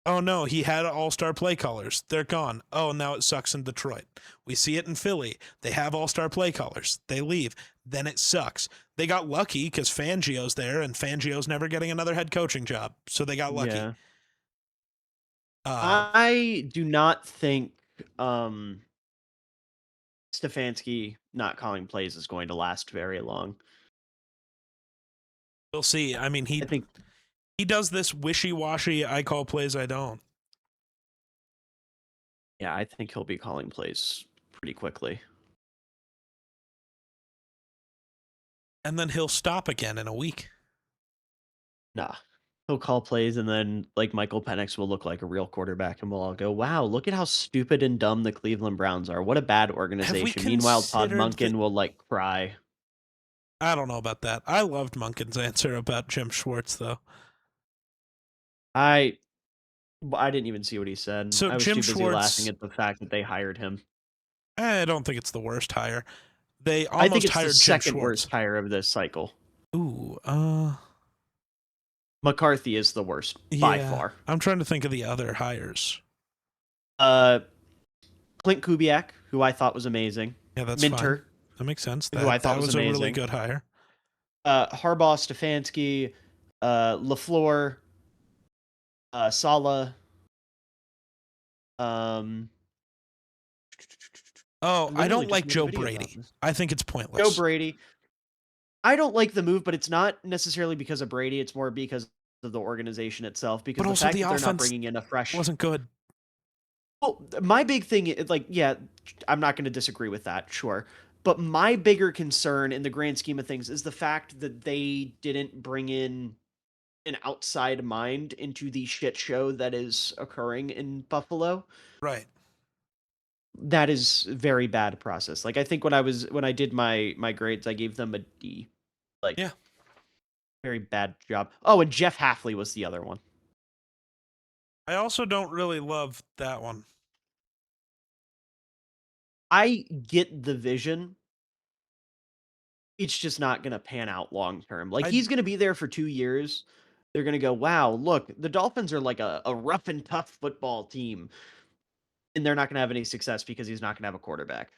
Oh no, he had all-star play callers. They're gone. Oh, now it sucks in Detroit. We see it in Philly. They have all-star play callers. They leave. Then it sucks. They got lucky because Fangio's there, and Fangio's never getting another head coaching job, so they got lucky. Yeah. I do not think Stefanski not calling plays is going to last very long. We'll see. I mean, he does this wishy-washy, I call plays, I don't. Yeah, I think he'll be calling plays pretty quickly. And then he'll stop again in a week. Nah. He'll call plays, and then Michael Penix will look like a real quarterback, and we'll all go, "Wow, look at how stupid and dumb the Cleveland Browns are. What a bad organization." Meanwhile, Todd Monken will cry. I don't know about that. I loved Monken's answer about Jim Schwartz, though. I didn't even see what he said. So I was Jim too busy Schwartz, laughing at the fact that they hired him. I don't think it's the worst hire. They I think almost it's hired the Jim second Schwartz. worst hire of this cycle. Ooh, McCarthy is the worst by far. I'm trying to think of the other hires. Clint Kubiak, who I thought was amazing. Yeah, that's Minter, fine. That makes sense. who I thought was a amazing. really good hire. Harbaugh, Stefanski, LaFleur, Saleh. I don't like Joe Brady. I think it's pointless. Joe Brady. I don't like the move, but it's not necessarily because of Brady. It's more because of the organization itself. Because but the also fact the that they're not offense bringing in a fresh wasn't good. Well, my big thing is I'm not going to disagree with that, sure. But my bigger concern in the grand scheme of things is the fact that they didn't bring in an outside mind into the shit show that is occurring in Buffalo. Right. That is very bad process. I think when I did my grades, I gave them a D. Yeah. Very bad job. Oh, and Jeff Halfley was the other one. I also don't really love that one. I get the vision. It's just not going to pan out long term. He's going to be there for 2 years. They're going to go, wow, look, the Dolphins are like a rough and tough football team. And they're not going to have any success because he's not going to have a quarterback.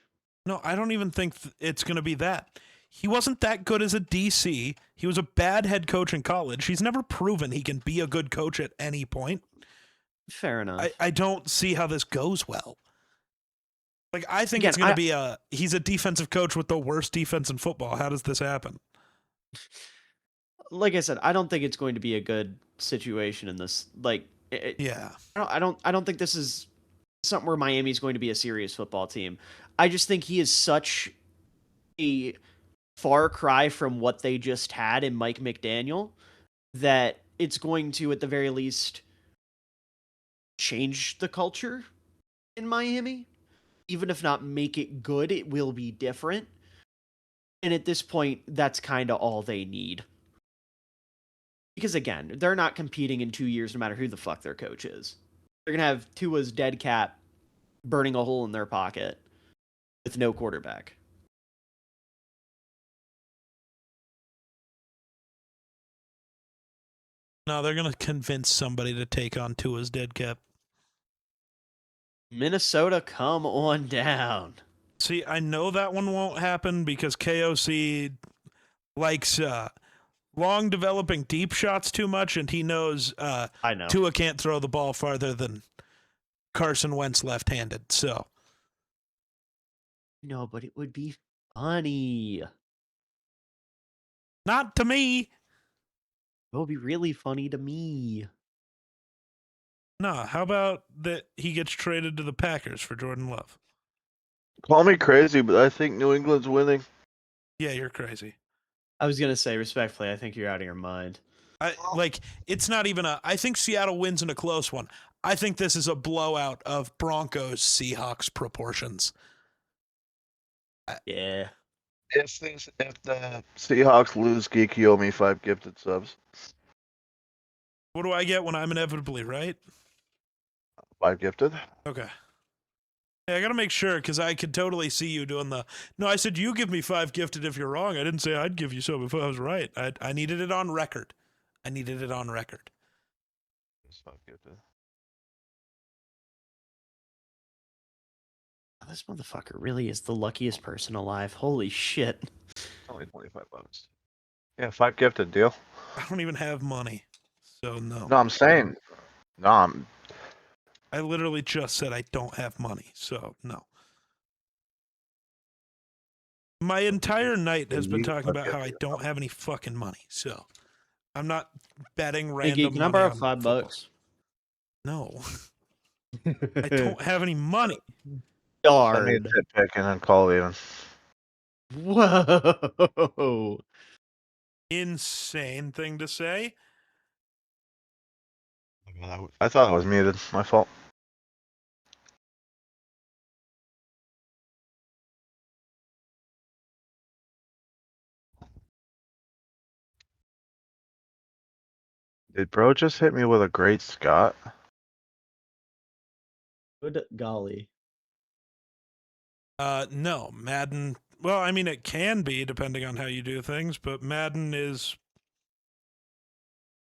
No, I don't even think it's going to be that. He wasn't that good as a DC. He was a bad head coach in college. He's never proven he can be a good coach at any point. Fair enough. I don't see how this goes well. I think it's going to be he's a defensive coach with the worst defense in football. How does this happen? Like I said, I don't think it's going to be a good situation in this. Yeah. I don't think this is something where Miami's going to be a serious football team. I just think he is such a far cry from what they just had in Mike McDaniel that it's going to, at the very least, change the culture in Miami. Even if not make it good, it will be different. And at this point, that's kind of all they need. Because again, they're not competing in 2 years no matter who the fuck their coach is. They're going to have Tua's dead cat burning a hole in their pocket with no quarterback. No, they're gonna convince somebody to take on Tua's dead cap. Minnesota, come on down. See, I know that one won't happen because KOC likes long developing deep shots too much, and he knows I know. Tua can't throw the ball farther than Carson Wentz left-handed. So No, but it would be funny. not to me. It would be really funny to me. Nah, how about that he gets traded to the Packers for Jordan Love? Call me crazy, but I think New England's winning. Yeah, you're crazy. I was gonna say respectfully, I think you're out of your mind. It's not even I think Seattle wins in a close one. I think this is a blowout of Broncos Seahawks proportions. Yeah. If the Seahawks lose, Geeky owe me 5 gifted subs. What do I get when I'm inevitably right? 5 gifted. Okay. Hey, I gotta make sure because I could totally see you doing the. No, I said you give me 5 gifted if you're wrong. I didn't say I'd give you some if I was right. I needed it on record. I needed it on record. It's 5 gifted. This motherfucker really is the luckiest person alive. Holy shit. Only 25 bucks. Yeah, 5 gifted deal. I don't even have money, so no. No, I'm saying. No, I'm. I literally just said I don't have money, so no. My entire night has been talking about how I don't have any fucking money, so I'm not betting Hey, random Geek, can I money borrow on $5? football. No, I don't have any money. Send me a Darn. tip pick and then call even. Whoa. Insane thing to say. I thought I was muted. My fault. Did bro just hit me with a great Scott? Good golly. No, Madden. Well, I mean, it can be depending on how you do things, but Madden is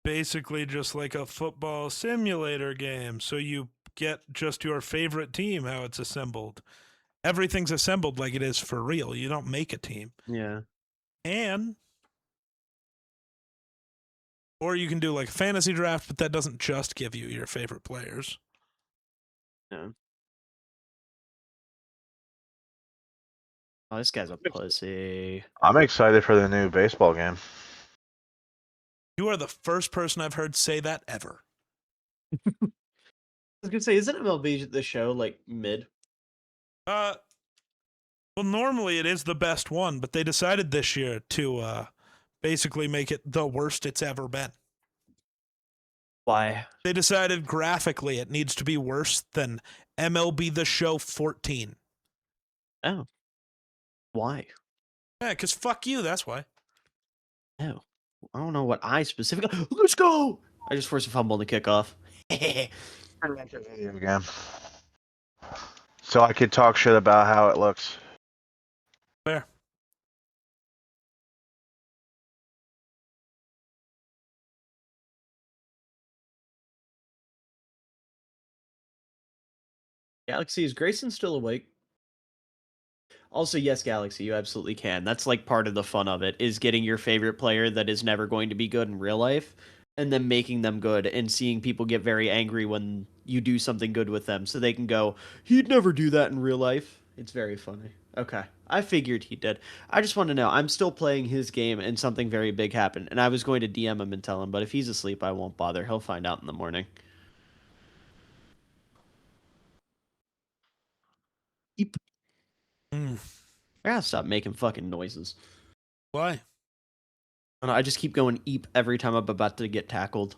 basically just like a football simulator game. So you get just your favorite team, how it's assembled. Everything's assembled like it is for real. You don't make a team. Yeah. And or you can do like a fantasy draft, but that doesn't just give you your favorite players. Yeah. Oh, this guy's a pussy. I'm excited for the new baseball game. You are the first person I've heard say that ever. I was gonna say, isn't MLB the show like mid? Well, normally it is the best one, but they decided this year to basically make it the worst it's ever been. Why? They decided graphically it needs to be worse than MLB The Show 14. Oh. Why? Yeah, because fuck you, that's why. Oh. I don't know what I specifically. Let's go! I just forced a fumble in the kickoff. Video game. So I could talk shit about how it looks. Fair. Galaxy, is Grayson still awake? Also, yes, Galaxy, you absolutely can. That's like part of the fun of it, is getting your favorite player that is never going to be good in real life, and then making them good, and seeing people get very angry when you do something good with them, so they can go, he'd never do that in real life. It's very funny. Okay, I figured he did. I just want to know, I'm still playing his game, and something very big happened, and I was going to DM him and tell him, but if he's asleep, I won't bother. He'll find out in the morning. Eep. Mm. I gotta stop making fucking noises. Why? I just keep going eep every time I'm about to get tackled.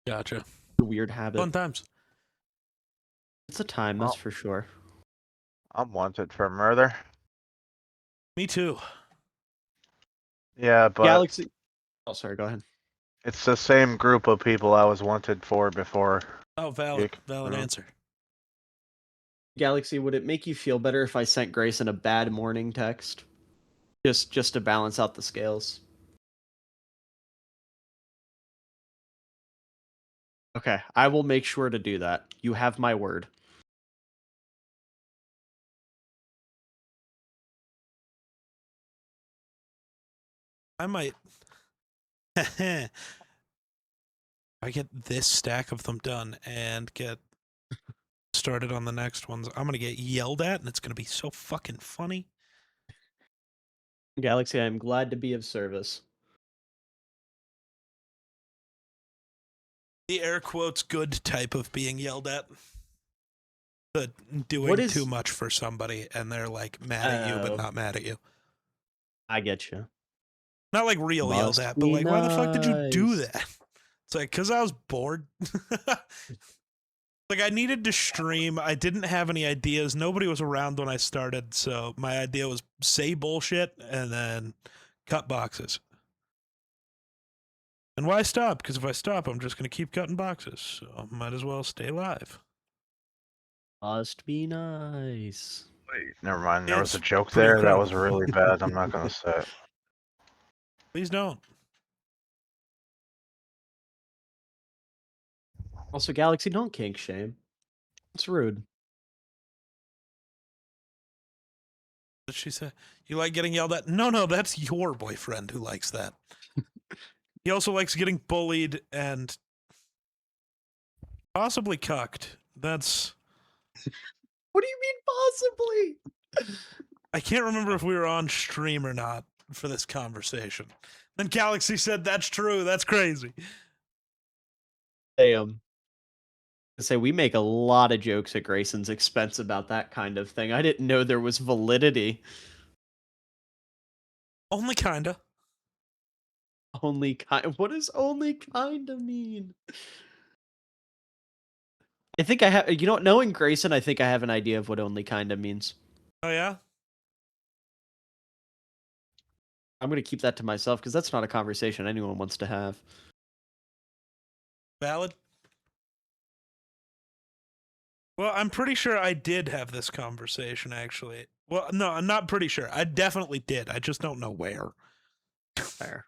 Gotcha. It's a weird habit. Fun times. It's a time, that's for sure. I'm wanted for murder. Me too. Yeah, but Galaxy. Oh, sorry. Go ahead. it's the same group of people I was wanted for before. Oh, valid. Dick. Valid Mhm. answer. Galaxy, would it make you feel better if I sent Grayson a bad morning text? Just to balance out the scales. Okay, I will make sure to do that. You have my word. I might. I get this stack of them done and get started on the next ones, I'm gonna get yelled at, and it's gonna be so fucking funny. Galaxy, I'm glad to be of service. The air quotes good type of being yelled at. The doing What is- too much for somebody, and they're like mad at you, but Oh. not mad at you. I get you. Not like real yelled Must at, but be like, why the fuck did you do nice. that? It's like, because I was bored. Like, I needed to stream. I didn't have any ideas. Nobody was around when I started, so my idea was say bullshit and then cut boxes. And why stop? Because if I stop, I'm just going to keep cutting boxes. So might as well stay live. Must be nice. Wait, never mind. There was It's a joke pretty there that incredible. was really bad. I'm not gonna say it. Please don't. Also, Galaxy, don't kink shame. It's rude. What did she say? You like getting yelled at? No, that's your boyfriend who likes that. He also likes getting bullied and possibly cucked. That's. What do you mean possibly? I can't remember if we were on stream or not for this conversation. Then Galaxy said, "That's true. That's crazy." Damn. I say we make a lot of jokes at Grayson's expense about that kind of thing. I didn't know there was validity. Only kinda. Only kind. What does only kinda mean? I think I have. You know, knowing Grayson, I think I have an idea of what only kinda means. Oh yeah. I'm gonna keep that to myself because that's not a conversation anyone wants to have. Valid. Well, I'm pretty sure I did have this conversation actually. Well, no, I'm not pretty sure. I definitely did. I just don't know where. Fair.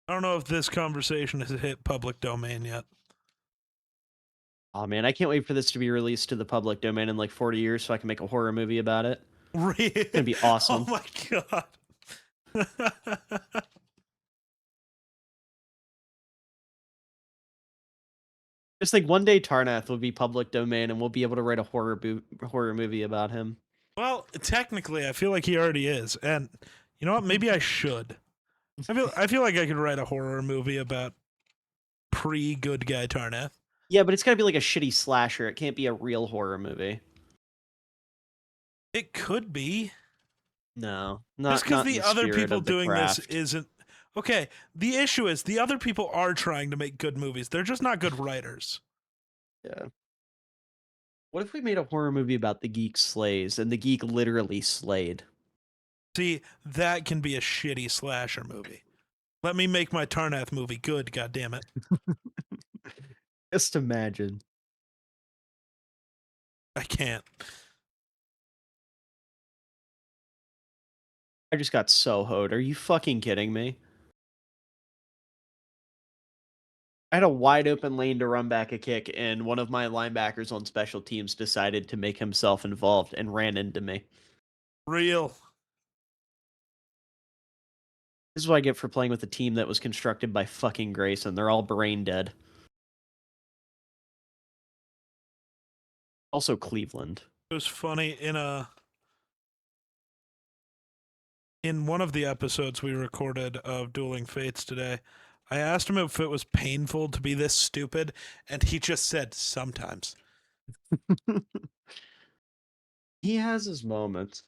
I don't know if this conversation has hit public domain yet. Oh man, I can't wait for this to be released to the public domain in like 40 years so I can make a horror movie about it. Really? It's gonna be awesome. Oh my god. Just like one day Tarnath will be public domain and we'll be able to write a horror movie about him. Well, technically, I feel like he already is, and you know what? Maybe I should. I feel like I could write a horror movie about pre-good guy Tarnath. Yeah, but it's gotta be like a shitty slasher. It can't be a real horror movie. It could be. No, not Just because not in the other spirit people of the doing this craft. isn't okay. The issue is the other people are trying to make good movies. They're just not good writers. Yeah. What if we made a horror movie about the geek slays and the geek literally slayed? See, that can be a shitty slasher movie. Let me make my Tarnath movie good. God damn it! Just imagine. I can't. I just got so hoed. Are you fucking kidding me? I had a wide open lane to run back a kick, and one of my linebackers on special teams decided to make himself involved and ran into me. Real. This is what I get for playing with a team that was constructed by fucking Grayson. They're all brain dead. Also Cleveland. It was funny in one of the episodes we recorded of Dueling Fates today. I asked him if it was painful to be this stupid, and he just said sometimes. He has his moments.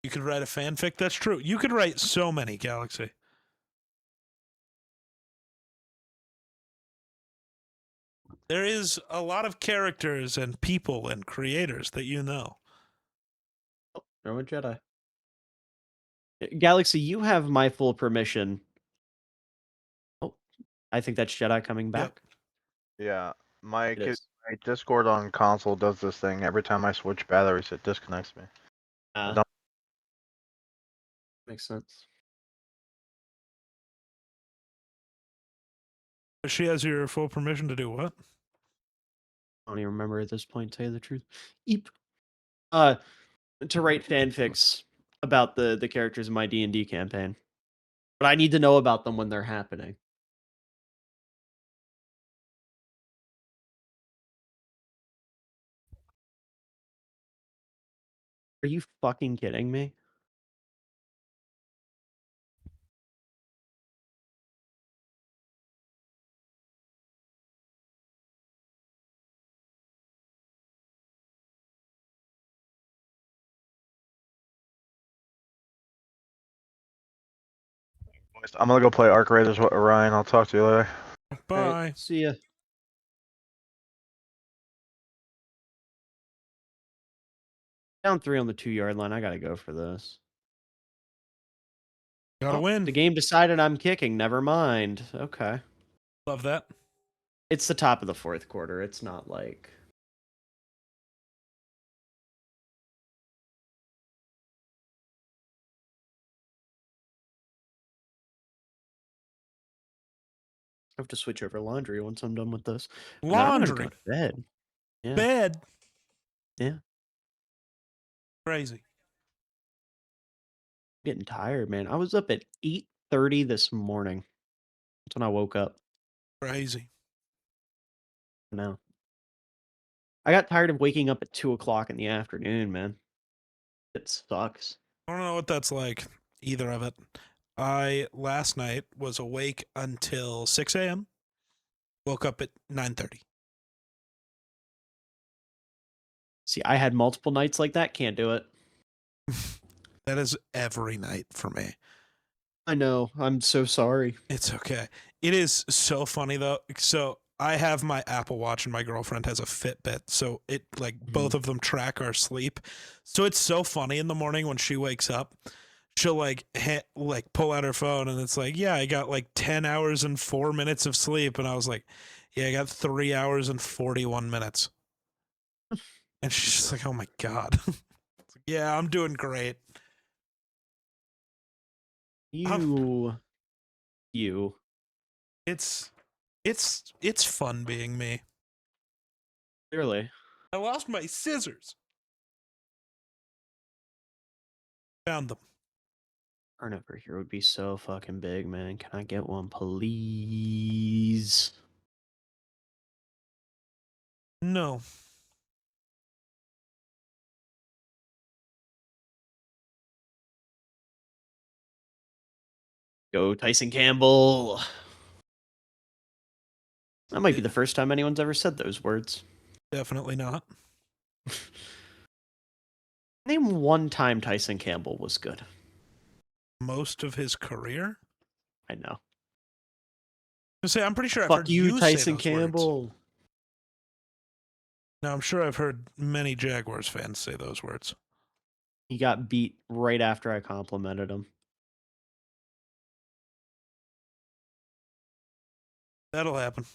You could write a fanfic. That's true. You could write so many, Galaxy. There is a lot of characters and people and creators that you know. Oh, throw a Jedi. Galaxy, you have my full permission. Oh, I think that's Jedi coming back. Yeah, It is. my Discord on console does this thing. Every time I switch batteries, it disconnects me. Uh, don't- Makes sense. She has your full permission to do what? I don't even remember at this point, to tell you the truth. Eep. To write fanfics about the characters in my D&D campaign. But I need to know about them when they're happening. Are you fucking kidding me? I'm gonna go play Arc Raiders with Orion. I'll talk to you later. Bye. Alright, see ya. Down 3 on the 2-yard line. I gotta go for this. Gotta Oh, win. the game decided I'm kicking. Never mind. Okay. Love that. It's the top of the 4th quarter. It's not like... I have to switch over laundry once I'm done with this. And then I'm gonna Laundry. go to bed. Yeah. Bed. Yeah. Crazy. I'm getting tired, man. I was up at 8:30 this morning. That's when I woke up. Crazy. No. I got tired of waking up at 2 o'clock in the afternoon, man. It sucks. I don't know what that's like, either of it. I last night was awake until 6 a.m. Woke up at 9:30. See, I had multiple nights like that. Can't do it. That is every night for me. I know. I'm so sorry. It's okay. It is so funny though. So I have my Apple Watch and my girlfriend has a Fitbit. So it like both of them track our sleep. So it's so funny in the morning when she wakes up. She'll like pull out her phone and it's like, yeah, I got like 10 hours and 4 minutes of sleep. And I was like, yeah, I got 3 hours and 41 minutes. And she's just like, oh my God. It's like, yeah, I'm doing great. You. It's fun being me. Clearly. I lost my scissors. Found them. Turnover here would be so fucking big, man. Can I get one, please? No. Go Tyson Campbell. That might be the first time anyone's ever said those words. Definitely not. Name one time Tyson Campbell was good. Most of his career? I know. I'm pretty sure I've Fuck heard you, say Tyson those words. Campbell. Now, I'm sure I've heard many Jaguars fans say those words. He got beat right after I complimented him. That'll happen.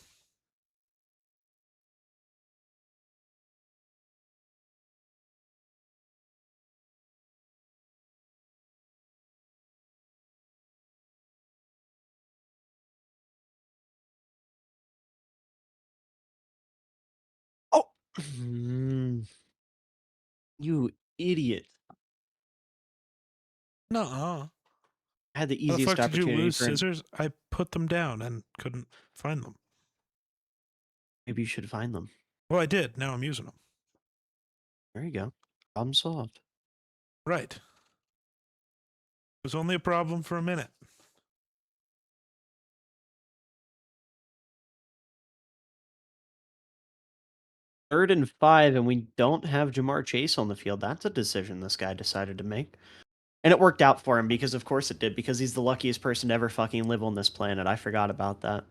Oh! You idiot. Nuh-uh. I had the How the easiest fuck did you opportunity lose for him. scissors? I put them down and couldn't find them. Maybe you should find them. Well, I did. Now I'm using them. There you go. Problem solved. Right. It was only a problem for a minute. Third and 5, and we don't have Jamar Chase on the field. That's a decision this guy decided to make. And it worked out for him because, of course, it did. Because he's the luckiest person to ever fucking live on this planet. I forgot about that.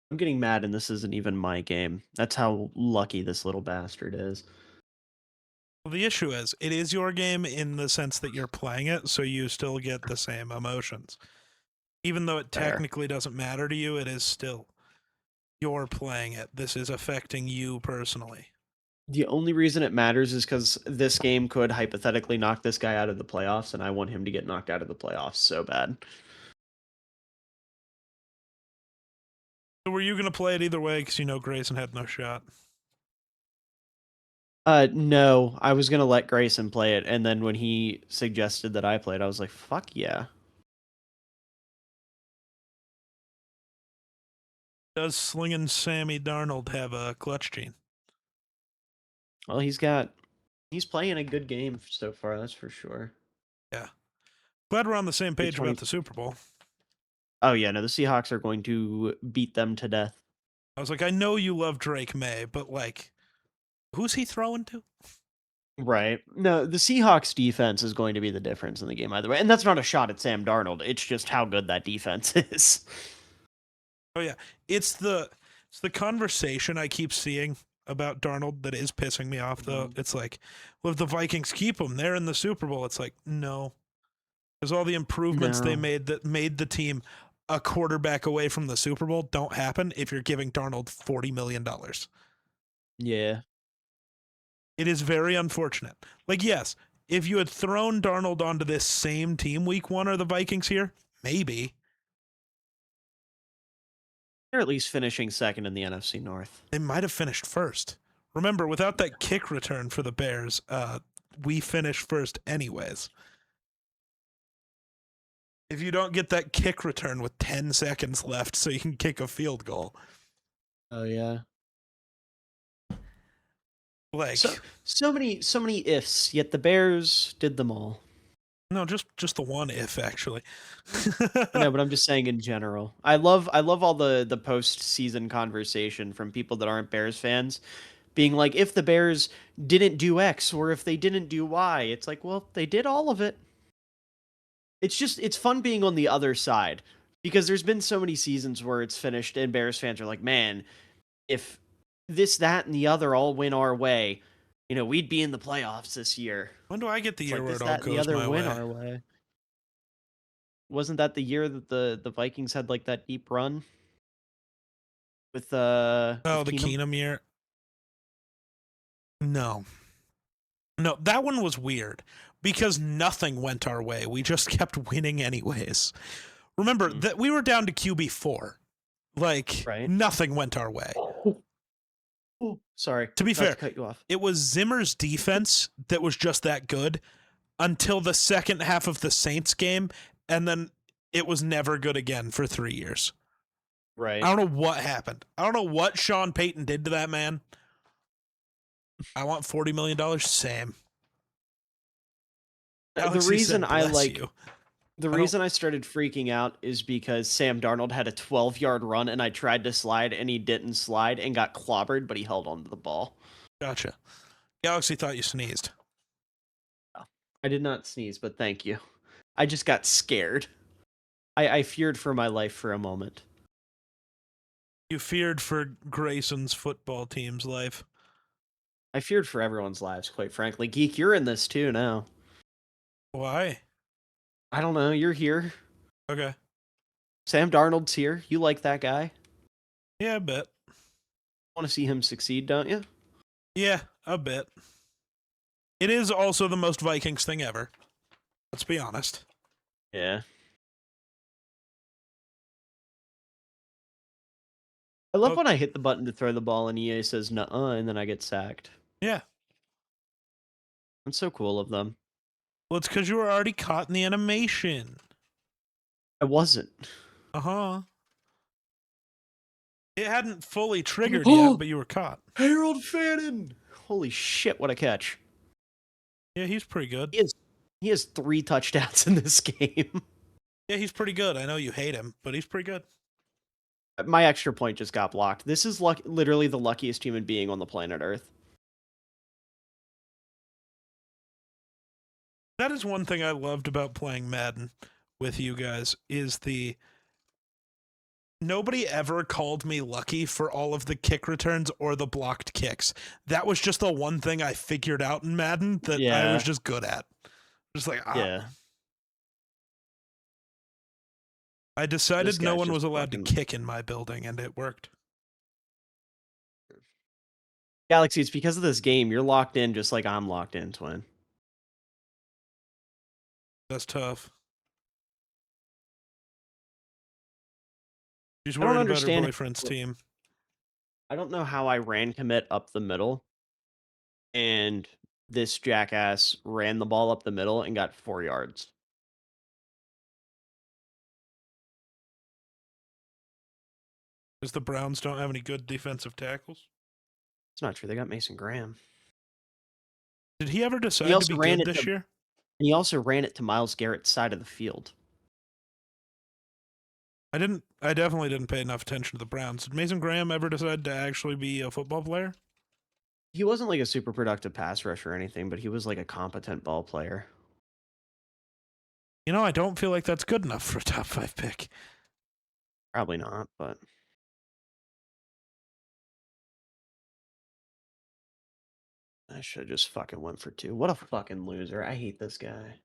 I'm getting mad, and this isn't even my game. That's how lucky this little bastard is. Well, the issue is, it is your game in the sense that you're playing it, so you still get the same emotions. Even though it Fair. technically doesn't matter to you, it is still you're playing it. This is affecting you personally. The only reason it matters is because this game could hypothetically knock this guy out of the playoffs, and I want him to get knocked out of the playoffs so bad. So were you going to play it either way because you know Grayson had no shot? No, I was gonna let Grayson play it, and then when he suggested that I play it, I was like, fuck yeah. Does slinging Sammy Darnold have a clutch gene? Well, he's playing a good game so far, that's for sure. Yeah. Glad we're on the same page 20 about the Super Bowl. Oh yeah, no, the Seahawks are going to beat them to death. I was like, I know you love Drake May, but like, who's he throwing to? Right. No, the Seahawks defense is going to be the difference in the game either way. And that's not a shot at Sam Darnold. It's just how good that defense is. Oh yeah, it's the conversation I keep seeing about Darnold that is pissing me off though. It's like, well, if the Vikings keep him, they're in the Super Bowl. It's like, no, because all the improvements they No. made that made the team a quarterback away from the Super Bowl don't happen if you're giving Darnold $40 million. Yeah. It is very unfortunate. Like, yes, if you had thrown Darnold onto this same team week one, are the Vikings here? Maybe. They're at least finishing second in the NFC North. They might have finished first. Remember, without that kick return for the Bears, we finished first anyways. If you don't get that kick return with 10 seconds left so you can kick a field goal. Oh yeah. Like, So many ifs, yet the Bears did them all. no, just the one if, actually. No, but I'm just saying in general. I love all the post-season conversation from people that aren't Bears fans being like, if the Bears didn't do X or if they didn't do Y. It's like, well, they did all of it. It's fun being on the other side because there's been so many seasons where it's finished and Bears fans are like, man, if this, that, and the other all went our way, we'd be in the playoffs this year. When do I get the It's year like where this, it all that, and the goes other my went way? our way. Wasn't that the year that the Vikings had like that deep run with Oh, the Keenum? Keenum year? No, that one was weird because nothing went our way. We just kept winning anyways. Remember that we were down to QB4. Like, Right. nothing went our way. Oh, sorry. To be Not fair, cut you off. it was Zimmer's defense that was just that good until the second half of the Saints game, and then it was never good again for 3 years. Right. I don't know what happened. I don't know what Sean Payton did to that man. I want $40 million. Same. The Galaxy reason said, I "Bless like you." the don't- reason I started freaking out is because Sam Darnold had a 12-yard run and I tried to slide and he didn't slide and got clobbered, but he held onto the ball. Gotcha. Galaxy thought you sneezed. I did not sneeze, but thank you. I just got scared. I feared for my life for a moment. You feared for Grayson's football team's life. I feared for everyone's lives, quite frankly. Geek, you're in this too now. Why? I don't know. You're here. Okay. Sam Darnold's here. You like that guy. Yeah, a bit. Want to see him succeed, don't you? Yeah, a bit. It is also the most Vikings thing ever. Let's be honest. Yeah. I love Oh. when I hit the button to throw the ball and EA says nuh-uh, and then I get sacked. Yeah. That's so cool of them. Well, it's because you were already caught in the animation. I wasn't. Uh-huh. It hadn't fully triggered yet, but you were caught. Harold Fannin! Holy shit, what a catch. Yeah, he's pretty good. He has 3 touchdowns in this game. Yeah, he's pretty good. I know you hate him, but he's pretty good. My extra point just got blocked. This is literally the luckiest human being on the planet Earth. That is one thing I loved about playing Madden with you guys is nobody ever called me lucky for all of the kick returns or the blocked kicks. That was just the one thing I figured out in Madden that I Yeah. was just good at. Just like, Yeah. I decided This no guy's one just was allowed to fucking- kick in my building, and it worked. Galaxy, it's because of this game. You're locked in just like I'm locked in, twin. That's tough. She's I don't worried about her understand. boyfriend's team. I don't know how I ran commit up the middle, and this jackass ran the ball up the middle and got 4 yards. Because the Browns don't have any good defensive tackles. It's not true. They got Mason Graham. Did he ever He decide to also be ran good it this year? And he also ran it to Myles Garrett's side of the field. I definitely didn't pay enough attention to the Browns. Did Mason Graham ever decide to actually be a football player? He wasn't like a super productive pass rusher or anything, but he was like a competent ball player. You know, I don't feel like that's good enough for a top 5 pick. Probably not, but I should have just fucking went for 2. What a fucking loser. I hate this guy.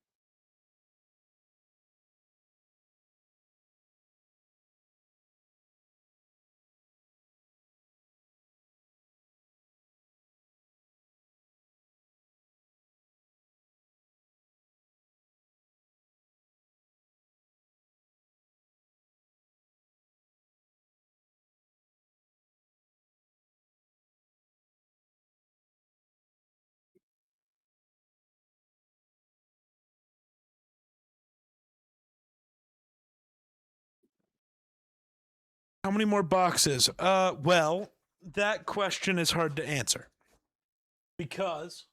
How many more boxes? Well, that question is hard to answer. Because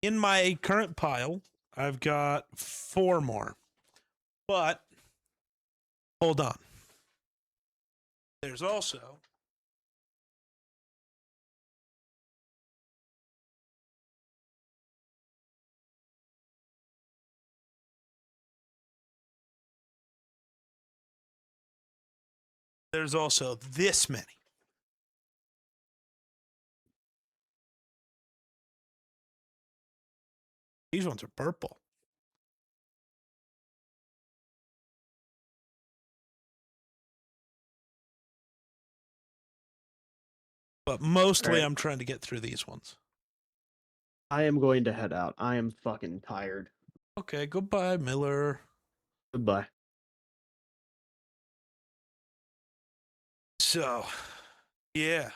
in my current pile, I've got 4 more. But hold on. There's also this many. These ones are purple. But mostly Alright. I'm trying to get through these ones. I am going to head out. I am fucking tired. Okay, goodbye, Miller. Goodbye. So, yeah.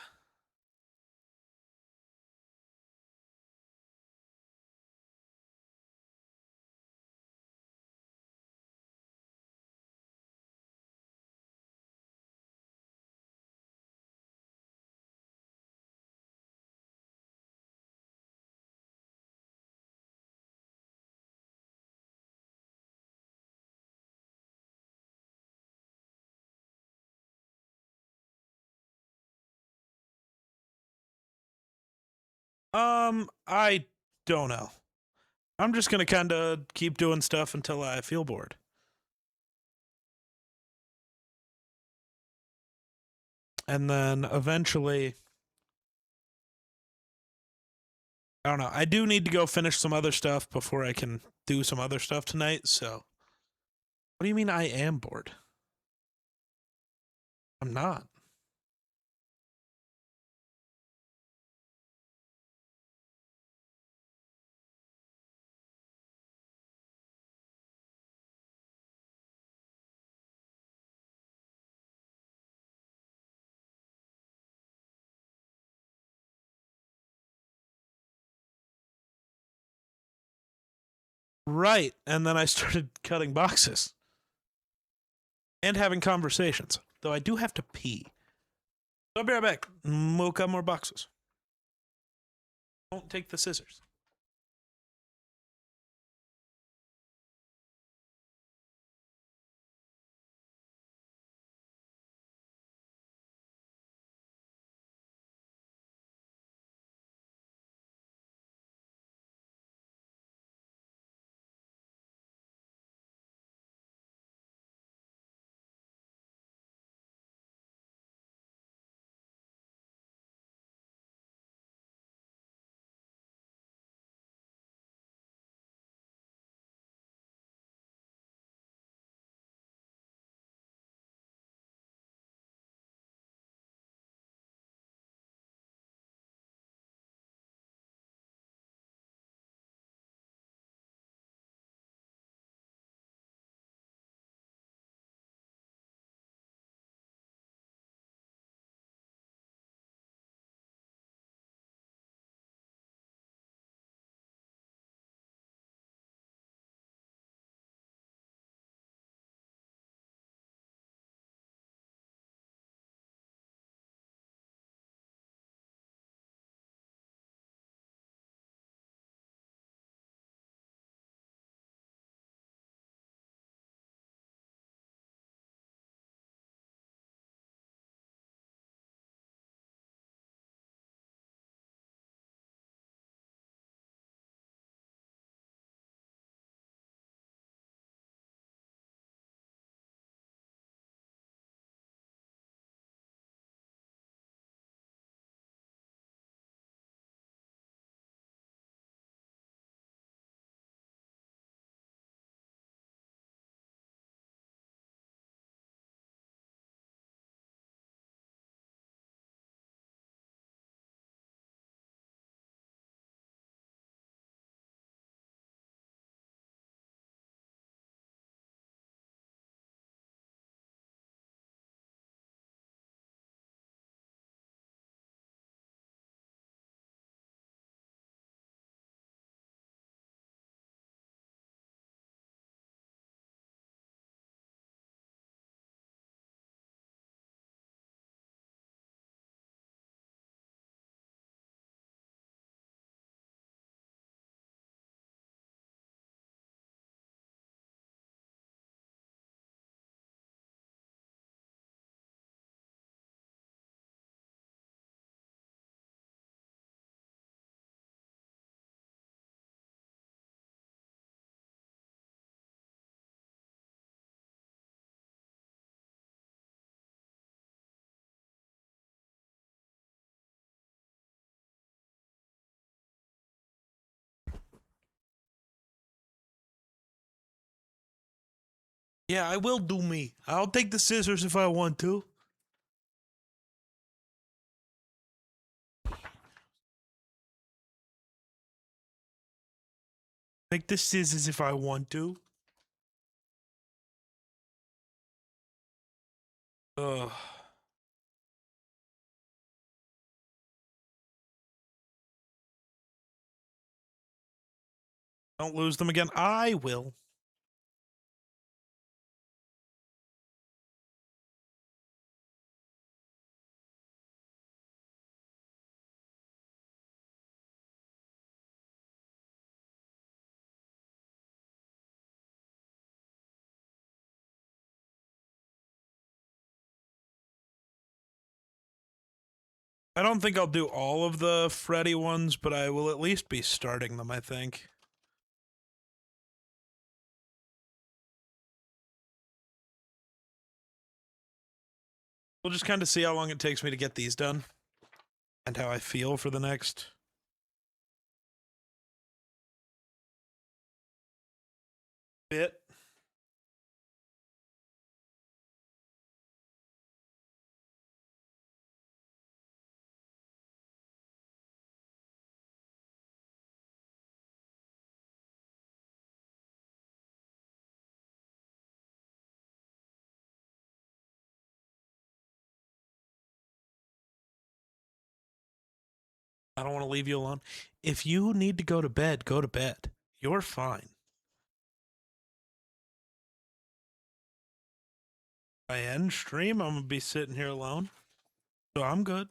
I don't know. I'm just gonna kind of keep doing stuff until I feel bored. And then eventually, I don't know. I do need to go finish some other stuff before I can do some other stuff tonight. So, what do you mean I am bored? I'm not. Right. And then I started cutting boxes and having conversations. Though I do have to pee. So I'll be right back. We'll cut more boxes. Don't take the scissors. Yeah, I will do me. I'll take the scissors if I want to. Take the scissors if I want to. Ugh. Don't lose them again. I will. I don't think I'll do all of the Freddy ones, but I will at least be starting them, I think. We'll just kind of see how long it takes me to get these done and how I feel for the next bit. I don't want to leave you alone. If you need to go to bed, go to bed. You're fine. If I end stream, I'm going to be sitting here alone. So I'm good.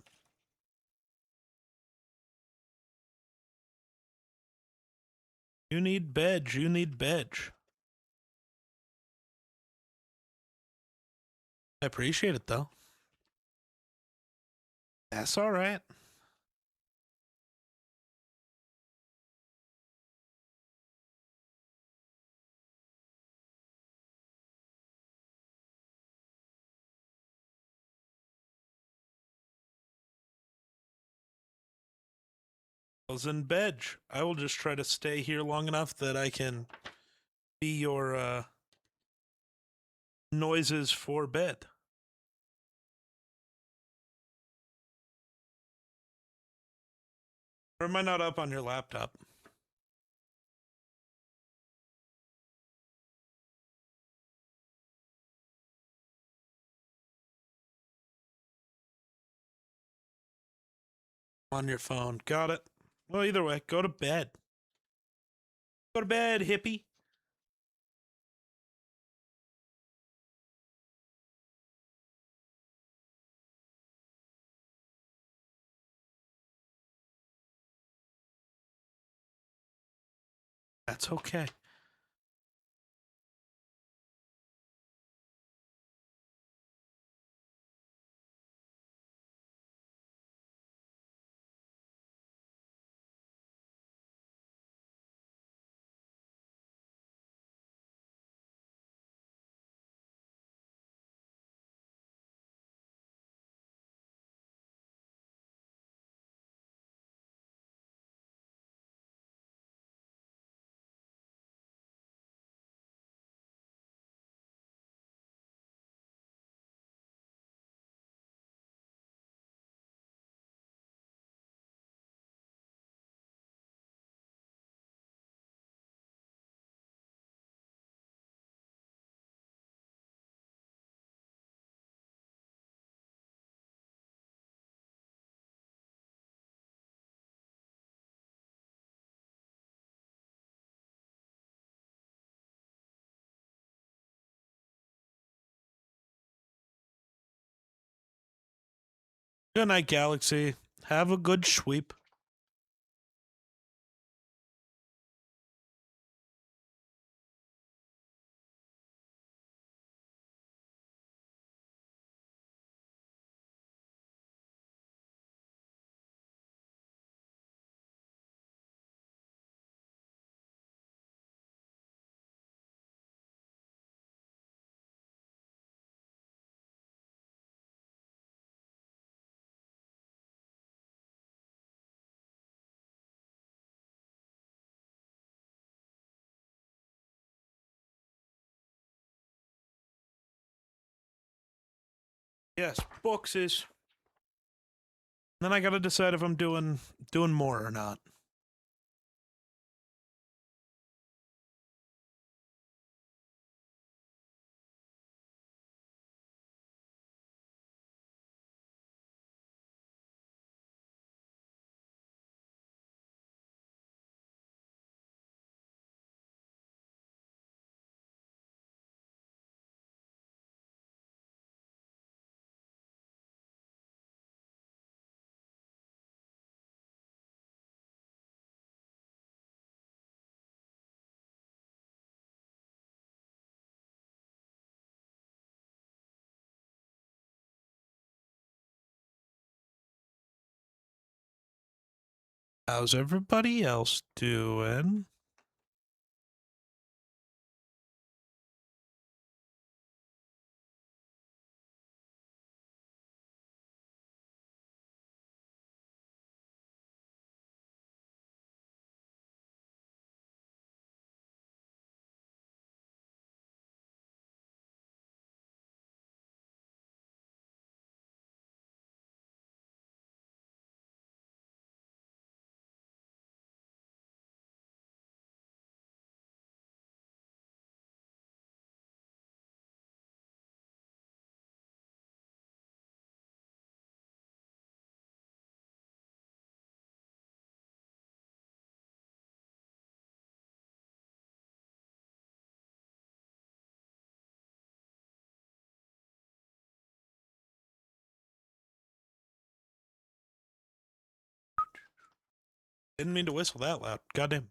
You need bed. You need bed. I appreciate it, though. That's all right. I was in bed. I will just try to stay here long enough that I can be your noises for bed. Or am I not up on your laptop? On your phone. Got it. Well, either way, go to bed. Go to bed, hippie. That's okay. Good night, Galaxy. Have a good sweep. Yes, boxes. Then I gotta decide if I'm doing more or not. How's everybody else doing? Didn't mean to whistle that loud. Goddamn.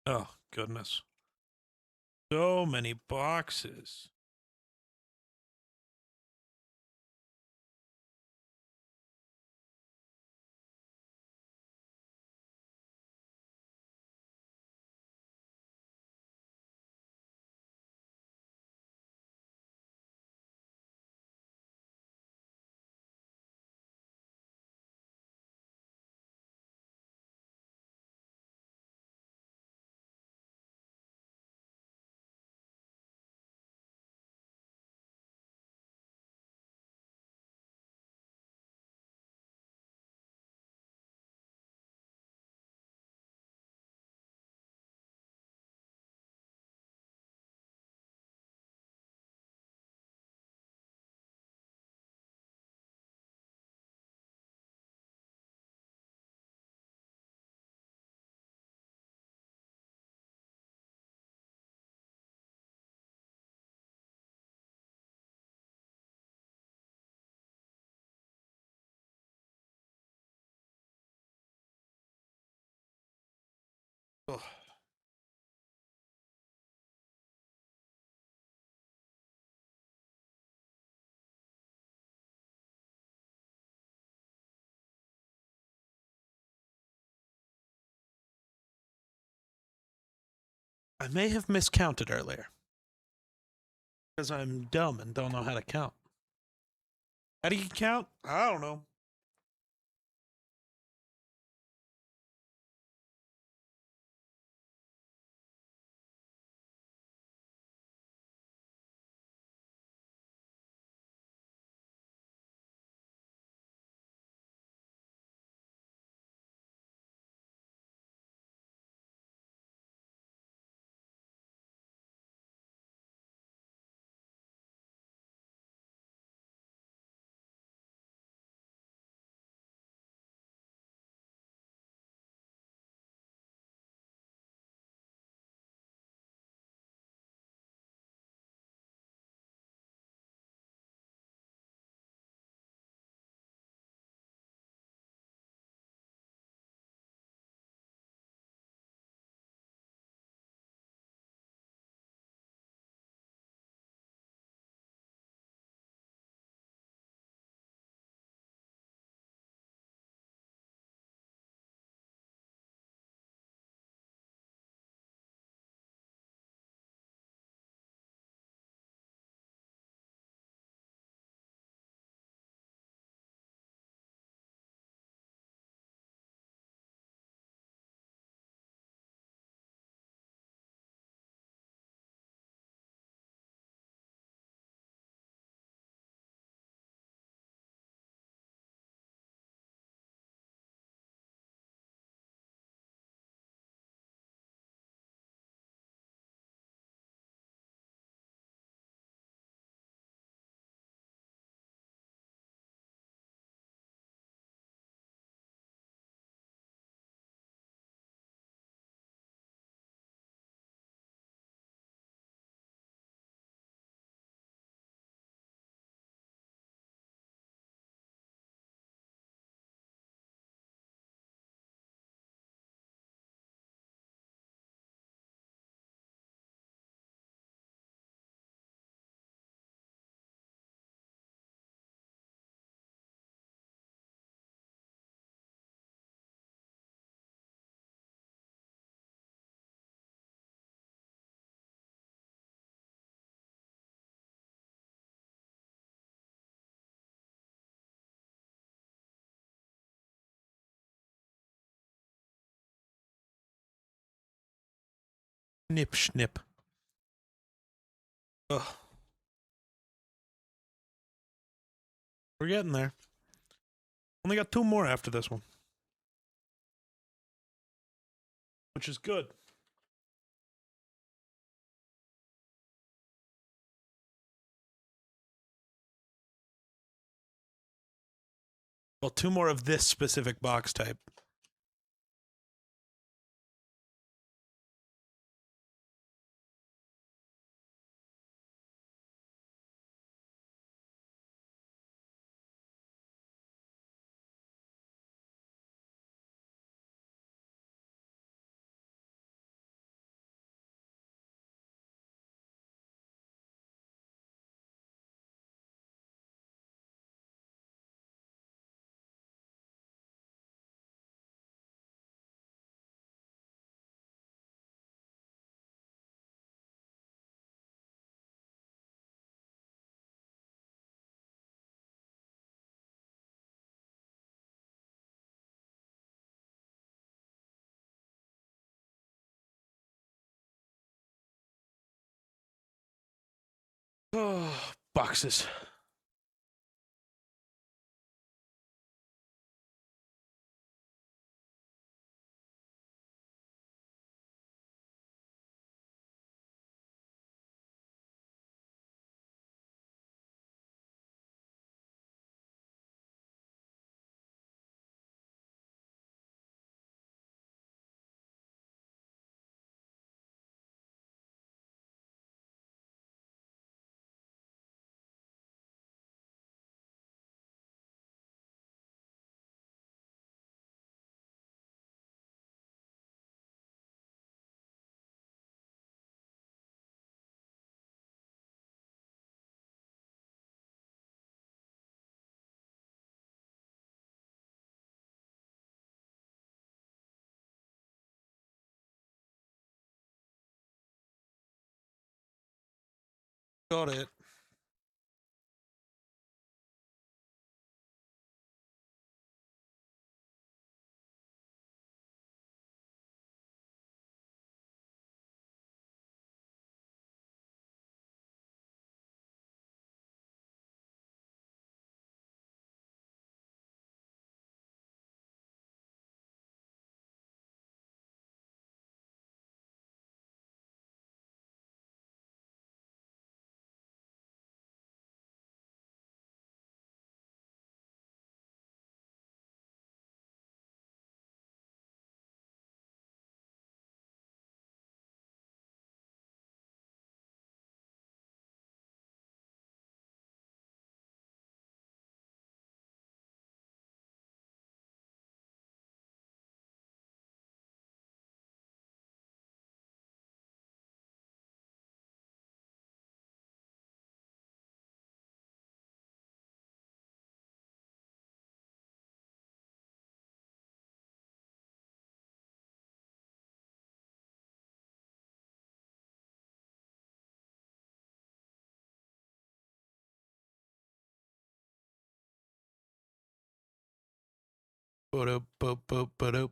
Oh, goodness. So many boxes. Ugh. I may have miscounted earlier. Because I'm dumb and don't know how to count. How do you count? I don't know. Snip, snip. Ugh. We're getting there. Only got 2 more after this one. Which is good. Well, 2 more of this specific box type. Oh, boxes. Got it. Boop, boop, boop, boop.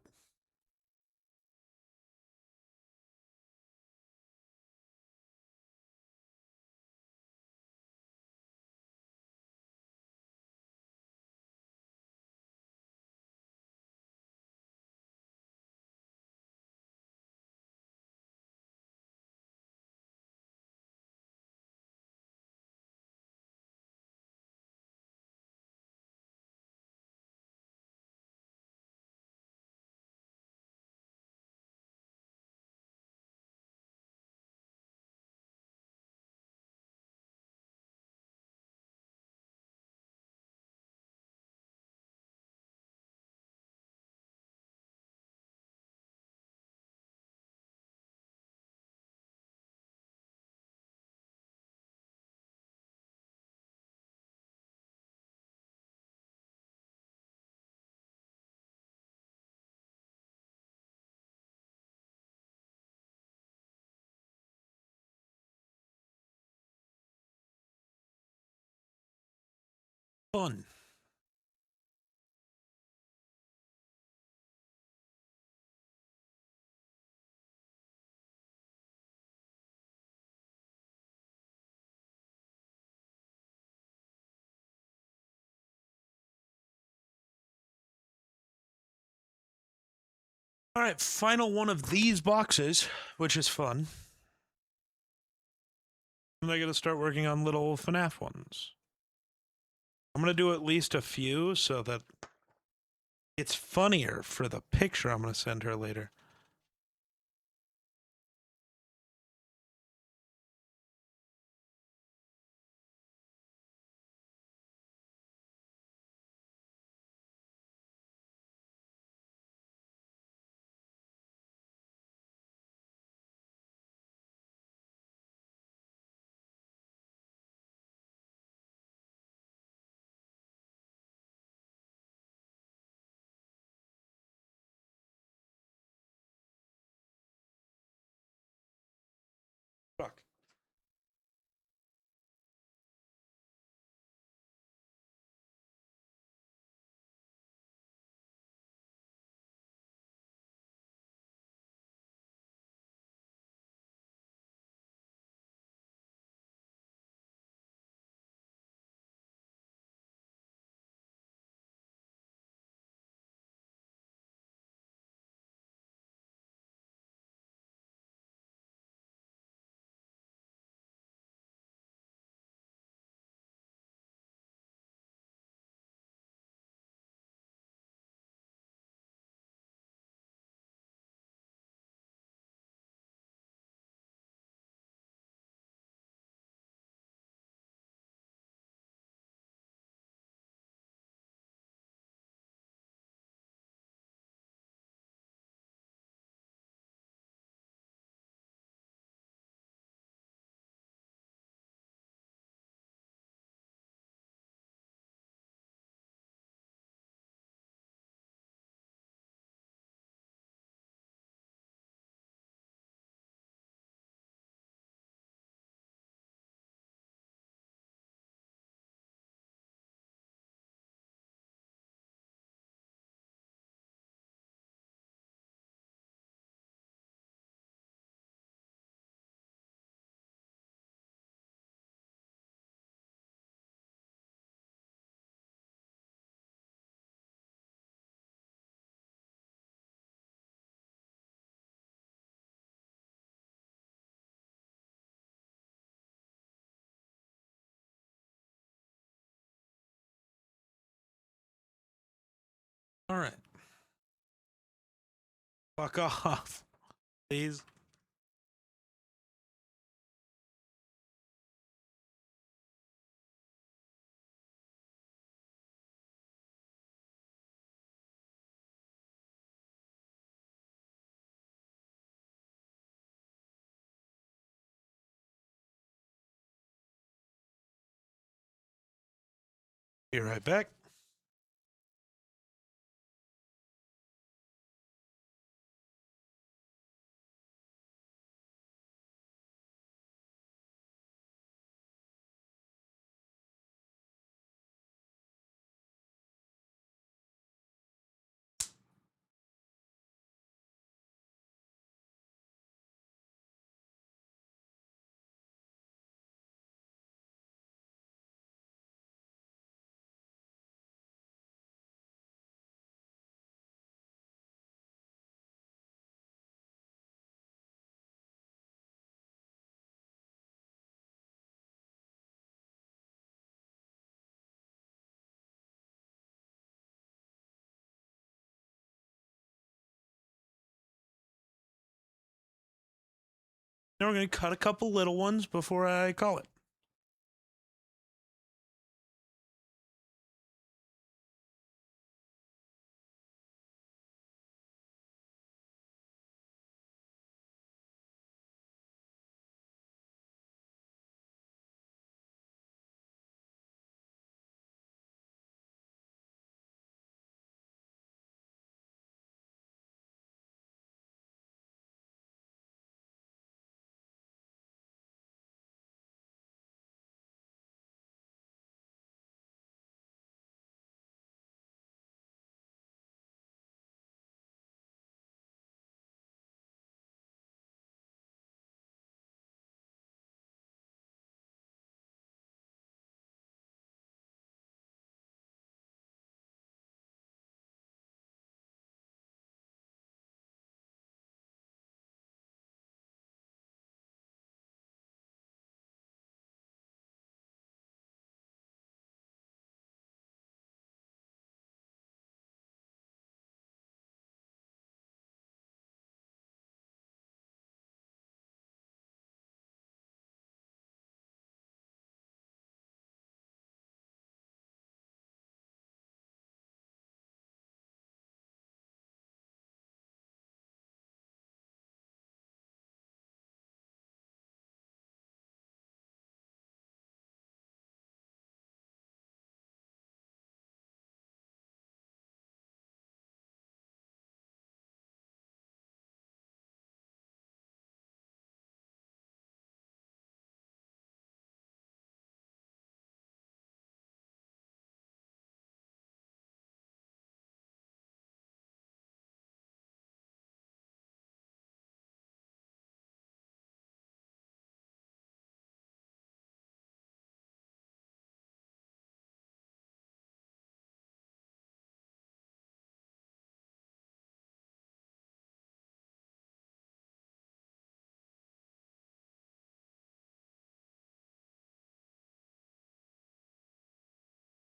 Fun. All right, final one of these boxes, which is fun. And I got to start working on little FNAF ones. I'm going to do at least a few so that it's funnier for the picture I'm going to send her later. Fuck. All right. Fuck off, please. Be right back. Now we're going to cut a couple little ones before I call it.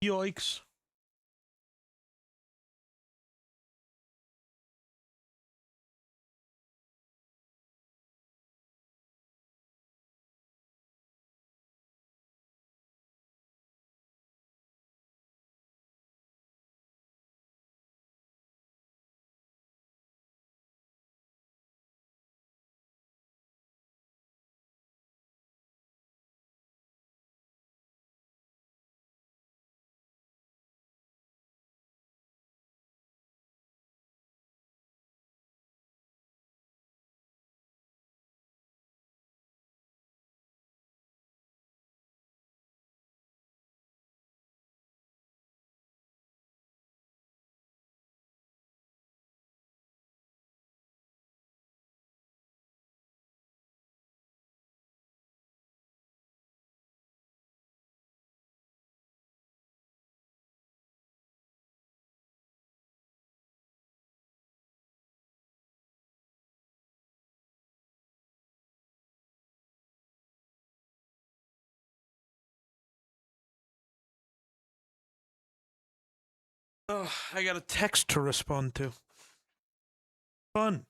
Yikes. Oh, I got a text to respond to. Fun.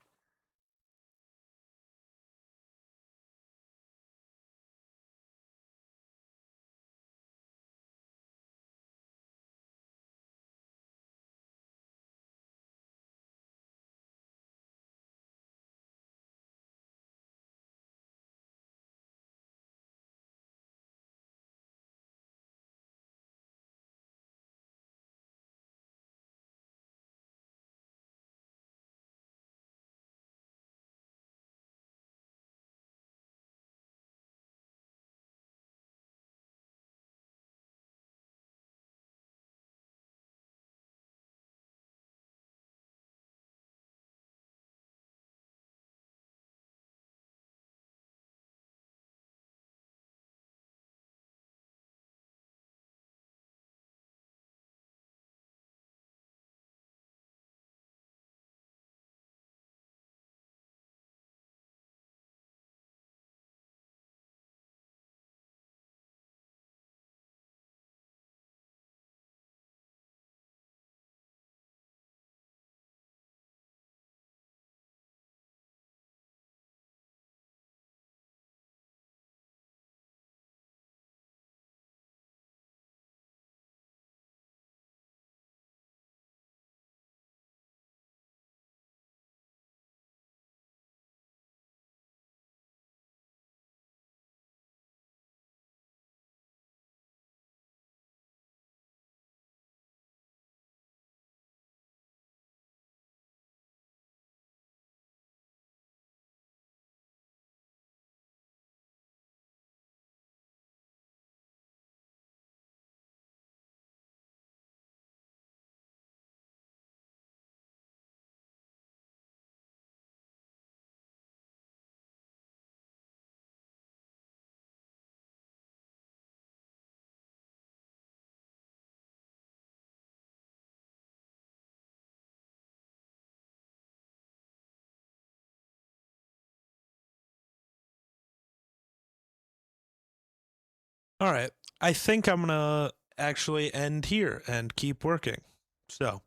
All right. I think I'm going to actually end here and keep working. So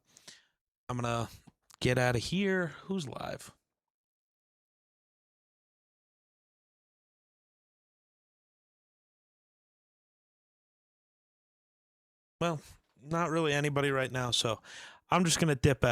I'm going to get out of here. Who's live? Well, not really anybody right now. So I'm just going to dip out.